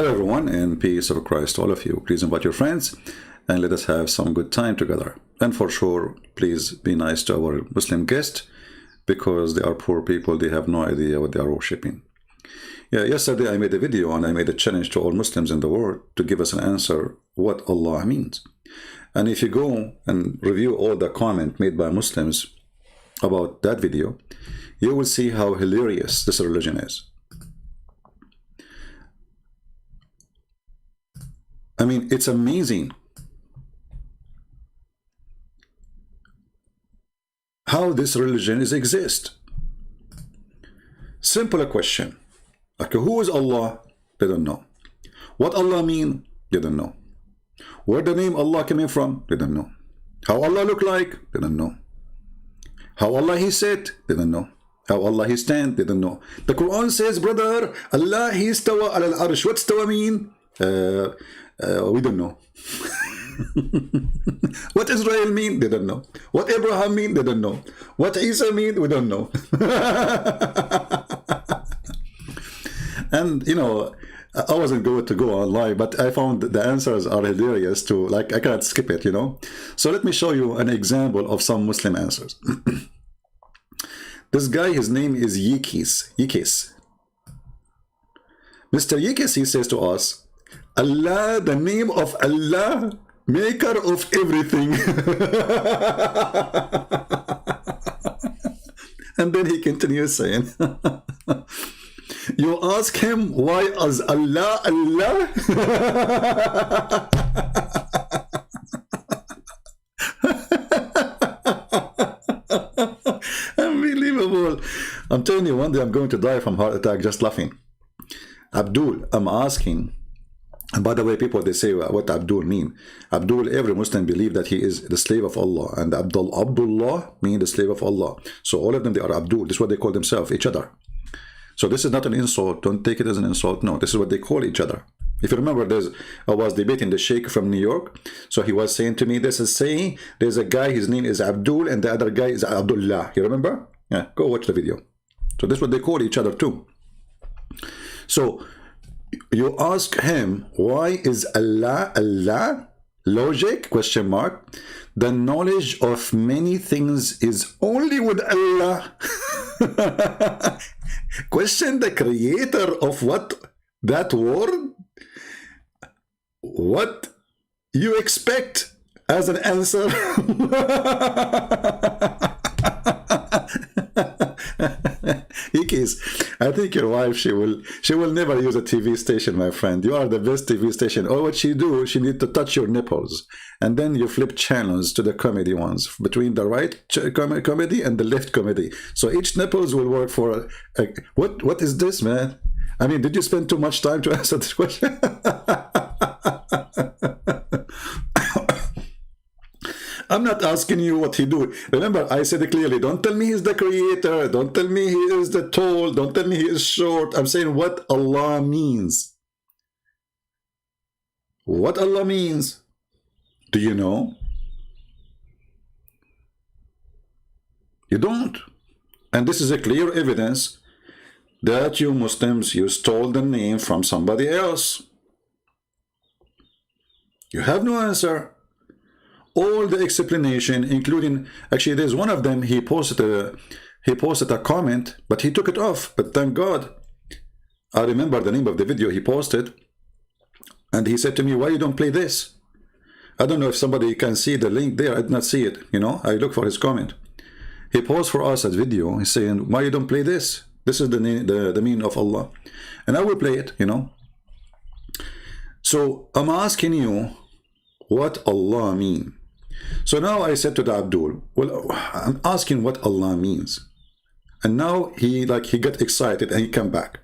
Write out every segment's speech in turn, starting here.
Hello everyone, and peace of Christ to all of you. Please invite your friends and let us have some good time together. And for sure, please be nice to our Muslim guests because they are poor people. They have no idea what they are worshipping. Yeah, yesterday I made a video and I made a challenge to all Muslims in the world to give us an answer what Allah means. And if you go and review all the comments made by Muslims about that video, you will see how hilarious this religion is. I mean, it's amazing how this religion exists. Simple question. Okay, who is Allah? They don't know. What Allah mean? They don't know. Where the name Allah came from? They don't know. How Allah look like? They don't know. How Allah He sit? They don't know. How Allah He stand? They don't know. The Quran says, brother, Allah He istawa al arsh. What istawa mean? We don't know. What Israel mean? They don't know. What Abraham mean? They don't know. What Isa mean? We don't know. And you know, I wasn't going to go online, but I found the answers are hilarious too. Like I can't skip it, you know. So let me show you an example of some Muslim answers. This guy, his name is Yikis. Mr. Yikis, he says to us, Allah, the name of Allah, maker of everything. And then he continues saying, you ask him, why is Allah Allah? Unbelievable. I'm telling you, one day I'm going to die from heart attack just laughing. Abdul, I'm asking. And by the way, people, they say what Abdul mean. Abdul, every Muslim believe that he is the slave of Allah. And Abdullah mean the slave of Allah. So all of them, they are Abdul. This is what they call themselves, each other. So this is not an insult. Don't take it as an insult. No, this is what they call each other. If you remember, I was debating the Sheikh from New York. So he was saying to me, this is saying there's a guy, his name is Abdul, and the other guy is Abdullah. You remember? Yeah, go watch the video. So this is what they call each other too. So you ask him, why is Allah Allah? Logic, question mark. The knowledge of many things is only with Allah. Question the creator of what? That word? What you expect as an answer? Ikis, I think your wife, she will never use a TV station, my friend. You are the best TV station. All what she do, she need to touch your nipples, and then you flip channels to the comedy ones between the right comedy and the left comedy. So each nipples will work for what is this, man? I mean, did you spend too much time to answer this question? I'm not asking you what he do. Remember, I said it clearly. Don't tell me he's the creator. Don't tell me he is the tall. Don't tell me he is short. I'm saying what Allah means. What Allah means. Do you know? You don't. And this is a clear evidence that you Muslims, you stole the name from somebody else. You have no answer. All the explanation, including, actually there's one of them, he posted a comment, but he took it off. But thank God, I remember the name of the video he posted, and he said to me, why you don't play this? I don't know if somebody can see the link there. I did not see it, you know. I look for his comment. He posed for us a video. He's saying, why you don't play this? This is the meaning of Allah. And I will play it, you know. So I'm asking you what Allah mean. So now I said to the Abdul, well, I'm asking what Allah means. And now he got excited and he came back.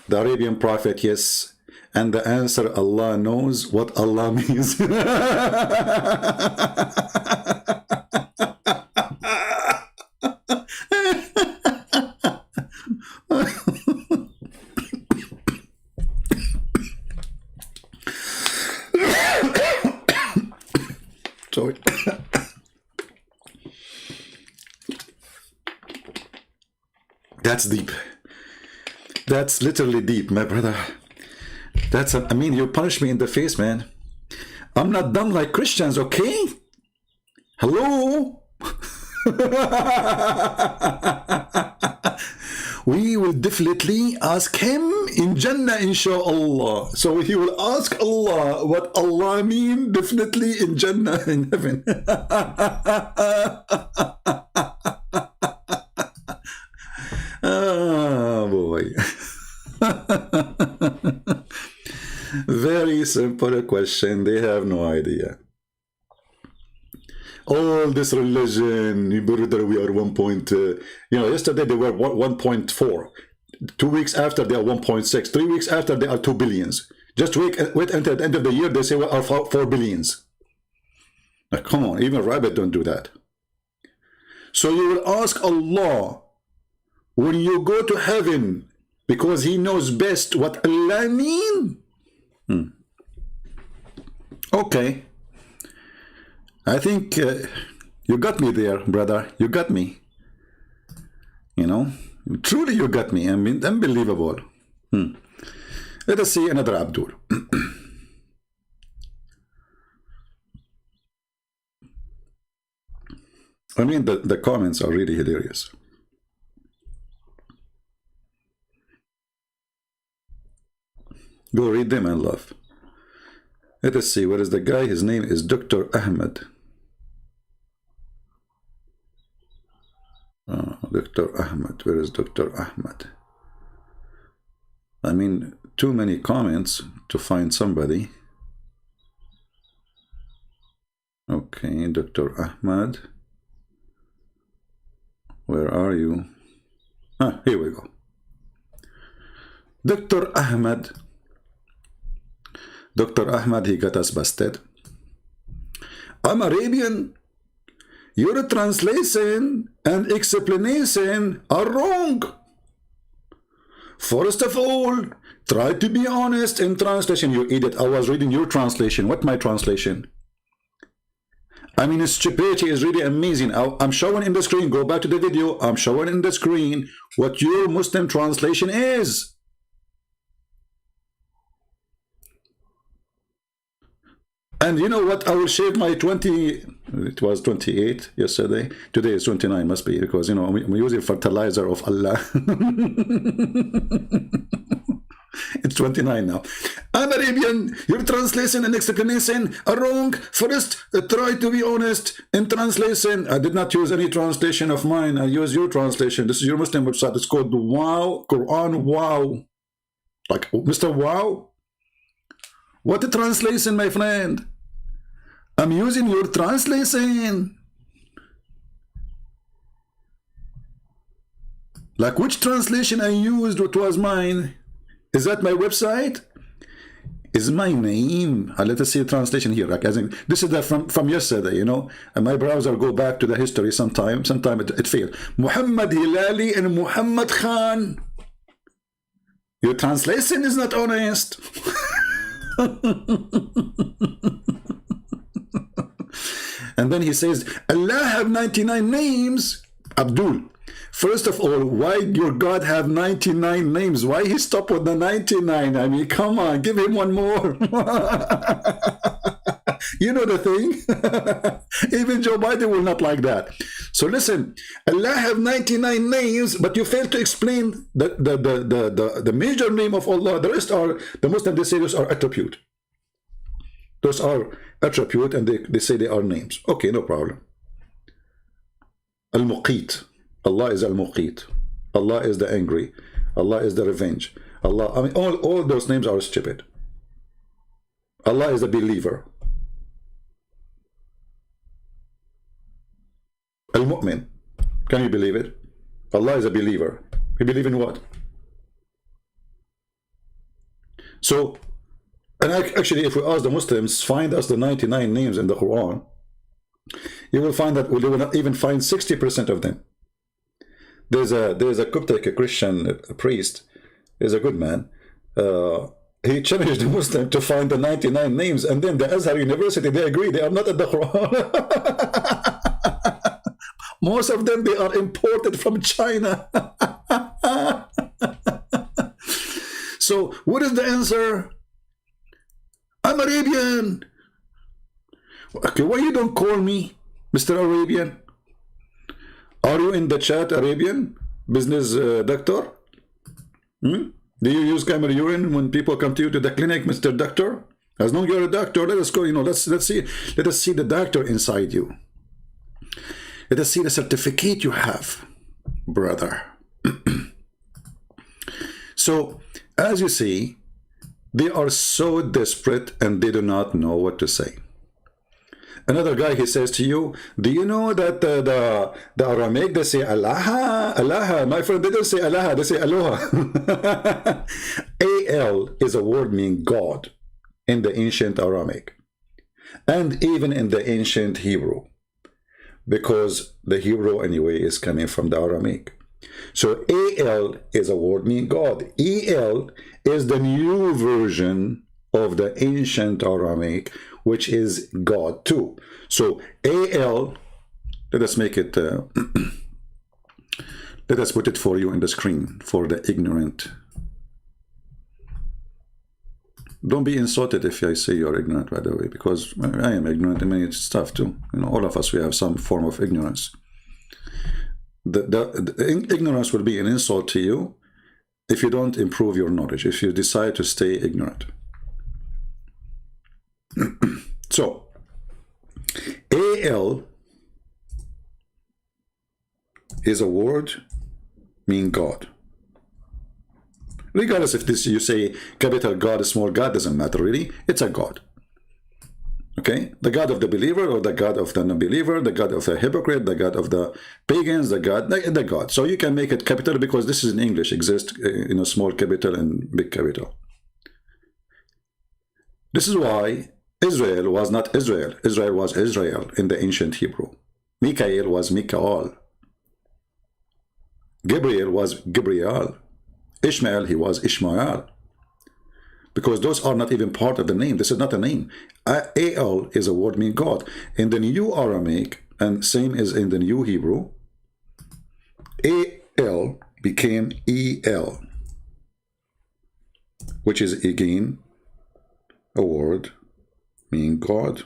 The Arabian Prophet, yes. And the answer, Allah knows what Allah means. Sorry. That's deep. That's literally deep, my brother. That's, I mean, you punish me in the face, man. I'm not dumb like Christians, okay? Hello? We will definitely ask him in Jannah, inshallah. So he will ask Allah what Allah mean definitely in Jannah, in heaven. Oh boy. Very simple question. They have no idea. All this religion, brother, we are 1 point, yesterday they were 1.4. 2 weeks after they are 1.6. 3 weeks after they are 2 billions. Just wait until the end of the year, they say we are 4 billions. Now, come on, even rabbit don't do that. So you will ask Allah when you go to heaven, because he knows best what Allah mean. Okay. I think you got me there, brother. You got me. You know, truly you got me. I mean, unbelievable. Let us see another Abdul. I mean, the comments are really hilarious. Go read them and laugh. Let us see, what is the guy? His name is Dr. Ahmed. Dr. Ahmed. Where is Dr. Ahmed? I mean, too many comments to find somebody. Okay, Dr. Ahmed. Where are you? Here we go. Dr. Ahmed. Dr. Ahmed, he got us busted. I'm Arabian. Your translation and explanation are wrong. First of all, try to be honest in translation. You idiot. I was reading your translation. What my translation? I mean, stupidity is really amazing. I'm showing in the screen. Go back to the video. I'm showing in the screen what your Muslim translation is. And you know what? I will shave my 20, it was 28 yesterday. Today is 29, must be, because, you know, I'm using fertilizer of Allah. It's 29 now. I'm Arabian. Your translation and explanation are wrong. First, try to be honest in translation. I did not use any translation of mine. I use your translation. This is your Muslim website. It's called Wow, Quran Wow. Like Mr. Wow? What a translation, my friend. I'm using your translation. Like which translation I used, what was mine? Is that my website? Is my name? Let us see a translation here. Like, I think this is from yesterday, you know. And my browser go back to the history sometime. Sometime it failed. Muhammad Hilali and Muhammad Khan. Your translation is not honest. And then he says, Allah have 99 names. Abdul, first of all, why your God have 99 names? Why he stop with the 99? I mean, come on, give him one more. You know the thing? Even Joe Biden will not like that. So listen, Allah have 99 names, but you fail to explain the major name of Allah. The rest are, the Muslim, they say those are attribute. Those are attribute, and they say they are names. Okay, no problem. Al-Muqit. Allah is Al-Muqit. Allah is the angry. Allah is the revenge. Allah, I mean, all those names are stupid. Allah is the believer. Al-Mu'min. Can you believe it? Allah is a believer. You believe in what? So, and actually, if we ask the Muslims, find us the 99 names in the Quran, you will find that they will not even find 60% of them. There's a Coptic, a Christian priest, is a good man. He challenged the Muslim to find the 99 names, and then the Azhar University, they agree they are not in the Quran. Most of them, they are imported from China. So what is the answer? I'm Arabian. Okay, why you don't call me Mr. Arabian? Are you in the chat Arabian? Business doctor? Do you use camera urine when people come to you to the clinic, Mr. Doctor? As long as you're a doctor, let us go, you know, let's see, let us see the doctor inside you. Let us see the certificate you have, brother. So, as you see, they are so desperate and they do not know what to say. Another guy, he says to you, do you know that the Aramaic, they say Allah, Allah. My friend, they don't say Allah, they say Aloha. Al is a word meaning God in the ancient Aramaic and even in the ancient Hebrew, because the Hebrew anyway is coming from the Aramaic. So Al is a word meaning God. El is the new version of the ancient Aramaic, which is God too. So Al, let us make it, let us put it for you in the screen for the ignorant. Don't be insulted if I say you're ignorant, by the way, because I am ignorant in many stuff too. You know, all of us, we have some form of ignorance. The ignorance will be an insult to you if you don't improve your knowledge, if you decide to stay ignorant. So, Al is a word meaning God. Regardless if this you say capital God, small God, doesn't matter really. It's a God. Okay? The God of the believer or the God of the non-believer, the God of the hypocrite, the God of the pagans, the God. So you can make it capital because this is in English, exists in a small capital and big capital. This is why Israel was not Israel. Israel was Israel in the ancient Hebrew. Mikael was Mikael. Gabriel was Gabriel. Ishmael, he was Ishmael. Because those are not even part of the name. This is not a name. Al is a word meaning God. In the new Aramaic, and same as in the new Hebrew, Al became El, which is again a word meaning God.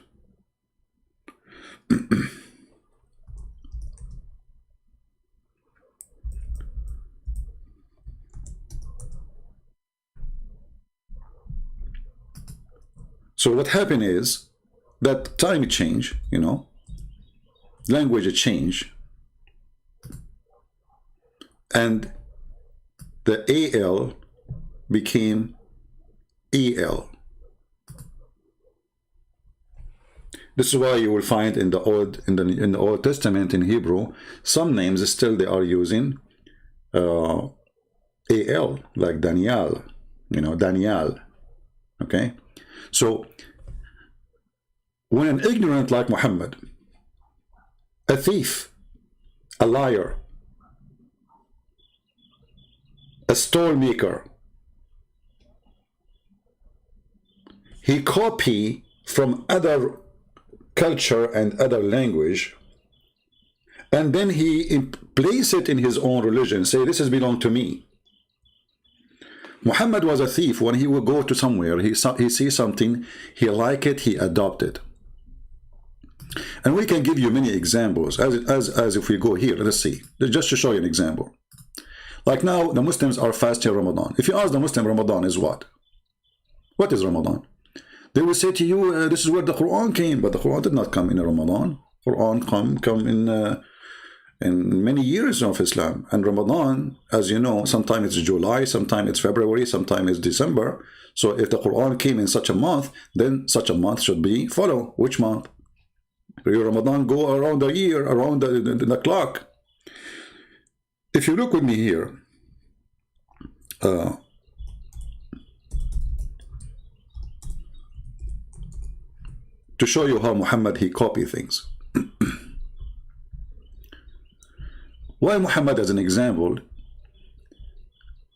So what happened is that time change, you know, language change, and the Al became El. This is why you will find in the Old Testament in Hebrew, some names still they are using Al, like Daniel, you know, Daniel. Okay, so when an ignorant like Muhammad, a thief, a liar, a stone maker, he copy from other culture and other language, and then he place it in his own religion, say this has belonged to me. Muhammad was a thief. When he would go to somewhere, he sees something, he like it, he adopt it. And we can give you many examples, as if we go here, let's see, just to show you an example. Like now, the Muslims are fasting Ramadan. If you ask the Muslim, Ramadan is what? What is Ramadan? They will say to you, this is where the Quran came, but the Quran did not come in Ramadan. Quran come in many years of Islam. And Ramadan, as you know, sometimes it's July, sometimes it's February, sometimes it's December. So if the Quran came in such a month, then such a month should be follow. Which month? Your Ramadan go around the year, around the clock. If you look with me here, to show you how Muhammad, he copied things. Why Muhammad, as an example,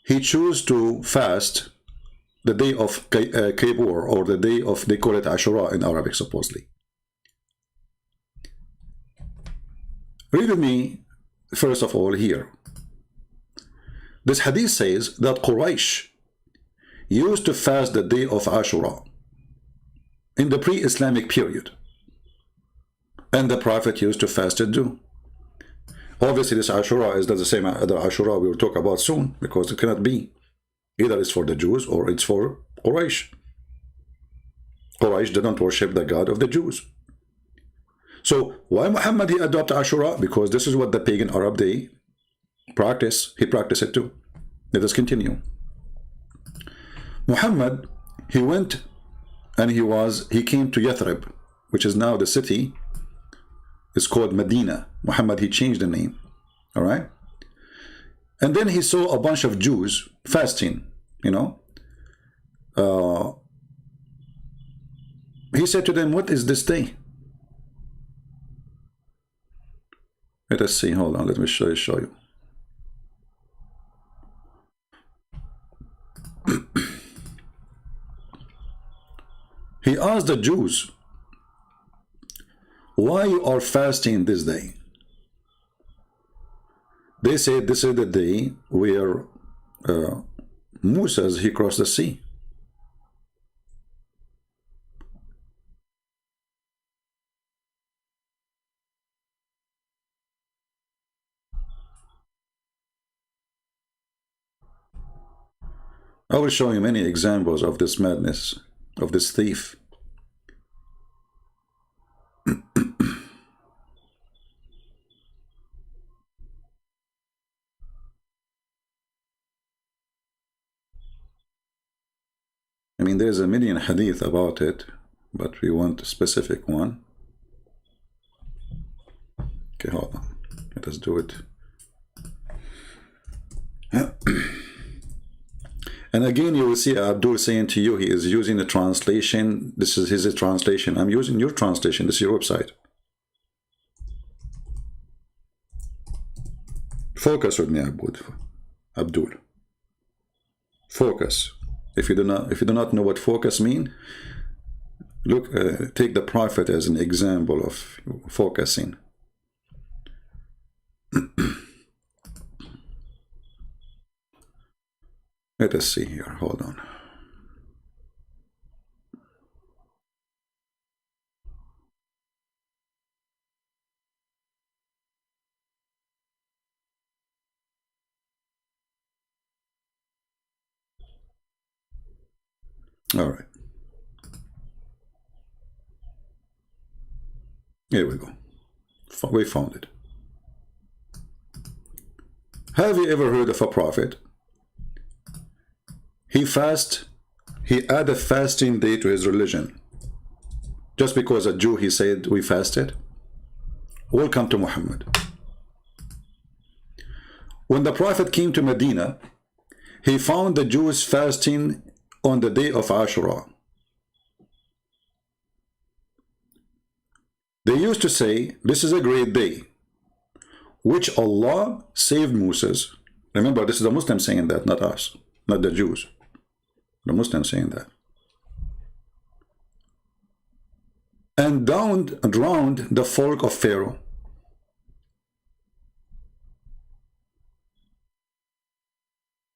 he chose to fast the day of Kippur, or the day of, they call it Ashura in Arabic supposedly. Read with me, first of all, here. This hadith says that Quraysh used to fast the day of Ashura. in the pre-Islamic period. And the Prophet used to fast it too. Obviously, this Ashura is not the same the Ashura we will talk about soon, because it cannot be. Either it's for the Jews or it's for Quraysh. Quraysh didn't worship the God of the Jews. So why Muhammad he adopted Ashura? Because this is what the pagan Arab they practice. He practiced it too. Let us continue. Muhammad, he went and he came to Yathrib, which is now the city. It's called Medina. Muhammad, he changed the name. All right. And then he saw a bunch of Jews fasting, you know. He said to them, what is this day? Let us see. Hold on. Let me show you. He asked the Jews, why you are fasting this day? They said this is the day where Moses he crossed the sea. I will show you many examples of this madness, of this thief. I mean, there's a million hadith about it, but we want a specific one. Okay, hold on. Let us do it. And again, you will see Abdul saying to you, he is using a translation. This is his translation. I'm using your translation. This is your website. Focus with me, Abdul. Focus. If you do not know what focus mean, look, take the Prophet as an example of focusing. Let us see here. Hold on. All right. Here we go. We found it. Have you ever heard of a prophet? He added fasting day to his religion. Just because a Jew, he said, we fasted. Welcome to Muhammad. When the Prophet came to Medina, he found the Jews fasting on the day of Ashura. They used to say, this is a great day, which Allah saved Moses. Remember, this is the Muslims saying that, not us, not the Jews. The Muslims saying that. And drowned the folk of Pharaoh.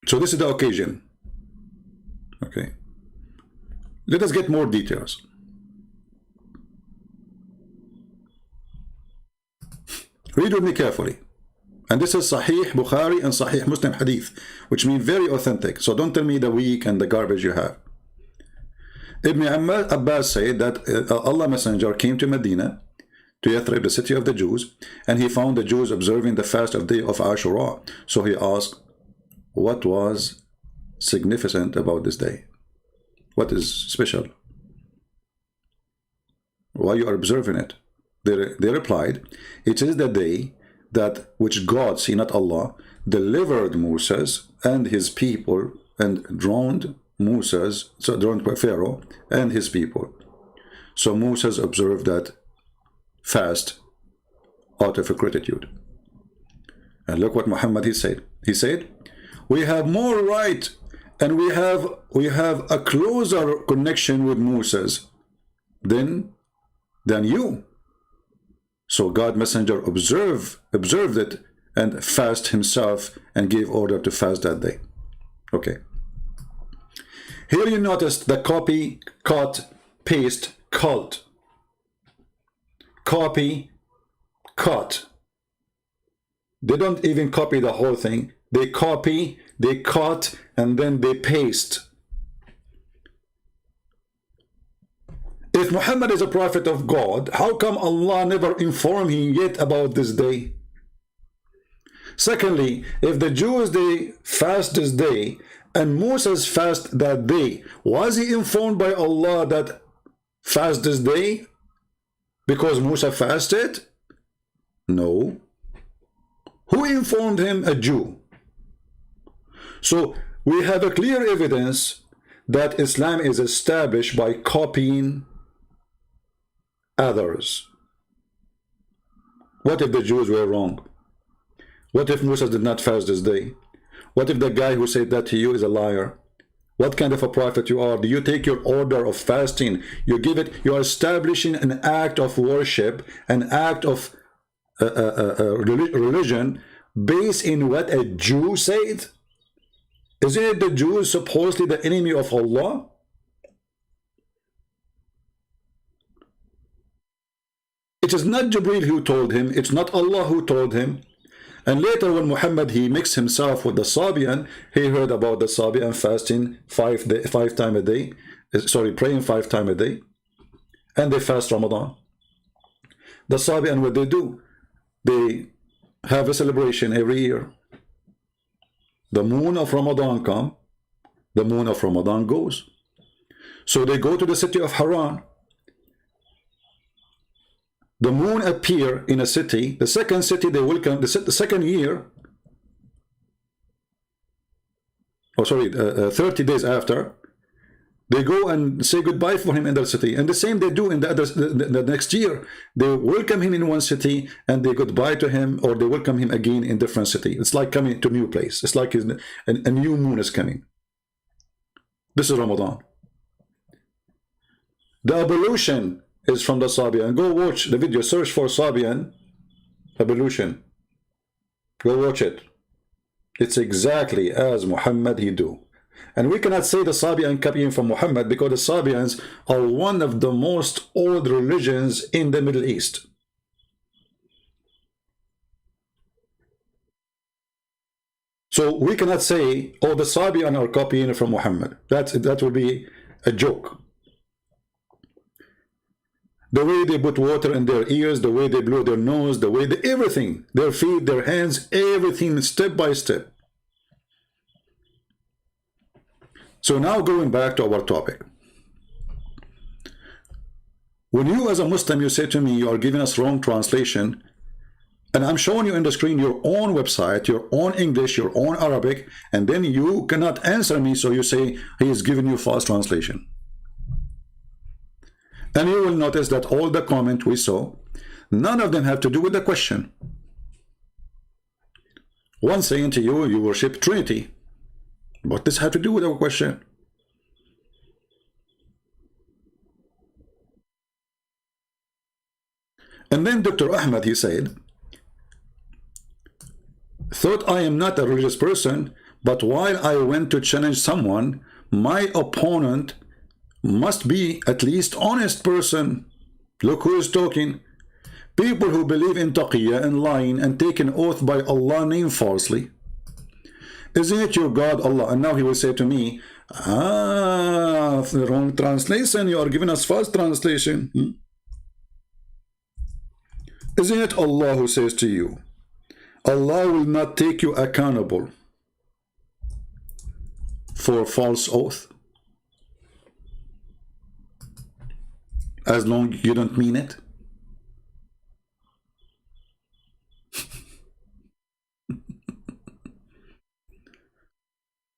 So this is the occasion. Okay. Let us get more details. Read with me carefully. And this is Sahih Bukhari and Sahih Muslim Hadith, which mean very authentic. So don't tell me the weak and the garbage you have. Ibn Abbas said that Allah Messenger came to Medina, to Yathrib, the city of the Jews, and he found the Jews observing the fast of day of Ashura. So he asked, what was significant about this day? What is special? Why you are observing it? They replied, it is the day that which God, see not Allah, delivered Moses and his people and drowned Pharaoh and his people. So Moses observed that fast out of gratitude. And look what Muhammad he said. He said, we have more right and we have a closer connection with Moses than you. So God Messenger observed it and fast himself and gave order to fast that day. Okay. Here you notice the copy, cut, paste, cult. Copy, cut. They don't even copy the whole thing. They copy, they cut, and then they paste. If Muhammad is a prophet of God, how come Allah never informed him yet about this day? Secondly, if the Jews, they fast this day, and Moses fast that day, was he informed by Allah that fast this day because Musa fasted? No. Who informed him? A Jew. So we have a clear evidence that Islam is established by copying others. What if the Jews were wrong? What if Musa did not fast this day? What if the guy who said that to you is a liar? What kind of a prophet you are? Do you take your order of fasting, you give it, you are establishing an act of worship, an act of religion based in what a Jew said? Isn't it the Jews supposedly the enemy of Allah? It is not Jibreel who told him, it's not Allah who told him. And later when Muhammad, he mixed himself with the Sabian, he heard about the Sabian fasting five times a day, praying 5 times a day, and they fast Ramadan. The Sabian, what they do? They have a celebration every year. The moon of Ramadan comes, the moon of Ramadan goes. So they go to the city of Haran. The moon appear in a city. The second city they will come, the second year, 30 days after, they go and say goodbye for him in their city. And the same they do in the next year. They welcome him in one city and they goodbye to him, or they welcome him again in different city. It's like coming to a new place. It's like a new moon is coming. This is Ramadan. The ablution is from the Sabian. Go watch the video, search for Sabian ablution. Go watch it. It's exactly as Muhammad he do. And we cannot say the Sabian copying from Muhammad, because the Sabians are one of the most old religions in the Middle East. So we cannot say, oh, the Sabian are copying from Muhammad. That would be a joke. The way they put water in their ears, the way they blow their nose, the way everything, their feet, their hands, everything step by step. So now going back to our topic. When you as a Muslim, you say to me, you are giving us wrong translation, and I'm showing you on the screen your own website, your own English, your own Arabic, and then you cannot answer me, so you say he is giving you false translation. And you will notice that all the comments we saw, none of them have to do with the question. One saying to you, you worship Trinity. What does this have to do with our question? And then Dr. Ahmed, he said, thought I am not a religious person, but while I went to challenge someone, my opponent must be at least honest person. Look who is talking. People who believe in taqiyya and lying and take an oath by Allah name falsely. Isn't it your God Allah? And now he will say to me, the wrong translation, you are giving us false translation. Isn't it Allah who says to you, Allah will not take you accountable for false oath? As long as you don't mean it.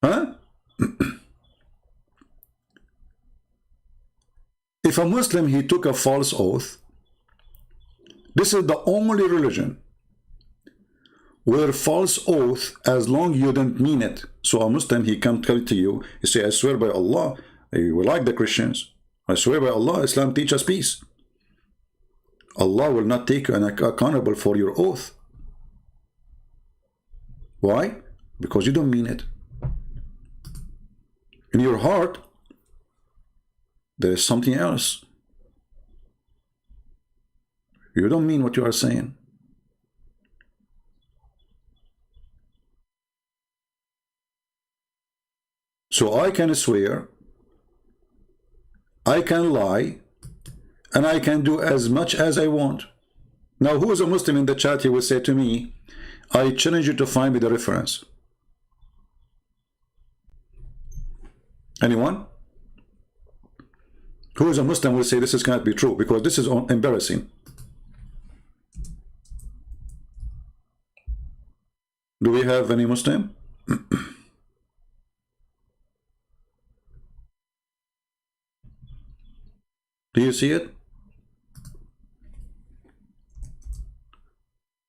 Huh? If a Muslim, he took a false oath, this is the only religion where false oath, as long as you don't mean it. So a Muslim, he come to you, he say, I swear by Allah, we like the Christians. I swear by Allah, Islam teaches peace. Allah will not take you accountable for your oath. Why? Because you don't mean it. In your heart, there is something else. You don't mean what you are saying. So I can swear, I can lie, and I can do as much as I want. Now, who is a Muslim in the chat? He will say to me, I challenge you to find me the reference. Anyone? Who is a Muslim will say this cannot be true, because this is embarrassing. Do we have any Muslim? Do you see it?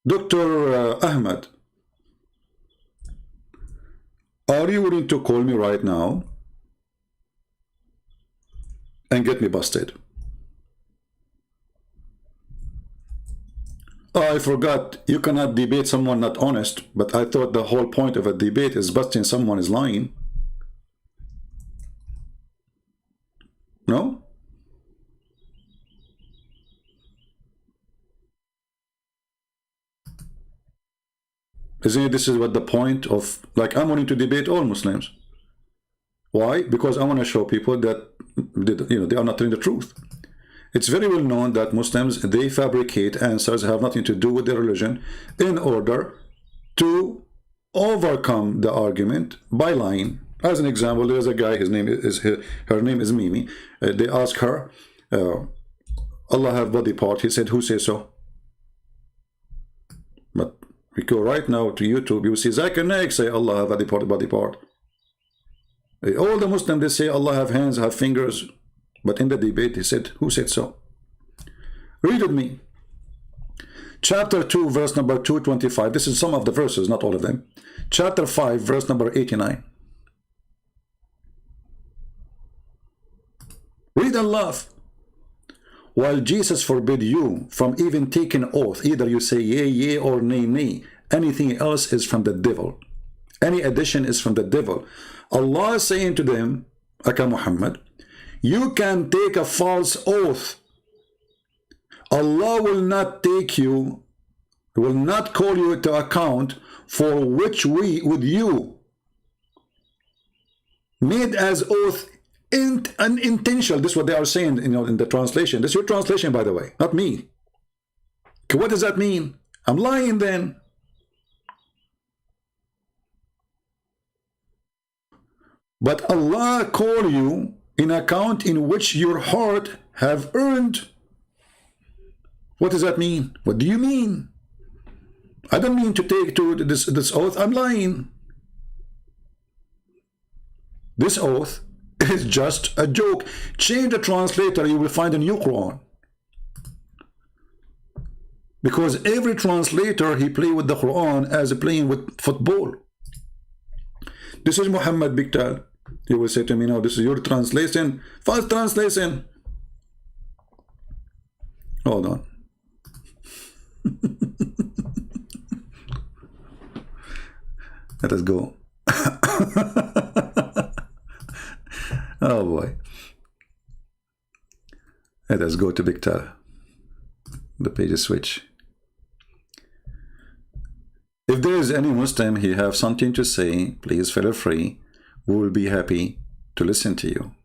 Dr. Ahmed, are you willing to call me right now and get me busted? Oh, I forgot, you cannot debate someone not honest, but I thought the whole point of a debate is busting someone is lying. No? Isn't it, this is what the point of, like, I'm wanting to debate all Muslims. Why? Because I want to show people that, you know, they are not telling the truth. It's very well known that Muslims, they fabricate answers that have nothing to do with their religion in order to overcome the argument by lying. As an example, there's a guy, his name is, her name is Mimi. They ask her, Allah have body part. He said, who says so? But we go right now to YouTube, you see Zakir Naik say Allah have body part. All the Muslims, they say Allah have hands, have fingers. But in the debate, he said, who said so? Read with me. Chapter 2, verse number 225. This is some of the verses, not all of them. Chapter 5, verse number 89. Read and laugh. While Jesus forbid you from even taking oath, either you say yea, yea, or nay, nay. Anything else is from the devil. Any addition is from the devil. Allah is saying to them, Aka Muhammad, you can take a false oath. Allah will not take you, will not call you to account for which we, with you, made as oath unintentional. This is what they are saying, you know, in the translation. This is your translation, by the way, not me. Okay, what does that mean? I'm lying then. But Allah call you in account in which your heart have earned. What does that mean? What do you mean? I don't mean to take to this oath. I'm lying. This oath is just a joke. Change the translator, you will find a new Quran. Because every translator, he play with the Quran as playing with football. This is Muhammad Biktal. You will say to me, no, this is your translation. False translation. Hold on. Let us go. Oh boy. Let us go to Biktal. The pages switch. If there is any Muslim, he have something to say, please feel free. We will be happy to listen to you.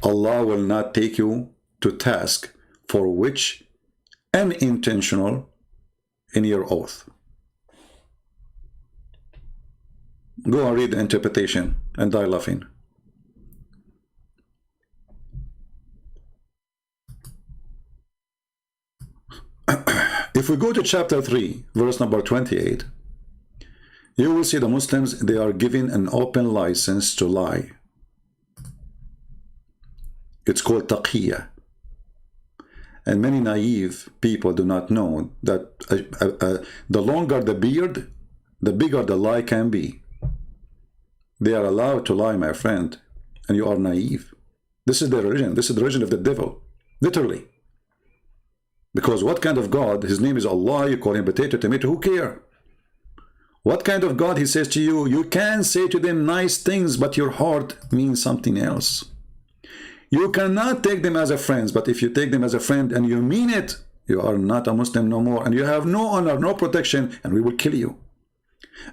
Allah will not take you to task for which unintentional in your oath. Go and read the interpretation and die laughing. If we go to chapter 3, verse number 28, you will see the Muslims, they are given an open license to lie. It's called taqiyya. And many naive people do not know that the longer the beard, the bigger the lie can be. They are allowed to lie, my friend, and you are naive. This is their religion. This is the religion of the devil, literally. Because what kind of God? His name is Allah. You call him potato, tomato, who care? What kind of God? He says to you, you can say to them nice things, but your heart means something else. You cannot take them as a friend, but if you take them as a friend and you mean it, You are not a Muslim no more, and you have no honor, no protection, and we will kill you.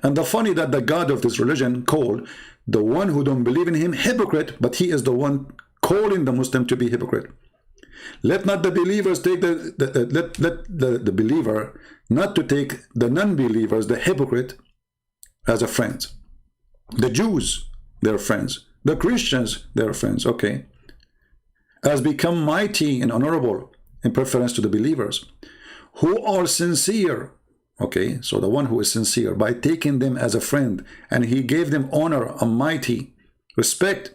And the funny that the God of this religion called the one who don't believe in him hypocrite, but he is the one calling the Muslim to be hypocrite. Let not the believers take the believer not to take the non-believers, the hypocrite, as a friend. The Jews, they're friends. The Christians, they're friends. Okay. As become mighty and honorable in preference to the believers who are sincere. Okay, so the one who is sincere, by taking them as a friend, and he gave them honor, a mighty respect,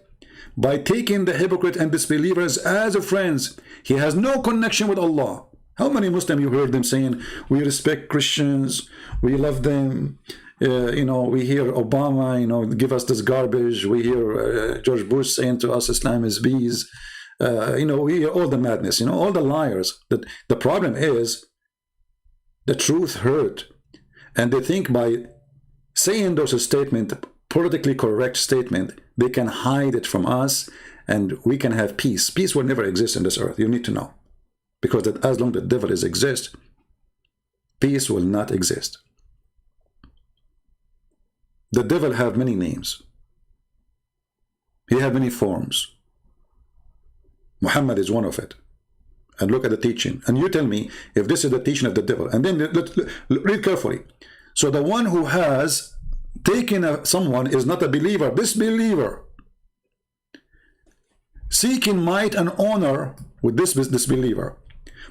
by taking the hypocrite and disbelievers as a friends, he has no connection with Allah. How many Muslims you heard them saying, we respect Christians, we love them, you know, we hear Obama, you know, give us this garbage, we hear George Bush saying to us, Islam is bees, you know, we hear all the madness, you know, all the liars. That the problem is, the truth hurt, and they think by saying those statements, politically correct statement, they can hide it from us, and we can have peace. Peace will never exist in this earth. You need to know, because that as long as the devil exists, peace will not exist. The devil have many names. He have many forms. Muhammad is one of it. And look at the teaching, and you tell me if this is the teaching of the devil. And then read carefully. So the one who has taken someone is not a believer, disbeliever, seeking might and honor with this disbeliever.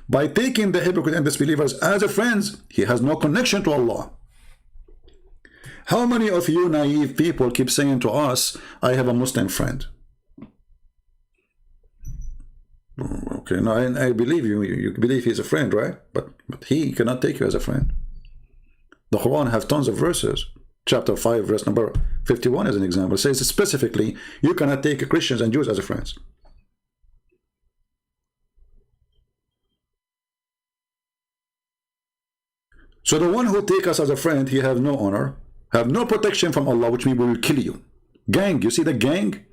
By taking the hypocrite and disbelievers as a friends, he has no connection to Allah. How many of you naive people keep saying to us, I have a Muslim friend? Okay, no, I believe you. You believe he's a friend, right? But he cannot take you as a friend. The Quran has tons of verses. Chapter 5, verse number 51 as an example, says specifically, you cannot take Christians and Jews as a friends. So the one who take us as a friend, he have no honor, have no protection from Allah, which means we will kill you. Gang, you see the gang?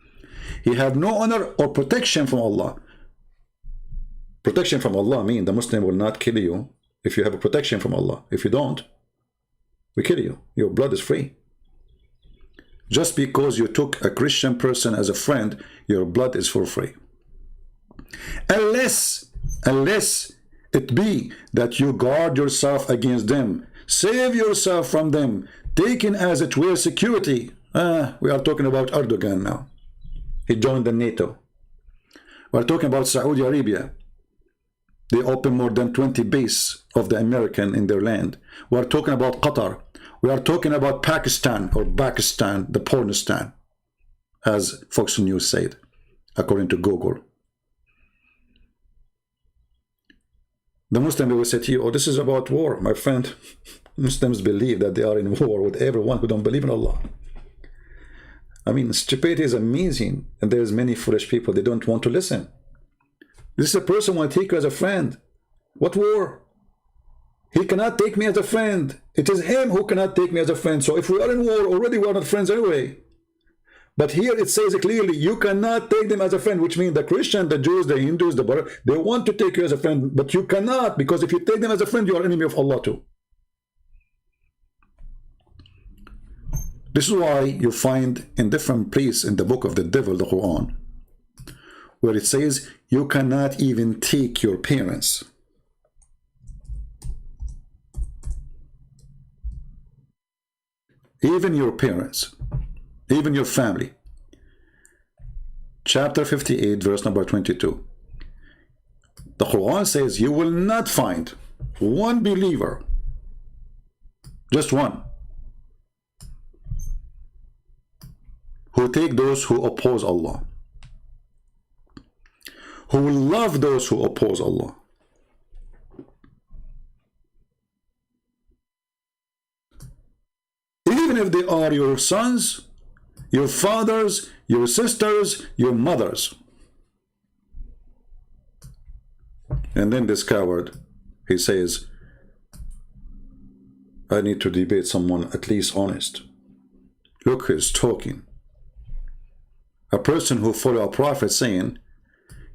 He have no honor or protection from Allah. Protection from Allah means the Muslim will not kill you if you have a protection from Allah. If you don't, we kill you. Your blood is free. Just because you took a Christian person as a friend, your blood is for free. Unless it be that you guard yourself against them, save yourself from them, taken as it were security. We are talking about Erdogan now. He joined the NATO. We are talking about Saudi Arabia. They open more than 20 bases of the American in their land. We are talking about Qatar. We are talking about Pakistan, or Pakistan, the Pornistan, as Fox News said, according to Google. The Muslim will say to you, oh, this is about war, my friend. Muslims believe that they are in war with everyone who don't believe in Allah. I mean, stupidity is amazing, and there's many foolish people, they don't want to listen. This is a person who will take you as a friend. What war? He cannot take me as a friend. It is him who cannot take me as a friend. So if we are in war, already we are not friends anyway. But here it says clearly, you cannot take them as a friend, which means the Christian, the Jews, the Hindus, the Buddha, they want to take you as a friend, but you cannot, because if you take them as a friend, you are enemy of Allah too. This is why you find in different places in the book of the devil, the Quran, where it says, you cannot even take your parents. Even your parents, even your family. Chapter 58, verse number 22. The Quran says, you will not find one believer, just one, who take those who oppose Allah, who will love those who oppose Allah. Even if they are your sons, your fathers, your sisters, your mothers. And then this coward, he says, I need to debate someone at least honest. Look who's talking. A person who follows a prophet saying,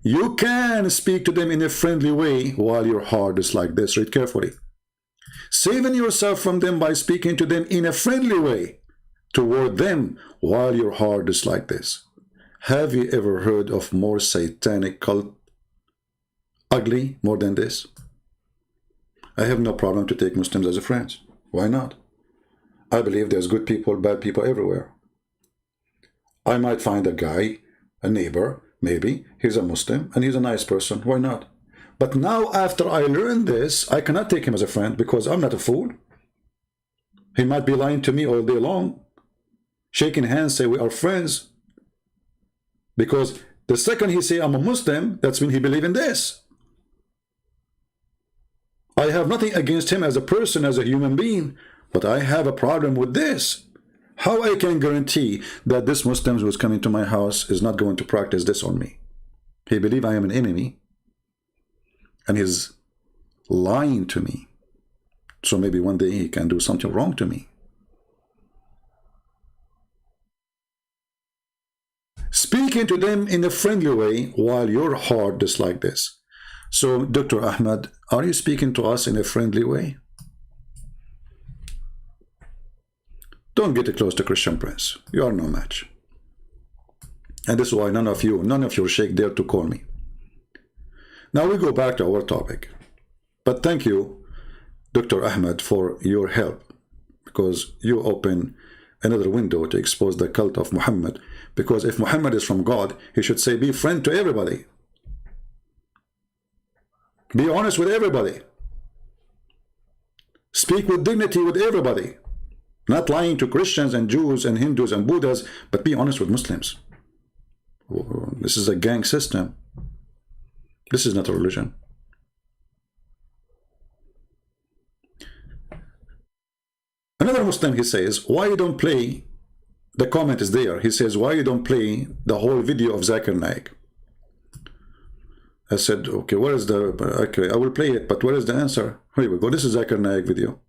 You can speak to them in a friendly way while your heart is like this. Read carefully. Saving yourself from them by speaking to them in a friendly way toward them while your heart is like this. Have you ever heard of more satanic cult? Ugly more than this? I have no problem to take Muslims as a friends. Why not? I believe there's good people, bad people everywhere. I might find a guy, a neighbor, maybe, he's a Muslim and he's a nice person. Why not? But now after I learned this, I cannot take him as a friend because I'm not a fool. He might be lying to me all day long, shaking hands, say we are friends. Because the second he say I'm a Muslim, that's when he believe in this. I have nothing against him as a person, as a human being, but I have a problem with this. How I can guarantee that this Muslim who is coming to my house is not going to practice this on me? He believe I am an enemy, and he's lying to me. So maybe one day he can do something wrong to me. Speaking to them in a friendly way while your heart is like this. So, Dr. Ahmed, are you speaking to us in a friendly way? Don't get close to Christian Prince. You are no match. And this is why none of your sheikh dare to call me. Now we go back to our topic. But thank you, Dr. Ahmed, for your help, because you open another window to expose the cult of Muhammad. Because if Muhammad is from God, he should say, be friend to everybody. Be honest with everybody. Speak with dignity with everybody. Not lying to Christians and Jews and Hindus and Buddhas, but be honest with Muslims. This is a gang system. This is not a religion. Another Muslim, he says, why you don't play, the comment is there, he says, why you don't play the whole video of Zakir Naik? I said, okay, where is the, okay, I will play it, but where is the answer? Here we go, this is Zakir Naik video.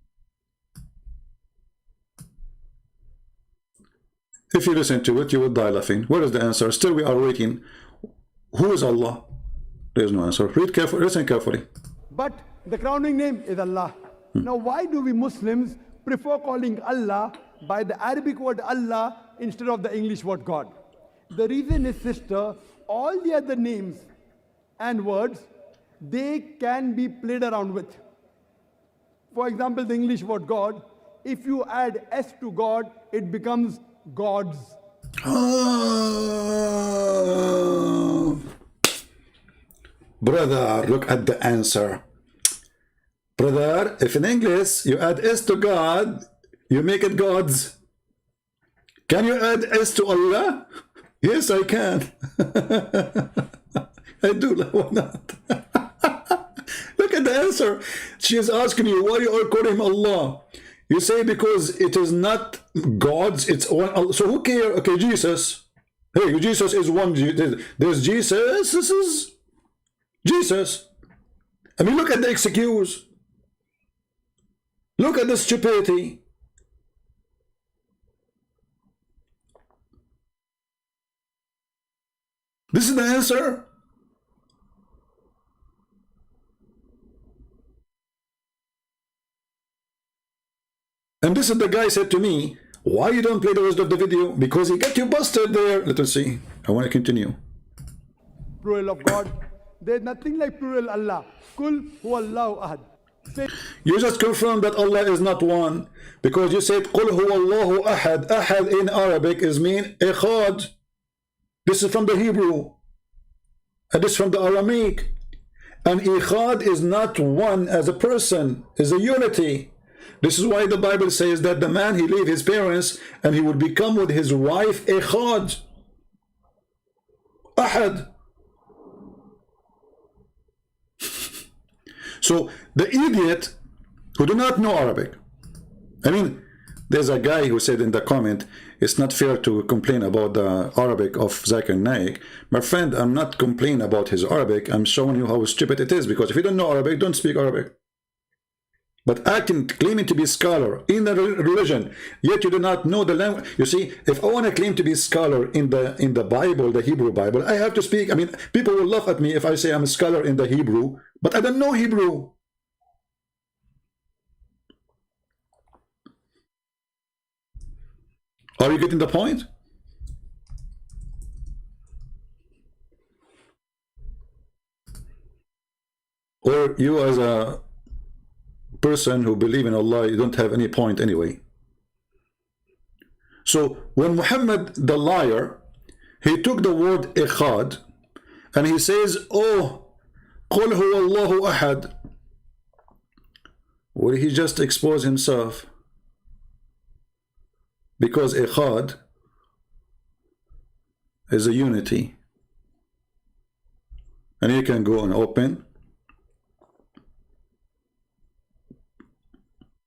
If you listen to it, you will die laughing. Where is the answer? Still we are waiting. Who is Allah? There is no answer. Read carefully, listen carefully. But the crowning name is Allah. Now why do we Muslims prefer calling Allah by the Arabic word Allah instead of the English word God? The reason is, sister, all the other names and words, they can be played around with. For example, the English word God, if you add S to God, it becomes gods. Oh. Brother, look at the answer. Brother, if in English you add S to God, you make it gods. Can you add S to Allah? Yes, I can. I do. Why not? Look at the answer. She is asking you why you are calling him Allah. You say because it is not gods, it's one Allah. So who cares? Okay, Jesus. Hey, Jesus is one. There's Jesus. This is Jesus. I mean, look at the excuse. Look at the stupidity. This is the answer. And this is the guy said to me, why you don't play the rest of the video? Because he got you busted there. Let us see. I want to continue. Plural of God. There's nothing like plural Allah. Kul huwallahu ahad. You just confirmed that Allah is not one, because you said Qul huwallahu ahad. Ahad in Arabic is mean echad. This is from the Hebrew. And this is from the Aramaic. And echad is not one as a person, is a unity. This is why the Bible says that the man, he leave his parents and he would become with his wife echad. Ahad. So the idiot who do not know Arabic, I mean, there's a guy who said in the comment, it's not fair to complain about the Arabic of Zakir Naik. My friend, I'm not complaining about his Arabic. I'm showing you how stupid it is, because if you don't know Arabic, don't speak Arabic. but claiming to be scholar in the religion, yet you do not know the language. You see, if I want to claim to be scholar in the Bible, the Hebrew Bible, I have to speak. I mean, people will laugh at me if I say I'm a scholar in the Hebrew, but I don't know Hebrew. Are you getting the point? Or you, as a person who believe in Allah, you don't have any point anyway. So when Muhammad the liar, he took the word Echad and he says, oh, Qul huwa Allahu ahad. Well, he just exposed himself, because Echad is a unity. And you can go and open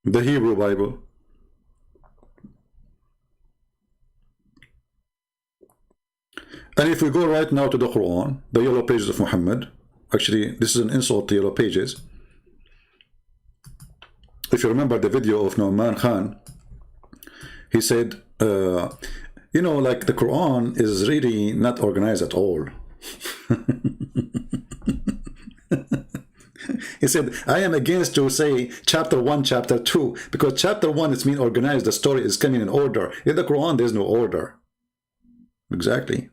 the Hebrew Bible. And if we go right now to the Quran, the yellow pages of Muhammad, actually this is an insult to yellow pages. If you remember the video of Nu'man Khan, he said, you know, like the Quran is really not organized at all. He said, I am against to say chapter 1, chapter 2, because chapter 1 it's mean organized, the story is coming in order. In the Quran there's no order. Exactly.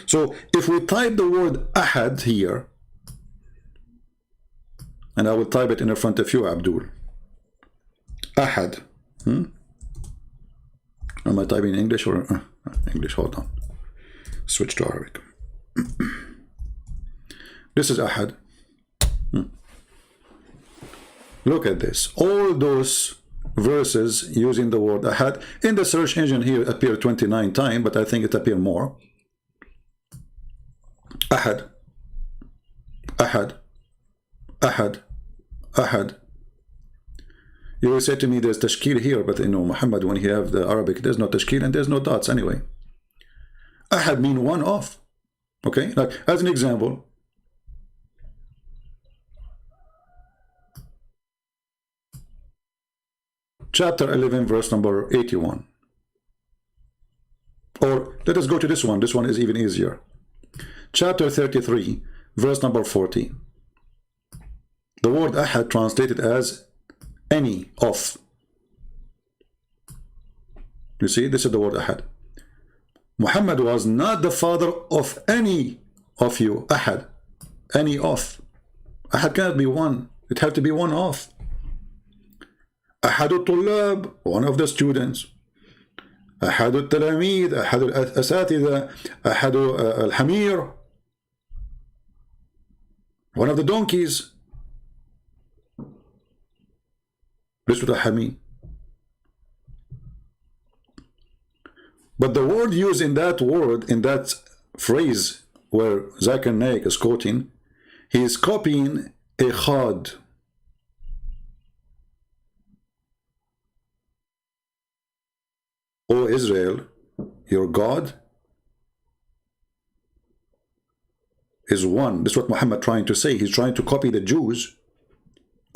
So if we type the word Ahad here, and I will type it in front of you, Abdul. Ahad. Am I typing in English or English? Hold on. Switch to Arabic. This is Ahad. Look at this. All those verses using the word Ahad in the search engine here appear 29 times, but I think it appear more. Ahad. Ahad. Ahad. Ahad. You will say to me there's tashkil here, but you know Muhammad, when he have the Arabic, there's no tashkil and there's no dots anyway. Ahad mean one off. Okay, like as an example, chapter 11 verse number 81. Or let us go to this one. This one is even easier. Chapter 33 verse number 40. The word Ahad translated as any of. You see, this is the word Ahad. Muhammad was not the father of any of you. Ahad. Any of. Ahad cannot be one. It had to be one of. أحد الطلاب, one of the students. أحد التلاميذ, أحد الأساتذة, أحد الحمير, one of the donkeys. This is what Ahad mean. But the word used in that word, in that phrase where Zakir Naik is quoting, he is copying Echad. O Israel, your God is one. This is what Muhammad trying to say. He's trying to copy the Jews.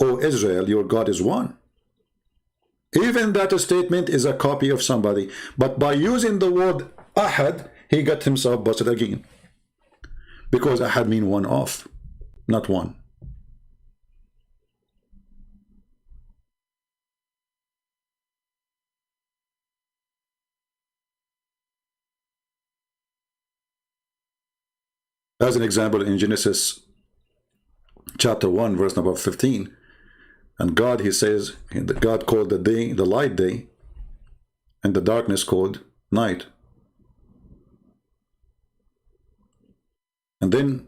O Israel, your God is one. Even that statement is a copy of somebody. But by using the word Ahad, he got himself busted again. Because Ahad mean one of, not one. As an example, in Genesis chapter 1 verse number 15, and God, he says, God called the day the light day, and the darkness called night. And then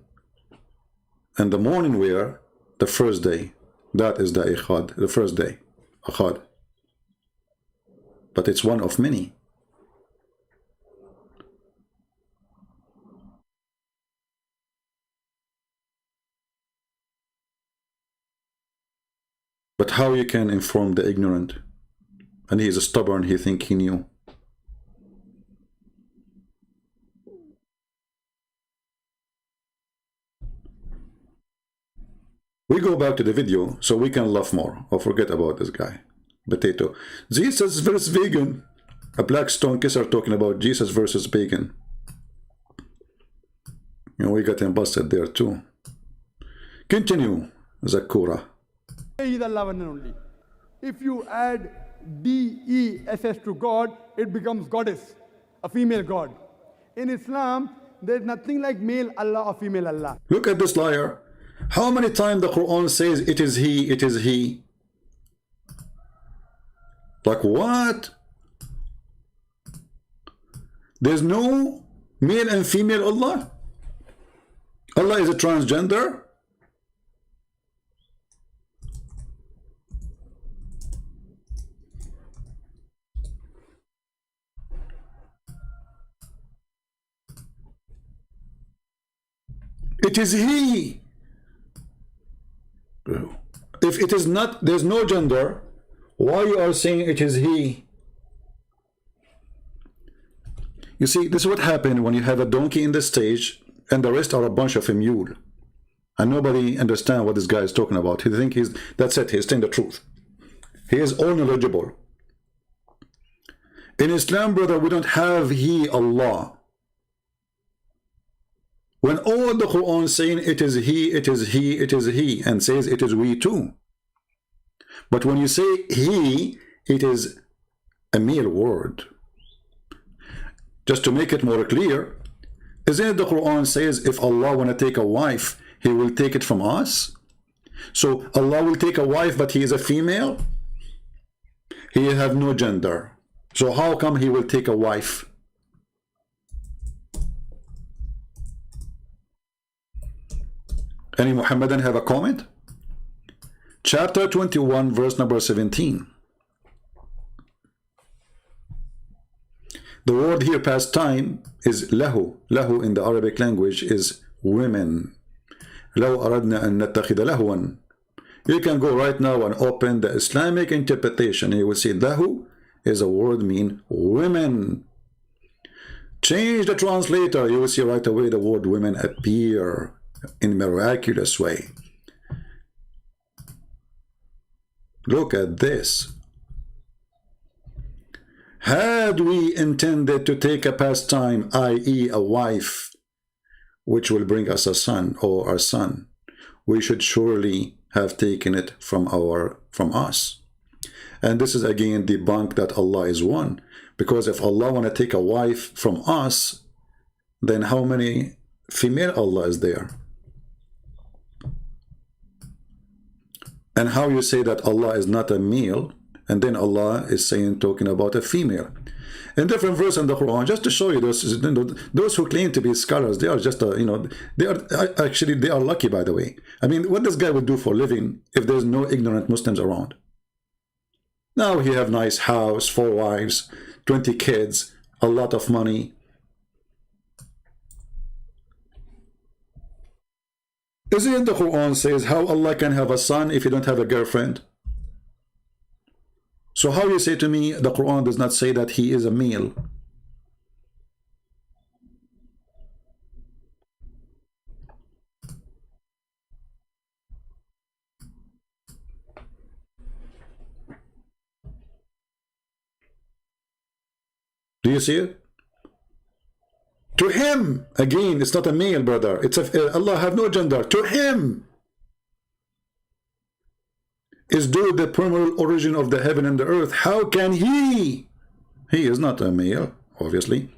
and the morning were the first day. That is the Echad, the first day, Echad. But it's one of many. But how you can inform the ignorant? And he is stubborn, he think he knew. We go back to the video so we can laugh more or forget about this guy. Potato. Jesus versus vegan. A black stone kisser talking about Jesus versus vegan. You know, we got him busted there too. Continue, Zakura. He is Allah one and only. If you add D-E-S-S to God, it becomes goddess, a female god. In Islam, there is nothing like male Allah or female Allah. Look at this liar. How many times the Quran says it is he, it is he? Like what? There's no male and female Allah? Allah is a transgender? It is he. If it is not, there's no gender, why you are saying it is he? You see, this is what happened when you have a donkey in the stage and the rest are a bunch of a mule. And nobody understands what this guy is talking about. He think that's it, he's saying the truth. He is all knowledgeable. In Islam, brother, we don't have he, Allah. When all the Quran saying it is he, it is he, it is he, and says it is we too. But when you say he, it is a mere word. Just to make it more clear, isn't it the Quran says if Allah want to take a wife, he will take it from us? So Allah will take a wife, but he is a female? He have no gender. So how come he will take a wife? Any Muhammadan have a comment? Chapter 21, verse number 17. The word here, past time, is lahu. Lahu in the Arabic language is women. لو أردنا أن نتخذ لهوا. You can go right now and open the Islamic interpretation. You will see lahu is a word mean women. Change the translator. You will see right away the word women appear in a miraculous way. Look at this. Had we intended to take a pastime, i.e. a wife, which will bring us a son or our son, we should surely have taken it from us. And this is again debunk that Allah is one. Because if Allah want to take a wife from us, then how many female Allah is there? And how you say that Allah is not a male, and then Allah is saying, talking about a female. In different verse in the Quran, just to show you those who claim to be scholars, they are just, they are lucky, by the way. I mean, what this guy would do for a living if there's no ignorant Muslims around? Now he have nice house, 4 wives, 20 kids, a lot of money. Isn't it the Quran says how Allah can have a son if you don't have a girlfriend? So how you say to me the Quran does not say that he is a male? Do you see it? To him, again, it's not a male, brother. It's Allah have no gender. To him is due the primary origin of the heaven and the earth. How can he is not a male, obviously,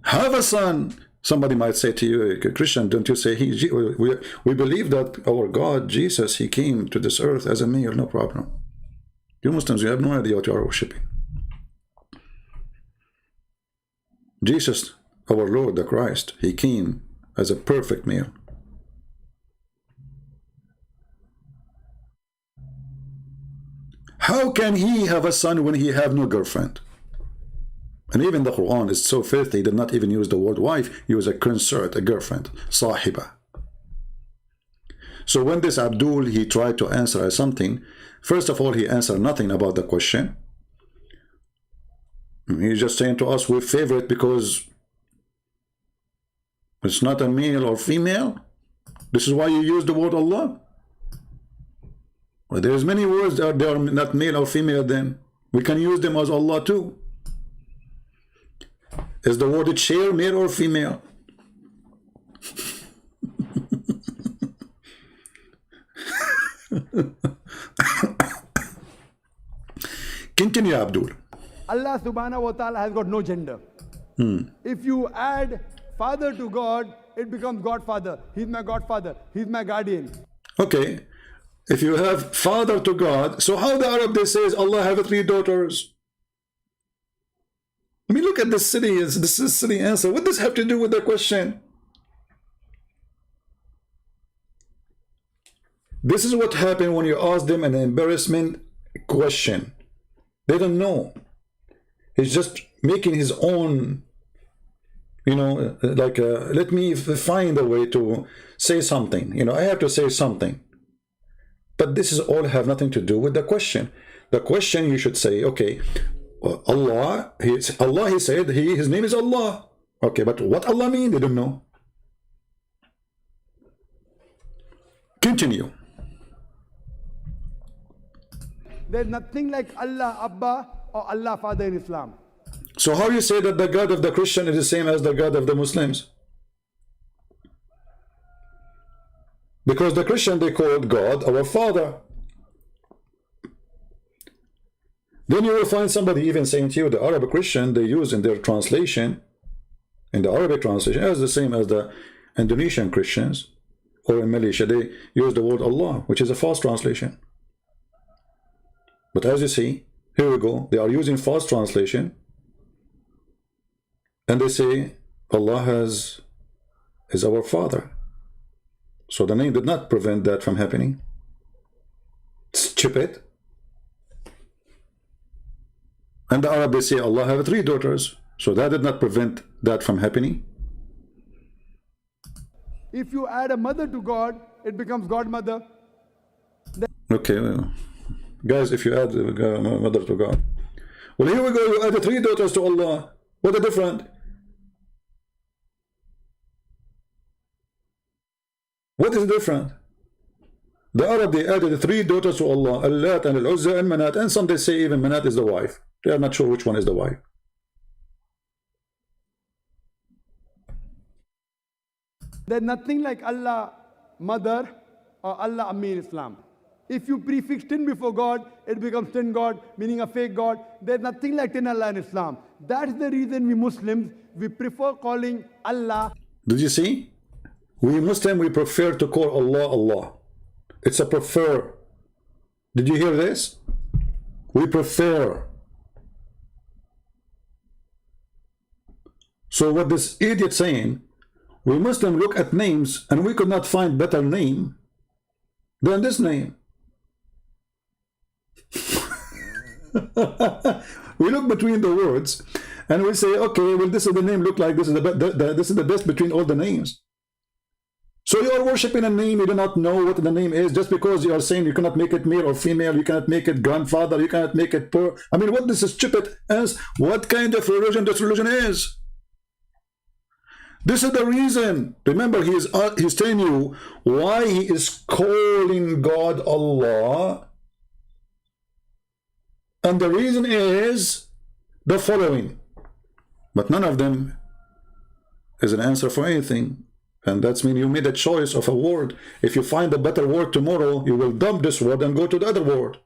have a son? Somebody might say to you, Christian, don't you say we believe that our God, Jesus, he came to this earth as a male. No problem. You Muslims, you have no idea what you are worshipping. Jesus, our Lord, the Christ, he came as a perfect male. How can he have a son when he have no girlfriend? And even the Quran is so filthy, he did not even use the word wife, he used a consort, a girlfriend, sahiba. So when this Abdul, he tried to answer something, first of all, he answered nothing about the question. He's just saying to us, we favor it because it's not a male or female. This is why you use the word Allah. Well, there's many words that they are not male or female, then we can use them as Allah too. Is the word chair male or female? Continue, Abdul. Allah subhanahu wa ta'ala has got no gender. If you add father to God, it becomes Godfather. He's my Godfather. He's my guardian. Okay. If you have father to God, so how the Arab they says Allah have 3 daughters? I mean, look at this silly, this is silly answer. What does this have to do with the question? This is what happened when you ask them an embarrassment question. They don't know. He's just making his own, you know, like let me find a way to say something. You know, I have to say something. But this is all have nothing to do with the question. The question you should say, okay, Allah, he said his name is Allah. Okay, but what Allah mean? They don't know. Continue. There's nothing like Allah Abba or Allah Father in Islam. So how you say that the God of the Christian is the same as the God of the Muslims? Because the Christian, they called God our Father. Then you will find somebody even saying to you, the Arab Christian, they use in their translation, in the Arabic translation, as the same as the Indonesian Christians, or in Malaysia, they use the word Allah, which is a false translation. But as you see, here we go, they are using false translation, and they say Allah is our Father. So the name did not prevent that from happening. Stupid. And the Arab, they say Allah have 3 daughters. So that did not prevent that from happening. If you add a mother to God, it becomes Godmother. Okay, well, guys, if you add mother to God. Well, here we go, you add 3 daughters to Allah. What a different. What is different? The Arab, they added 3 daughters to Allah, Al-Lat and Al-Uzza and Manat, and some they say even Manat is the wife. They are not sure which one is the wife. There's nothing like Allah Mother or Allah Ammi in Islam. If you prefix tin before God, it becomes tin God, meaning a fake God. There's nothing like tin Allah in Islam. That's the reason we Muslims, we prefer calling Allah. Did you see? We Muslim, we prefer to call Allah, Allah. It's a prefer. Did you hear this? We prefer. So what this idiot saying, we Muslim look at names and we could not find better name than this name. We look between the words and we say, okay, well, this is the name look like this is this is the best between all the names. So you are worshiping a name, you do not know what the name is, just because you are saying you cannot make it male or female, you cannot make it grandfather, you cannot make it poor. I mean, what this is stupid as what kind of religion this religion is. This is the reason. Remember, he's telling you why he is calling God Allah. And the reason is the following. But none of them is an answer for anything. And that's mean you made a choice of a word. If you find a better word tomorrow, you will dump this word and go to the other word.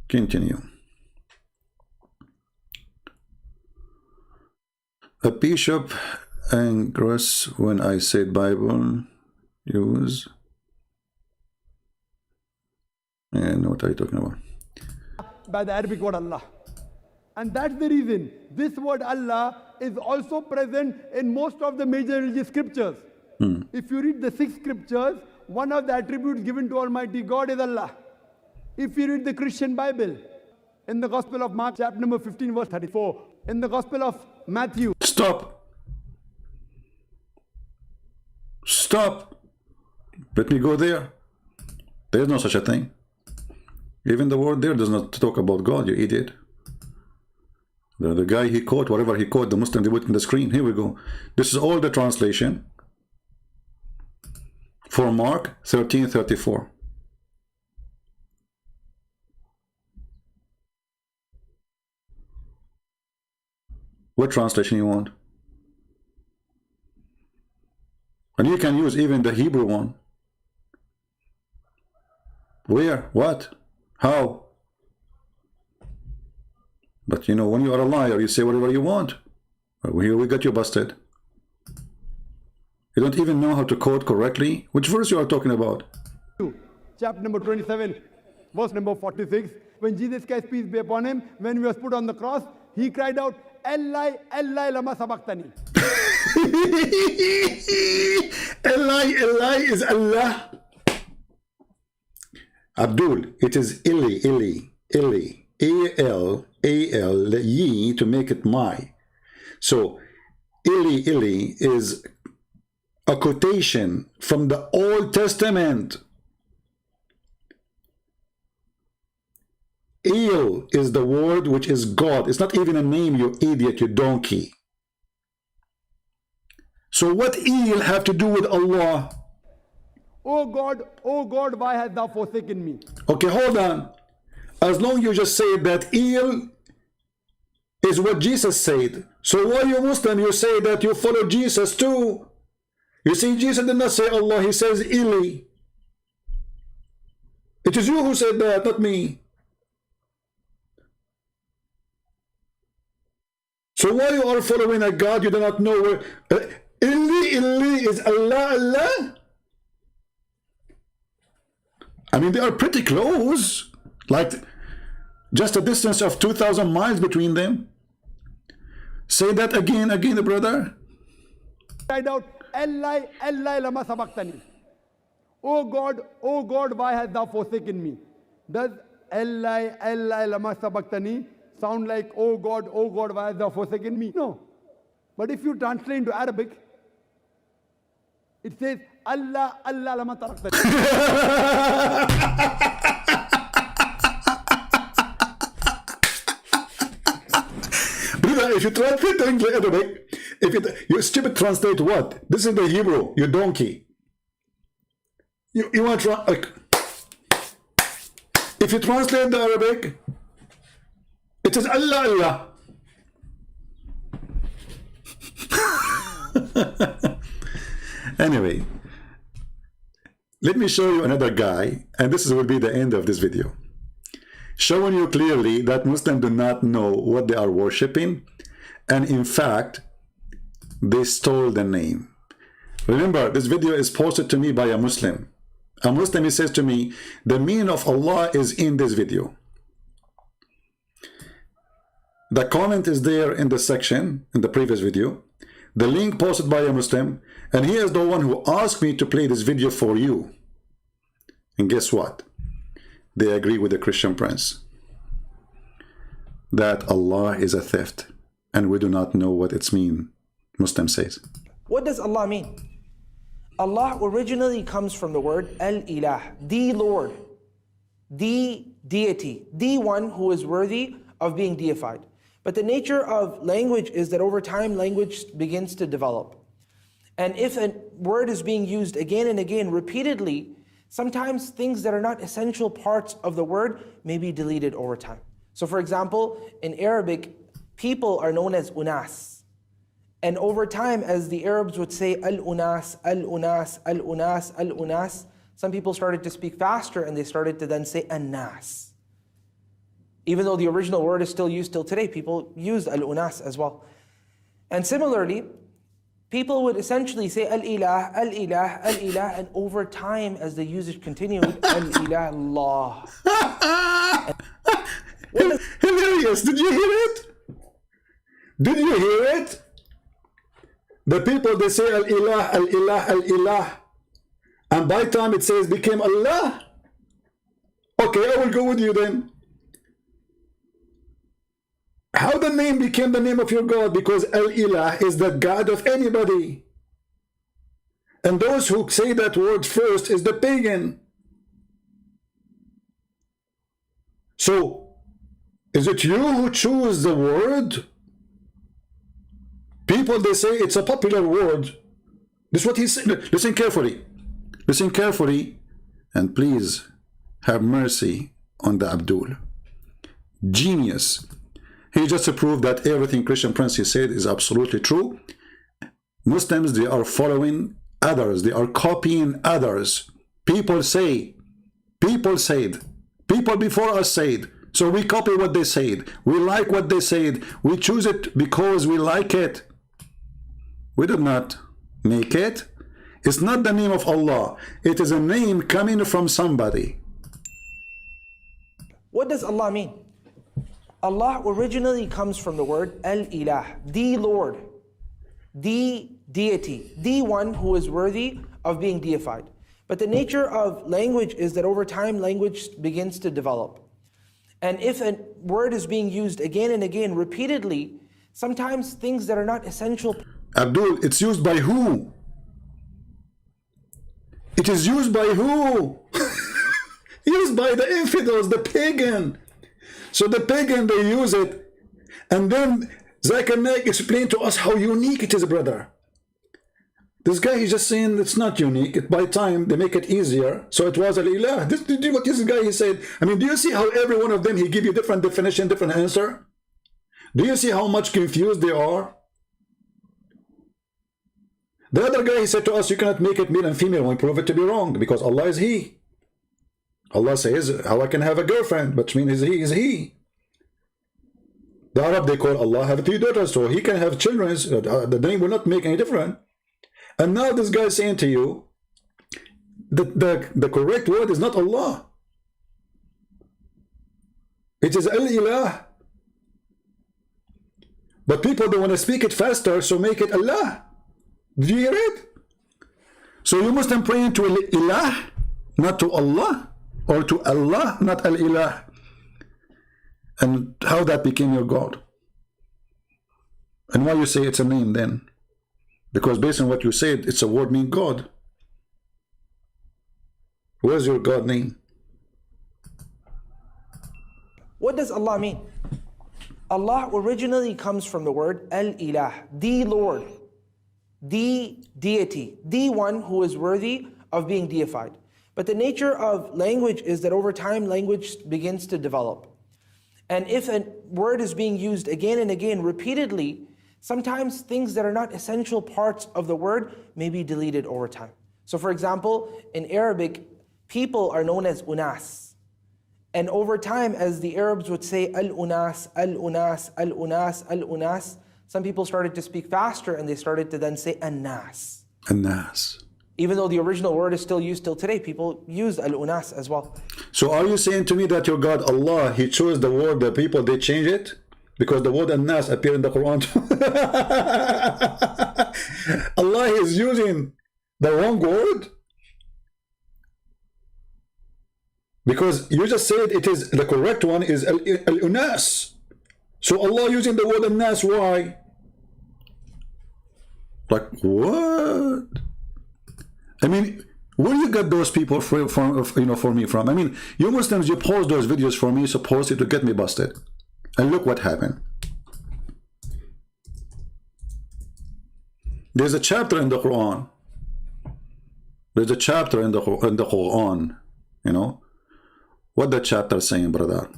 Continue. A bishop angers when I said Bible use. And what are you talking about? By the Arabic word Allah. And that's the reason this word Allah is also present in most of the major religious scriptures. If you read the 6 scriptures, one of the attributes given to Almighty God is Allah. If you read the Christian Bible, in the Gospel of Mark, chapter number 15, verse 34, in the Gospel of Matthew. Stop. Stop. Let me go there. There is no such a thing. Even the word there does not talk about God, you idiot. The guy he quote, whatever he quote, the Muslim, they put in the screen. Here we go. This is all the translation for Mark 13:34. What translation you want? And you can use even the Hebrew one. Where? What? How? But you know, when you are a liar, you say whatever you want. Here we got you busted. You don't even know how to quote correctly. Which verse you are talking about? Chapter number 27, verse number 46. When Jesus Christ, peace be upon him, when he was put on the cross, he cried out, Eli, Eli, lama sabachthani. Eli, Eli is Allah. Abdul, it is Ili, Ili, Ili, A-L, ye to make it my. So, Ili, Ili is a quotation from the Old Testament. El is the word which is God. It's not even a name, you idiot, you donkey. So what El have to do with Allah? Oh God, why hast thou forsaken me? Okay, hold on. As long as you just say that El is what Jesus said. So why you Muslim, you say that you follow Jesus too? You see, Jesus did not say Allah, he says Eli. It is you who said that, not me. So why you are following a God you do not know where? Ili is Allah, Allah? I mean, they are pretty close. Like, just a distance of 2,000 miles between them. Say that again, brother. Cried out, Eli, Eli, lama sabachthani. Oh God, why hast thou forsaken me? Does Eli, Eli, lama sabachthani sound like, oh God, why hast thou forsaken me? No. But if you translate into Arabic, it says, Allah, Allah, lama taraktani. Brother, if you translate to English Arabic, you stupid translate what? This is the Hebrew, you donkey. You want to, like, if you translate the Arabic, it is Allah, Allah. Anyway, let me show you another guy, and this will be the end of this video, showing you clearly that Muslims do not know what they are worshipping, and in fact, they stole the name. Remember, this video is posted to me by a Muslim. A Muslim, he says to me, the meaning of Allah is in this video. The comment is there in the section, in the previous video. The link posted by a Muslim, and he is the one who asked me to play this video for you. And guess what? They agree with the Christian Prince that Allah is a theft, and we do not know what it's mean. Muslim says. What does Allah mean? Allah originally comes from the word Al-Ilah, the Lord, the deity, the one who is worthy of being deified. But the nature of language is that over time, language begins to develop. And if a word is being used again and again, repeatedly, sometimes things that are not essential parts of the word may be deleted over time. So for example, in Arabic, people are known as unas. And over time, as the Arabs would say al-unas, al-unas, al-unas, al-unas, some people started to speak faster and they started to then say an-nas. Even though the original word is still used till today, people use al-unas as well. And similarly, people would essentially say al-ilah, al-ilah, al-ilah, and over time, as the usage continued, al-ilah, Allah. Hilarious! Did you hear it? Did you hear it? The people, they say al-ilah, al-ilah, al-ilah, and by the time it says became Allah. Okay, I will go with you then. How the name became the name of your God? Because Al-Ilah is the God of anybody. And those who say that word first is the pagan. So, is it you who choose the word? People, they say it's a popular word. This is what he said. Listen carefully. Listen carefully. And please have mercy on the Abdul. Genius. He just proved that everything Christian Prince he said is absolutely true. Muslims, they are following others. They are copying others. People say, people said, people before us said. So we copy what they said. We like what they said. We choose it because we like it. We did not make it. It's not the name of Allah. It is a name coming from somebody. What does Allah mean? Allah originally comes from the word Al-Ilah, the Lord, the deity, the one who is worthy of being deified. But the nature of language is that over time language begins to develop. And if a word is being used again and again repeatedly, sometimes things that are not essential. Abdul, it's used by who? It is used by who? Used by the infidels, the pagan. So the pagan, they use it. And then Zakir Naik explained to us how unique it is, brother. This guy, he's just saying it's not unique. By time, they make it easier. So it was Al-Ilah. What this guy, he said. I mean, do you see how every one of them, he give you different definition, different answer? Do you see how much confused they are? The other guy, he said to us, you cannot make it male and female when prove it to be wrong because Allah is He. Allah says, how I can have a girlfriend, which means He is He. The Arab, they call Allah have 3 daughters, so He can have children. The name will not make any difference. And now this guy is saying to you, the correct word is not Allah. It is Al-Ilah. But people, they want to speak it faster, so make it Allah. Did you hear it? So you Muslim praying to Al-Ilah, not to Allah, or to Allah, not Al-Ilah. And how that became your God. And why you say it's a name then? Because based on what you said, it's a word meaning God. Where's your God name? What does Allah mean? Allah originally comes from the word Al-Ilah, the Lord, the deity, the one who is worthy of being deified. But the nature of language is that over time language begins to develop. And if a word is being used again and again repeatedly, sometimes things that are not essential parts of the word may be deleted over time. So for example, in Arabic, people are known as unas. And over time, as the Arabs would say al-unas, al-unas, al-unas, al-unas, some people started to speak faster and they started to then say an-nas. An-nas. Even though the original word is still used till today, people use al-unas as well. So are you saying to me that your God, Allah, He chose the word, the people, they change it? Because the word an-nas appear in the Quran. Allah is using the wrong word? Because you just said it is the correct one is al-unas. So Allah using the word an-nas, why? Like what? I mean, where you get those people from, for me from? I mean, you Muslims, you post those videos for me, supposedly to get me busted. And look what happened. There's a chapter in the Quran. There's a chapter in the Quran, you know. What the chapter saying, brother?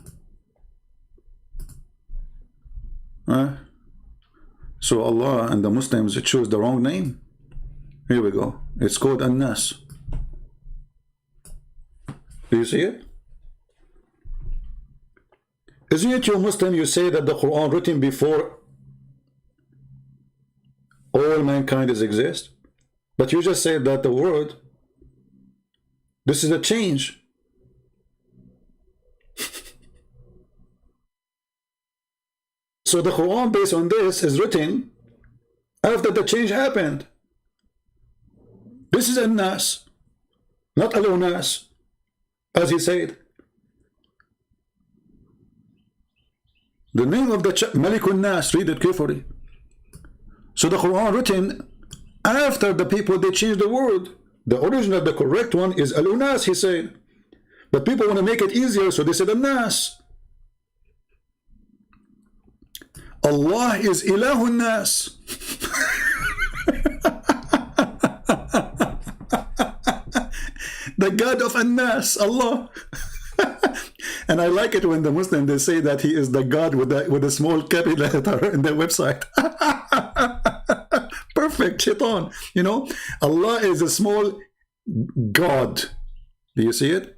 So Allah and the Muslims choose the wrong name. Here we go. It's called An-Nas. Do you see it? Isn't it you Muslim, you say that the Quran written before all mankind exist? But you just said that the word, this is a change. So the Quran based on this is written after the change happened. This is An-Nas, not Al-Unas, as he said. The name of the Malikun Nas, read it carefully. So the Quran written after the people, they changed the word. The original, the correct one is Al-Unas, he said. But people want to make it easier, so they said An-Nas. Allah is Ilahun Nas. The God of An-Nas, Allah. And I like it when the Muslim, they say that he is the God with a small capital letter in their website. Perfect, shaitan. You know, Allah is a small God. Do you see it?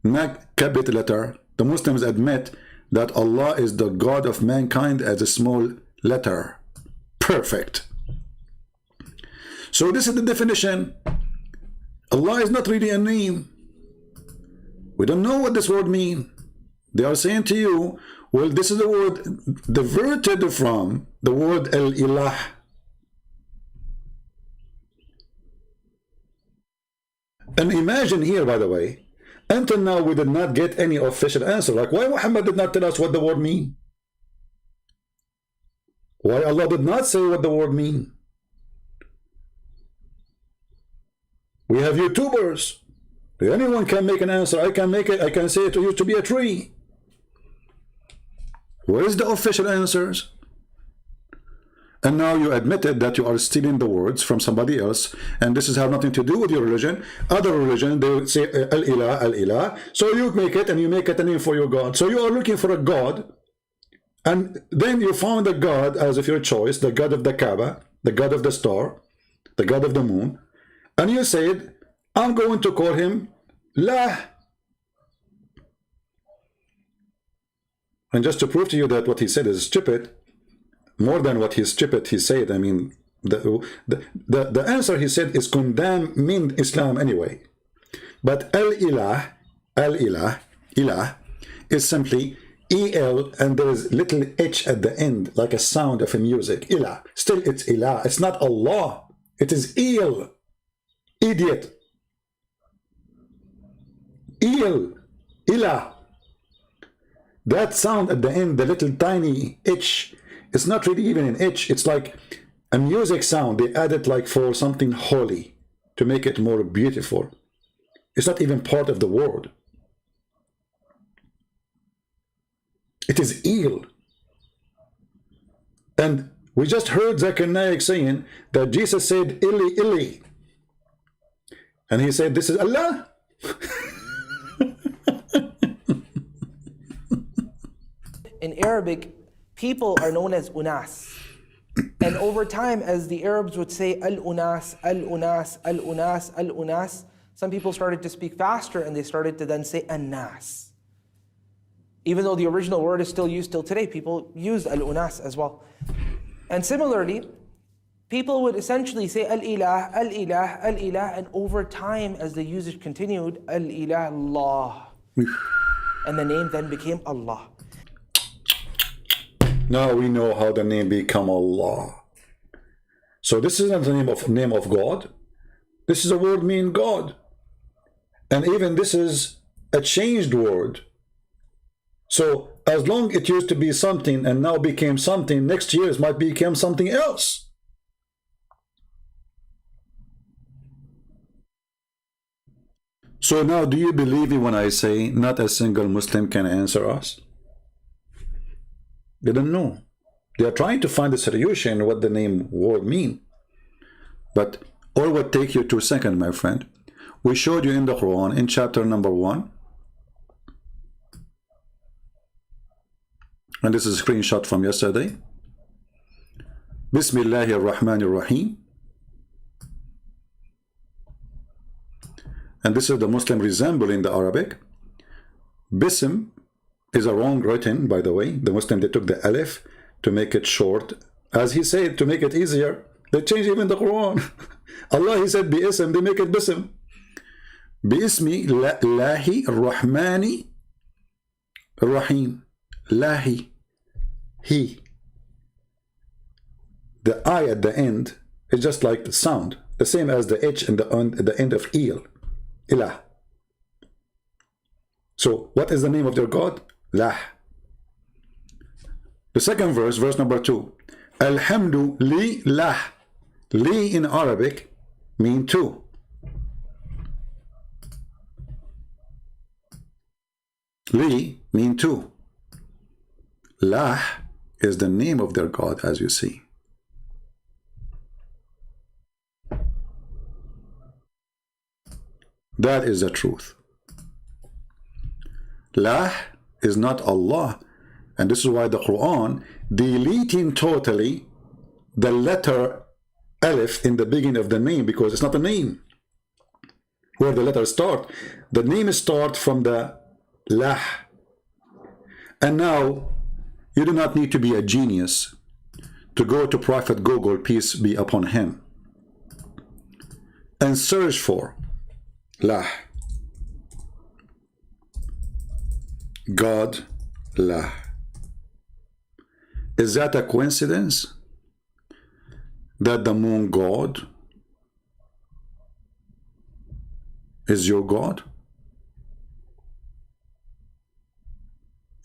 Not capital letter. The Muslims admit that Allah is the God of mankind as a small letter. Perfect. So this is the definition. Allah is not really a name. We don't know what this word means. They are saying to you, well, this is a word diverted from the word al-ilah. And imagine here, by the way, until now we did not get any official answer. Like, why Muhammad did not tell us what the word means? Why Allah did not say what the word means? We have YouTubers. Anyone can make an answer. I can make it. I can say it to you to be a tree. Where is the official answers? And now you admitted that you are stealing the words from somebody else, and this has nothing to do with your religion. Other religion, they would say al-ilah, al-ilah. So you make it, and you make it a name for your God. So you are looking for a God, and then you found a God as of your choice, the God of the Kaaba, the God of the star, the God of the moon, and you said, I'm going to call him Lah. And just to prove to you that what he said is stupid, more than what he's stupid he said, I mean, the answer he said is condemning Islam anyway. But al-ilah, ilah, is simply E-L, and there is little H at the end, like a sound of a music. Ilah. Still, it's ilah. It's not Allah. It is Il. Idiot. Il. Ilah. That sound at the end, the little tiny H, it's not really even an H. It's like a music sound. They added like for something holy to make it more beautiful. It's not even part of the word. It is Il. And we just heard Zakir Naik saying that Jesus said Ili, Ili. And he said, this is Allah. In Arabic, people are known as unas. And over time, as the Arabs would say al-unas, al-unas, al-unas, al-unas, some people started to speak faster and they started to then say an-nas. Even though the original word is still used till today, people use al-unas as well. And similarly, people would essentially say al-ilah, al-ilah, al-ilah, and over time, as the usage continued, al-ilah, Allah. And the name then became Allah. Now we know how the name become Allah. So this isn't the name of God. This is a word mean God. And even this is a changed word. So as long it used to be something and now became something, next year it might become something else. So now do you believe me when I say not a single Muslim can answer us? They don't know. They are trying to find a solution what the name word mean. But all would take you 2 seconds, my friend. We showed you in the Quran in chapter number 1. And this is a screenshot from yesterday. Bismillahir Rahmanir Rahim. And this is the Muslim resembling the Arabic. Bism is a wrong written, by the way. The Muslim, they took the alif to make it short. As he said, to make it easier, they changed even the Quran. Allah, he said bi-ism, they make it bism. Bi-ismi lahi rahmani rahim. Lahi. He. The I at the end is just like the sound, the same as the H at the end of Il. Ilah. So what is the name of their God? Lah. The second verse, verse number 2. Alhamdu li lah. Li in Arabic mean two. Li mean two. Lah is the name of their God, as you see. That is the truth. Lah is not Allah. And this is why the Quran deleting totally the letter Alif in the beginning of the name, because it's not a name. Where the letters start, the name start from the Lah. And now you do not need to be a genius to go to Prophet Google, peace be upon him, and search for Lah, God, Lah. Is that a coincidence that the moon god is your God?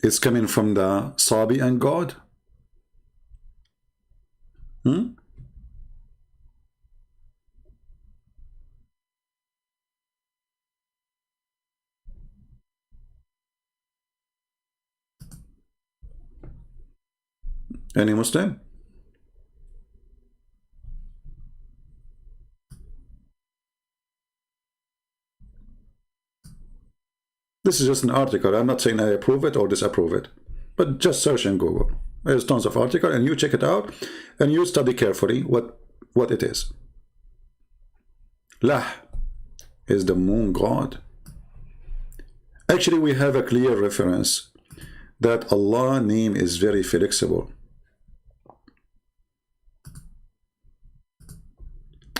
It's coming from the Sabian God? Any Muslim? This is just an article. I'm not saying I approve it or disapprove it, but just search in Google. There's tons of articles, and you check it out, and you study carefully what it is. Lah is the moon god. Actually, we have a clear reference that Allah's name is very flexible.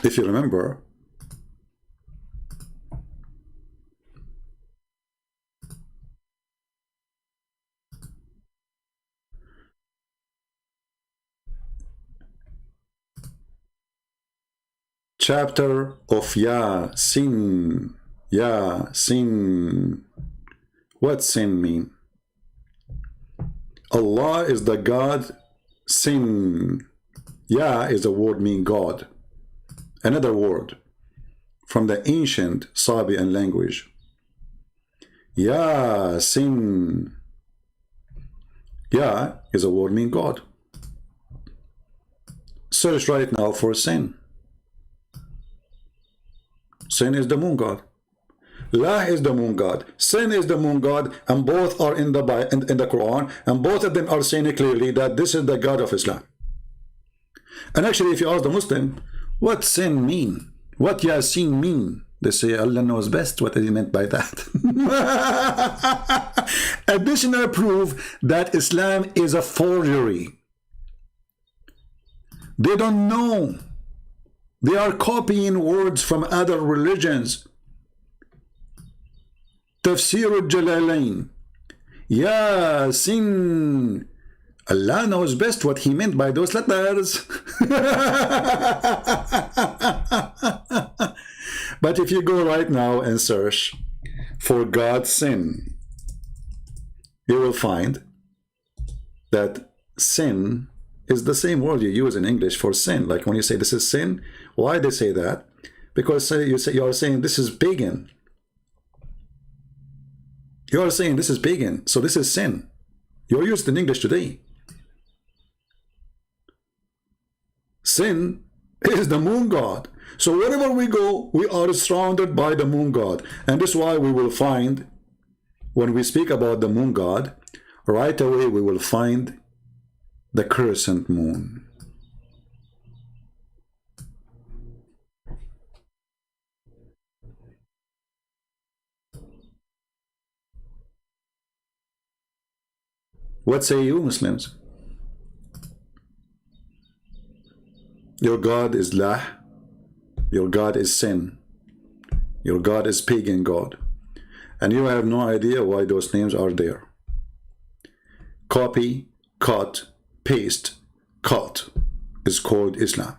If you remember, chapter of Yasin. Yasin. What sin mean? Allah is the God. Sin. Ya is a word mean God. Another word from the ancient Sabian language. Yasin. Ya is a word mean God. Search right now for sin. Sin is the moon god. Lah is the moon god. Sin is the moon god, and both are in the Quran, and both of them are saying clearly that this is the God of Islam. And actually, if you ask the Muslim, what sin mean? What Yasin mean? They say Allah knows best what he meant by that. Additional proof that Islam is a forgery. They don't know. They are copying words from other religions. Tafsir al-Jalalain. Yasin. Allah knows best what he meant by those letters. But if you go right now and search for God's sin, you will find that sin is the same word you use in English for sin. Like when you say this is sin, why they say that? Because you are saying this is pagan. You are saying this is pagan, so this is sin. You're used in English today. Sin is the moon god. So wherever we go, we are surrounded by the moon god. And this is why we will find, when we speak about the moon god, right away we will find the crescent moon. What say you, Muslims? Your God is Lah. Your God is sin. Your God is pagan God. And you have no idea why those names are there. Copy, cut, paste, cut is called Islam.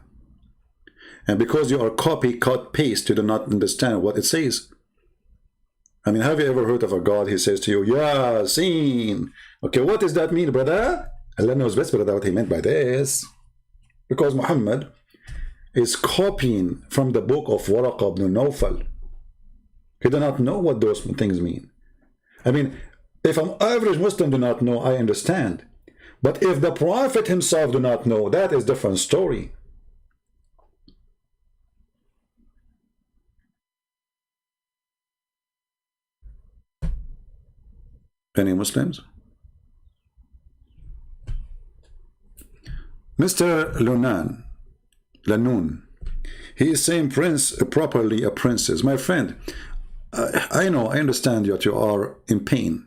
And because you are copy, cut, paste, you do not understand what it says. I mean, have you ever heard of a God? He says to you, Yasin. Okay, what does that mean, brother? Allah knows best, brother, what he meant by this. Because Muhammad is copying from the book of Waraq ibn Nawfal. He do not know what those things mean. I mean, if an average Muslim do not know, I understand. But if the Prophet himself do not know, that is a different story. Any Muslims? Mr. Lanoun, he is saying prince properly a princess. My friend, I know, I understand that you are in pain,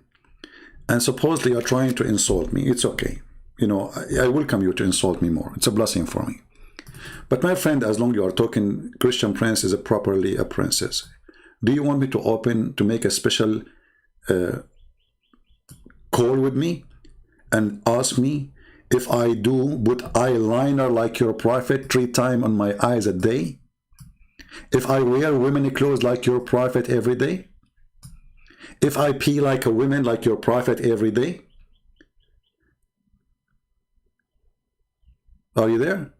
and supposedly you're trying to insult me. It's okay. You know, I welcome you to insult me more. It's a blessing for me. But my friend, as long as you are talking Christian prince is properly a princess, do you want me to make a special call with me and ask me if I do put eyeliner like your prophet 3 times on my eyes a day? If I wear women clothes like your prophet every day? If I pee like a woman like your prophet every day? Are you there?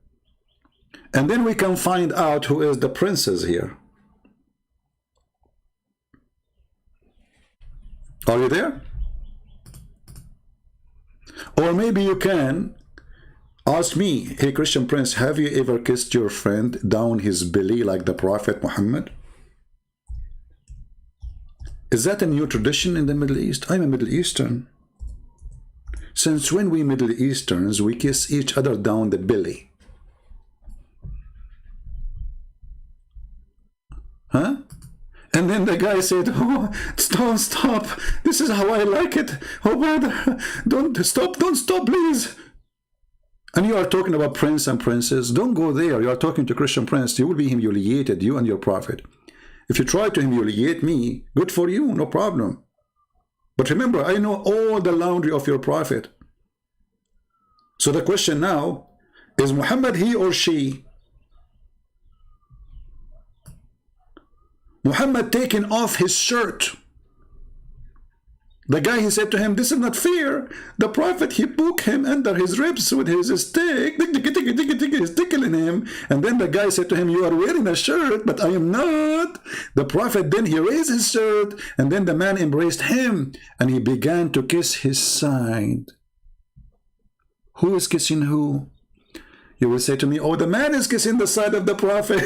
And then we can find out who is the princess here. Are you there? Or maybe you can ask me, hey Christian prince, have you ever kissed your friend down his belly like the Prophet Muhammad? Is that a new tradition in the Middle East? I'm a Middle Eastern. Since when we Middle Easterns, we kiss each other down the belly? Huh? And then the guy said, oh, stop, this is how I like it. Oh, brother, don't stop, please. And you are talking about prince and princess. Don't go there. You are talking to Christian prince. You will be humiliated, you and your prophet. If you try to humiliate me, good for you, no problem. But remember, I know all the laundry of your prophet. So the question now, is Muhammad he or she? Muhammad taking off his shirt. The guy, he said to him, this is not fair. The prophet, he poked him under his ribs with his stick. He's tickling him. And then the guy said to him, you are wearing a shirt, but I am not. The prophet, then he raised his shirt. And then the man embraced him. And he began to kiss his side. Who is kissing who? You will say to me, oh, the man is kissing the side of the prophet.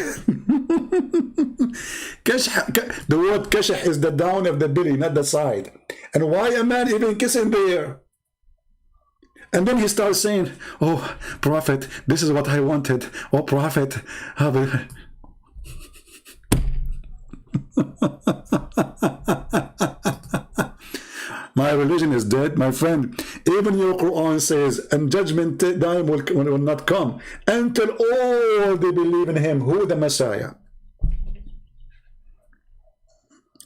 The word kashah is the down of the belly, not the side. And why a man even kissing there? And then he starts saying, oh, prophet, this is what I wanted. Oh, prophet. My religion is dead, my friend. Even your Quran says, and judgment time will not come until all they believe in him, who the Messiah.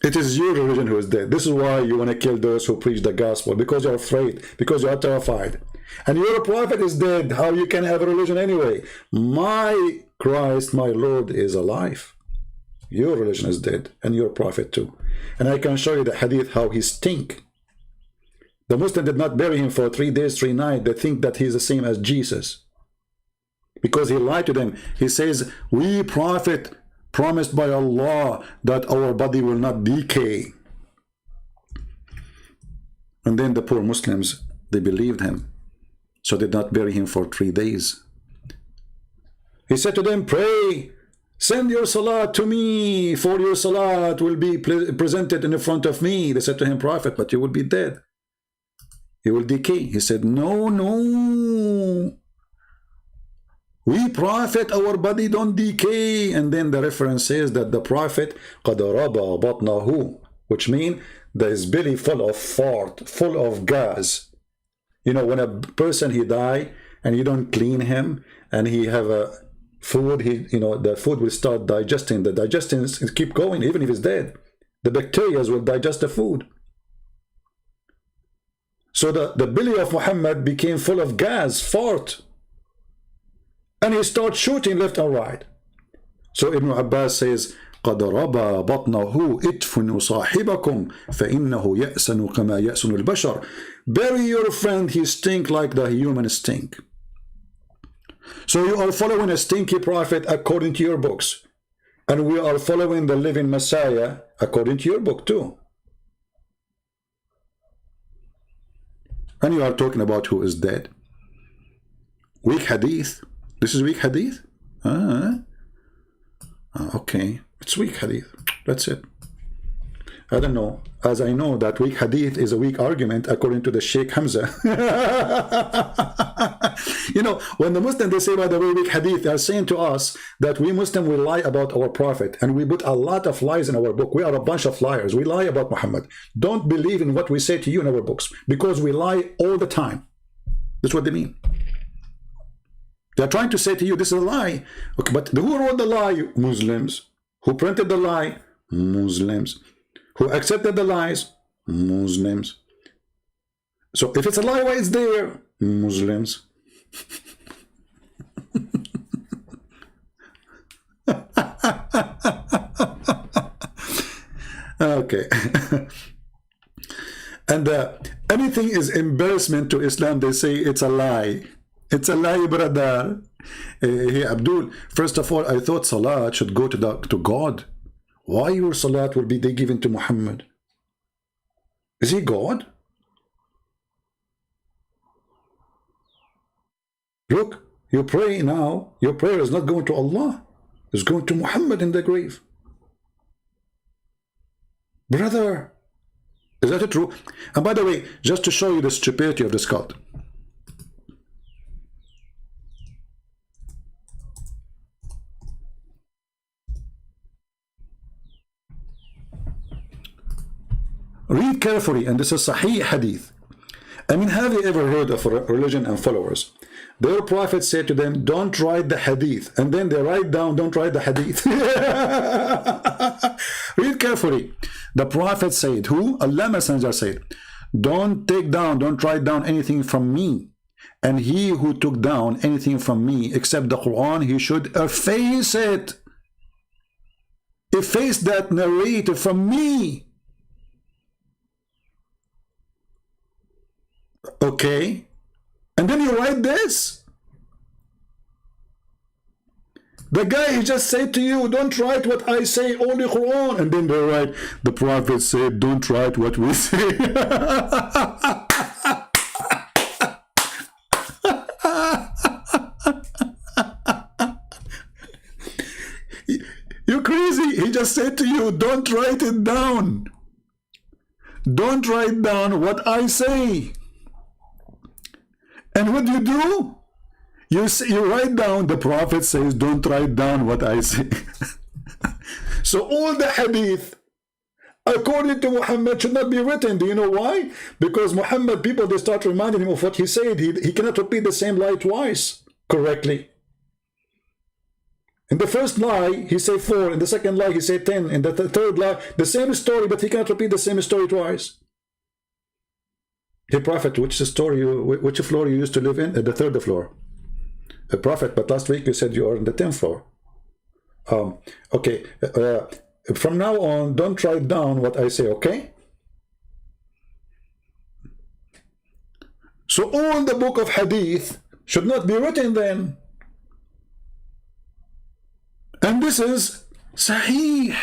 It is your religion who is dead. This is why you want to kill those who preach the gospel, because you're afraid, because you are terrified. And your prophet is dead. How you can have a religion anyway? My Christ, my Lord is alive. Your religion is dead, and your prophet too. And I can show you the hadith how he stink. The Muslim did not bury him for 3 days, 3 nights. They think that he's the same as Jesus, because he lied to them. He says, we prophet promised by Allah that our body will not decay. And then the poor Muslims, they believed him, so they did not bury him for 3 days. He said to them, pray, send your salat to me, for your salat will be presented in the front of me. They said to him, prophet, but you will be dead. You will decay. He said, no. We prophet, our body don't decay. And then the reference says that the prophet قَدْ رَبَى بَطْنَهُ, which means that his belly full of fart, full of gas. You know, when a person he die and you don't clean him and he have a food, the food will start digesting. The digestion keep going even if he's dead. The bacteria will digest the food. So the belly of Muhammad became full of gas, fart. And he starts shooting left and right. So Ibn Abbas says, قَدْ رَبَى بَطْنَهُ إِدْفُنُوا صَاحِبَكُمْ فَإِنَّهُ يَأْسَنُ كَمَا يَأْسُنُ الْبَشَرُ. Bury your friend, he stink like the human stink. So you are following a stinky prophet according to your books. And we are following the living Messiah according to your book too. And you are talking about who is dead. Weak hadith. This is weak hadith? Okay. It's weak hadith. That's it. I don't know. As I know that weak hadith is a weak argument according to the Sheikh Hamza. You know, when the Muslims, they say, by the way, weak hadith, they are saying to us that we Muslims will lie about our prophet, and we put a lot of lies in our book. We are a bunch of liars. We lie about Muhammad. Don't believe in what we say to you in our books, because we lie all the time. That's what they mean. They're trying to say to you, this is a lie. Okay, but who wrote the lie? Muslims. Who printed the lie? Muslims. Who accepted the lies? Muslims. So if it's a lie, why it's there? Muslims. Okay. And anything is embarrassment to Islam, they say it's a lie. It's a lie, brother. Hey, Abdul, first of all, I thought Salat should go to God. Why your Salat will be given to Muhammad? Is he God? Look, you pray now, your prayer is not going to Allah. It's going to Muhammad in the grave. Brother, is that true? And by the way, just to show you the stupidity of this cult, read carefully, and this is Sahih Hadith. I mean, have you ever heard of religion and followers? Their prophet said to them, don't write the Hadith. And then they write down, don't write the Hadith. Read carefully. The prophet said, who? Allah Messenger said, don't take down, don't write down anything from me. And he who took down anything from me, except the Quran, he should efface it. Efface that narrative from me. Okay, and then you write this. The guy, he just said to you, don't write what I say, only Quran. And then they write, the prophet said, don't write what we say. You're crazy. He just said to you, don't write it down. Don't write down what I say. And what do? You write down, the prophet says, don't write down what I say. So all the hadith, according to Muhammad, should not be written. Do you know why? Because Muhammad, people, they start reminding him of what he said. He cannot repeat the same lie twice correctly. In the first lie, he said 4. In the second lie, he said 10. In the third lie, the same story, but he cannot repeat the same story twice. Hey, Prophet, which floor you used to live in? The 3rd floor. Prophet, but last week you said you are on the 10th floor. Okay. From now on, don't write down what I say, okay? So all the book of Hadith should not be written then. And this is Sahih.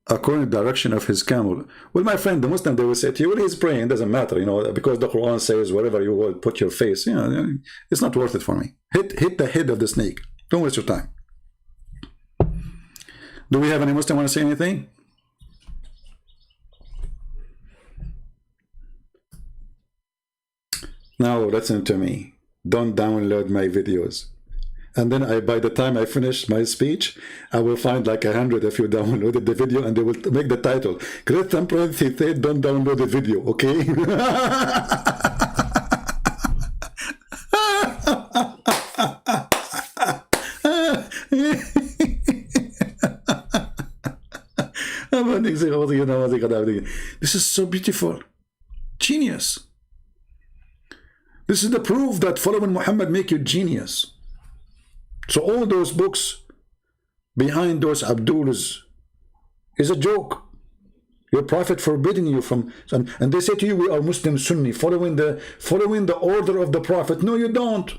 According to the direction of his camel. Well, my friend, the Muslim, they will say to you, well, he's praying, doesn't matter, you know, because the Quran says wherever you will put your face, you know, it's not worth it for me. Hit the head of the snake. Don't waste your time. Do we have any Muslim want to say anything? Now listen to me. Don't download my videos. And then by the time I finish my speech, I will find like 100 if you downloaded the video, and they will make the title. Christian Prince, he said, don't download the video, okay? This is so beautiful. Genius. This is the proof that following Muhammad make you genius. So all those books behind those Abduls is a joke. Your prophet forbidding you from, and they say to you, we are Muslim Sunni, following the order of the prophet. No, you don't.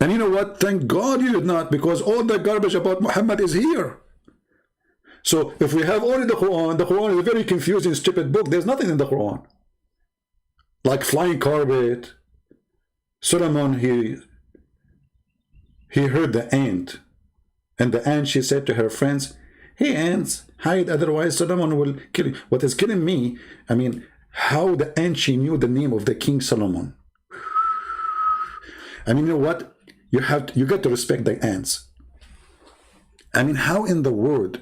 And you know what? Thank God you did not, because all the garbage about Muhammad is here. So if we have only the Quran is a very confusing, stupid book. There's nothing in the Quran. Like flying carpet. Solomon, he heard the ant. And the ant, she said to her friends, hey ants, hide, otherwise Solomon will kill you. What is killing me, I mean, how the ant, she knew the name of the King Solomon. I mean, you know what? You got to respect the ants. I mean, how in the world,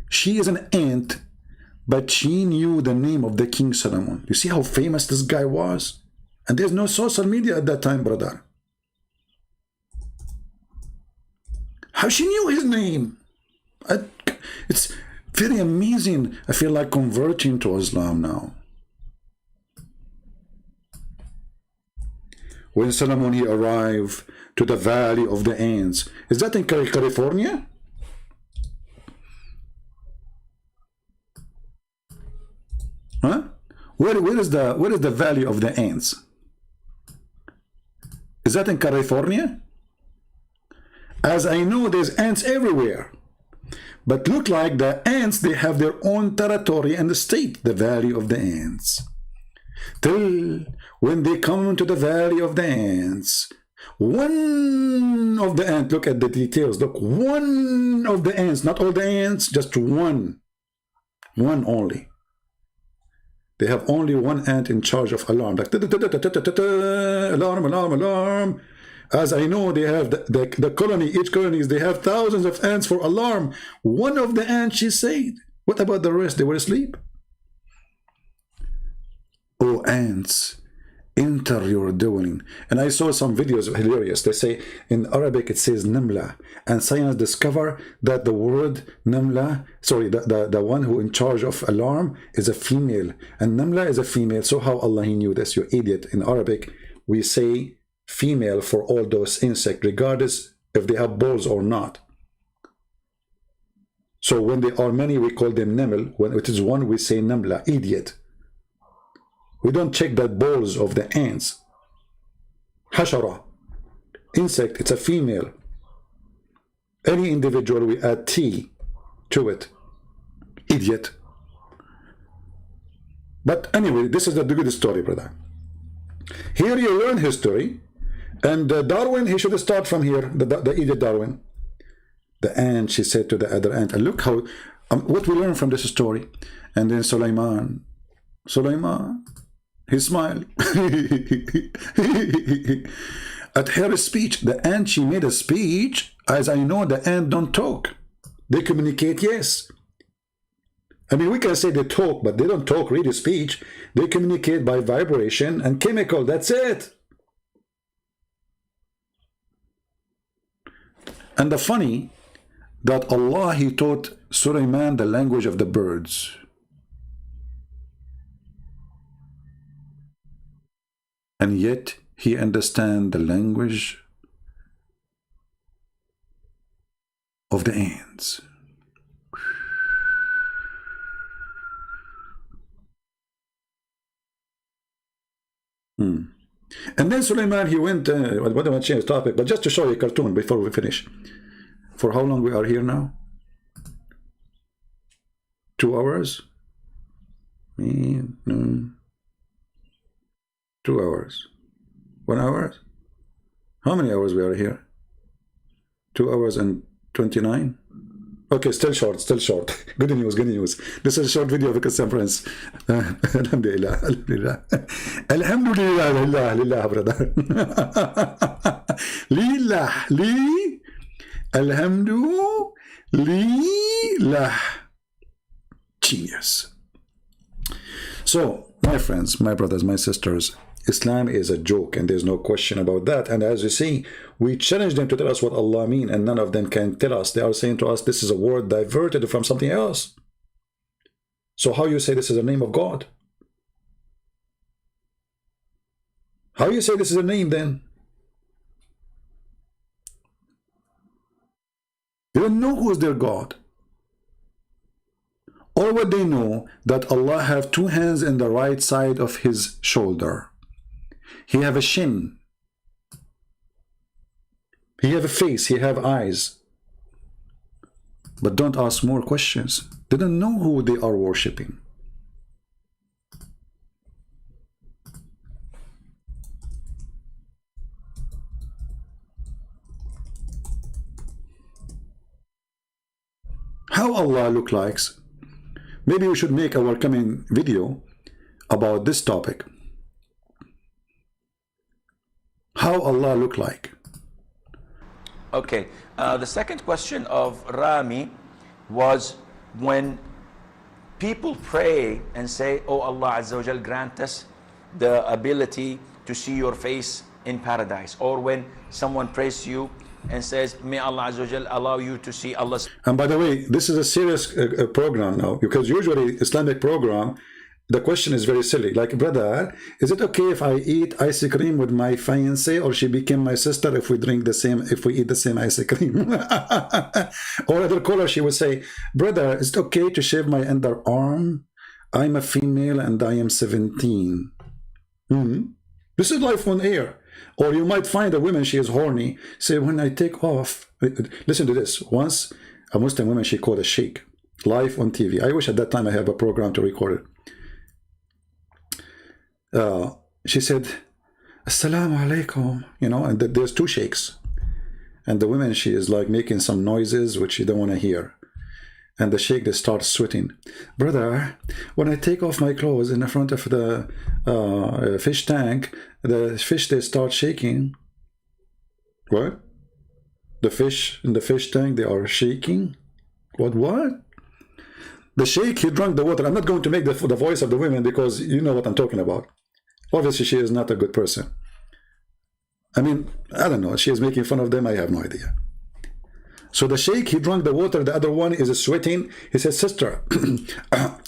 she is an ant, but she knew the name of the King Solomon. You see how famous this guy was? And there's no social media at that time, brother. How she knew his name? It's very amazing. I feel like converting to Islam now. When Solomon, he arrived to the Valley of the Ants. Is that in California? Huh? Where is the Valley of the Ants? Is that in California? As I know, there's ants everywhere. But look like the ants, they have their own territory and the state, the Valley of the Ants. Till when they come to the Valley of the Ants, one of the ants, look at the details, look, one of the ants, not all the ants, just one only. They have only one ant in charge of alarm, like alarm, alarm, alarm. As I know, they have the colony, each colony, they have thousands of ants for alarm. One of the ants, she said. What about the rest? They were asleep. Oh, ants, enter your dwelling. And I saw some videos, hilarious. They say in Arabic it says namla, and science discover that the word namla, sorry, the one who in charge of alarm is a female, and namla is a female. So how Allah, he knew this? You idiot. In Arabic we say female for all those insects, regardless if they have balls or not. So when they are many, we call them naml. When it is one, we say namla. Idiot. We don't check the balls of the ants. Hashara, insect, it's a female. Any individual, we add T to it. Idiot. But anyway, this is the good story, brother. Here you learn history. And Darwin, he should start from here, the idiot Darwin. The ant, she said to the other ant, and look how, what we learn from this story. And then Sulaiman, he smiled. At her speech, the ant, she made a speech. As I know, the ant don't talk. They communicate, yes. I mean, we can say they talk, but they don't talk really speech. They communicate by vibration and chemical, that's it. And the funny, that Allah, he taught Sulaiman the language of the birds. And yet, he understands the language of the ants. And then Sulaiman, he went, I don't want to change the topic, but just to show you a cartoon before we finish. For how long we are here now? 2 hours? 2 hours. 1 hour? How many hours we are here? 2 hours and 29? Okay, still short, still short. Good news, good news. This is a short video of a conference. Alhamdulillah, alhamdulillah. Alhamdulillah, lillah, lillah, brother. Lillah, li, alhamdulillah. Genius. So, my friends, my brothers, my sisters, Islam is a joke, and there's no question about that. And as you see, we challenge them to tell us what Allah means, and none of them can tell us. They are saying to us, this is a word diverted from something else. So how you say this is the name of God? How you say this is a name then? They don't know who is their God. All what they know, that Allah have 2 hands in the right side of his shoulder. He have a shin. He have a face. He have eyes. but don't ask more questions. They don't know who they are worshipping. How Allah look like? Maybe we should make our coming video about this topic. How Allah look like? Okay, the second question of Rami was when people pray and say, oh Allah Azza wa Jal, grant us the ability to see your face in paradise, or when someone prays to you and says, may Allah Azza wa Jal allow you to see Allah's. And by the way, this is a serious program now, because usually Islamic program, the question is very silly. Like, brother, is it okay if I eat ice cream with my fiancée, or she became my sister if we drink the same, if we eat the same ice cream? Or other caller, she would say, brother, is it okay to shave my underarm? I'm a female and I am 17. This is life on air. Or you might find a woman, she is horny, say, when I take off, listen to this. Once a Muslim woman, she called a sheikh live on TV. I wish at that time I have a program to record it. She said, Assalamu alaikum, you know, and there's two sheikhs. And the woman, she is like making some noises which you don't want to hear. And the sheikh, they start sweating. Brother, when I take off my clothes in the front of the fish tank, the fish, they start shaking. What? The fish in the fish tank, they are shaking? What? The sheikh, he drank the water. I'm not going to make the voice of the women, because you know what I'm talking about. Obviously, she is not a good person. I mean, I don't know. She is making fun of them. I have no idea. So the sheikh, he drank the water. The other one is sweating. He says, sister,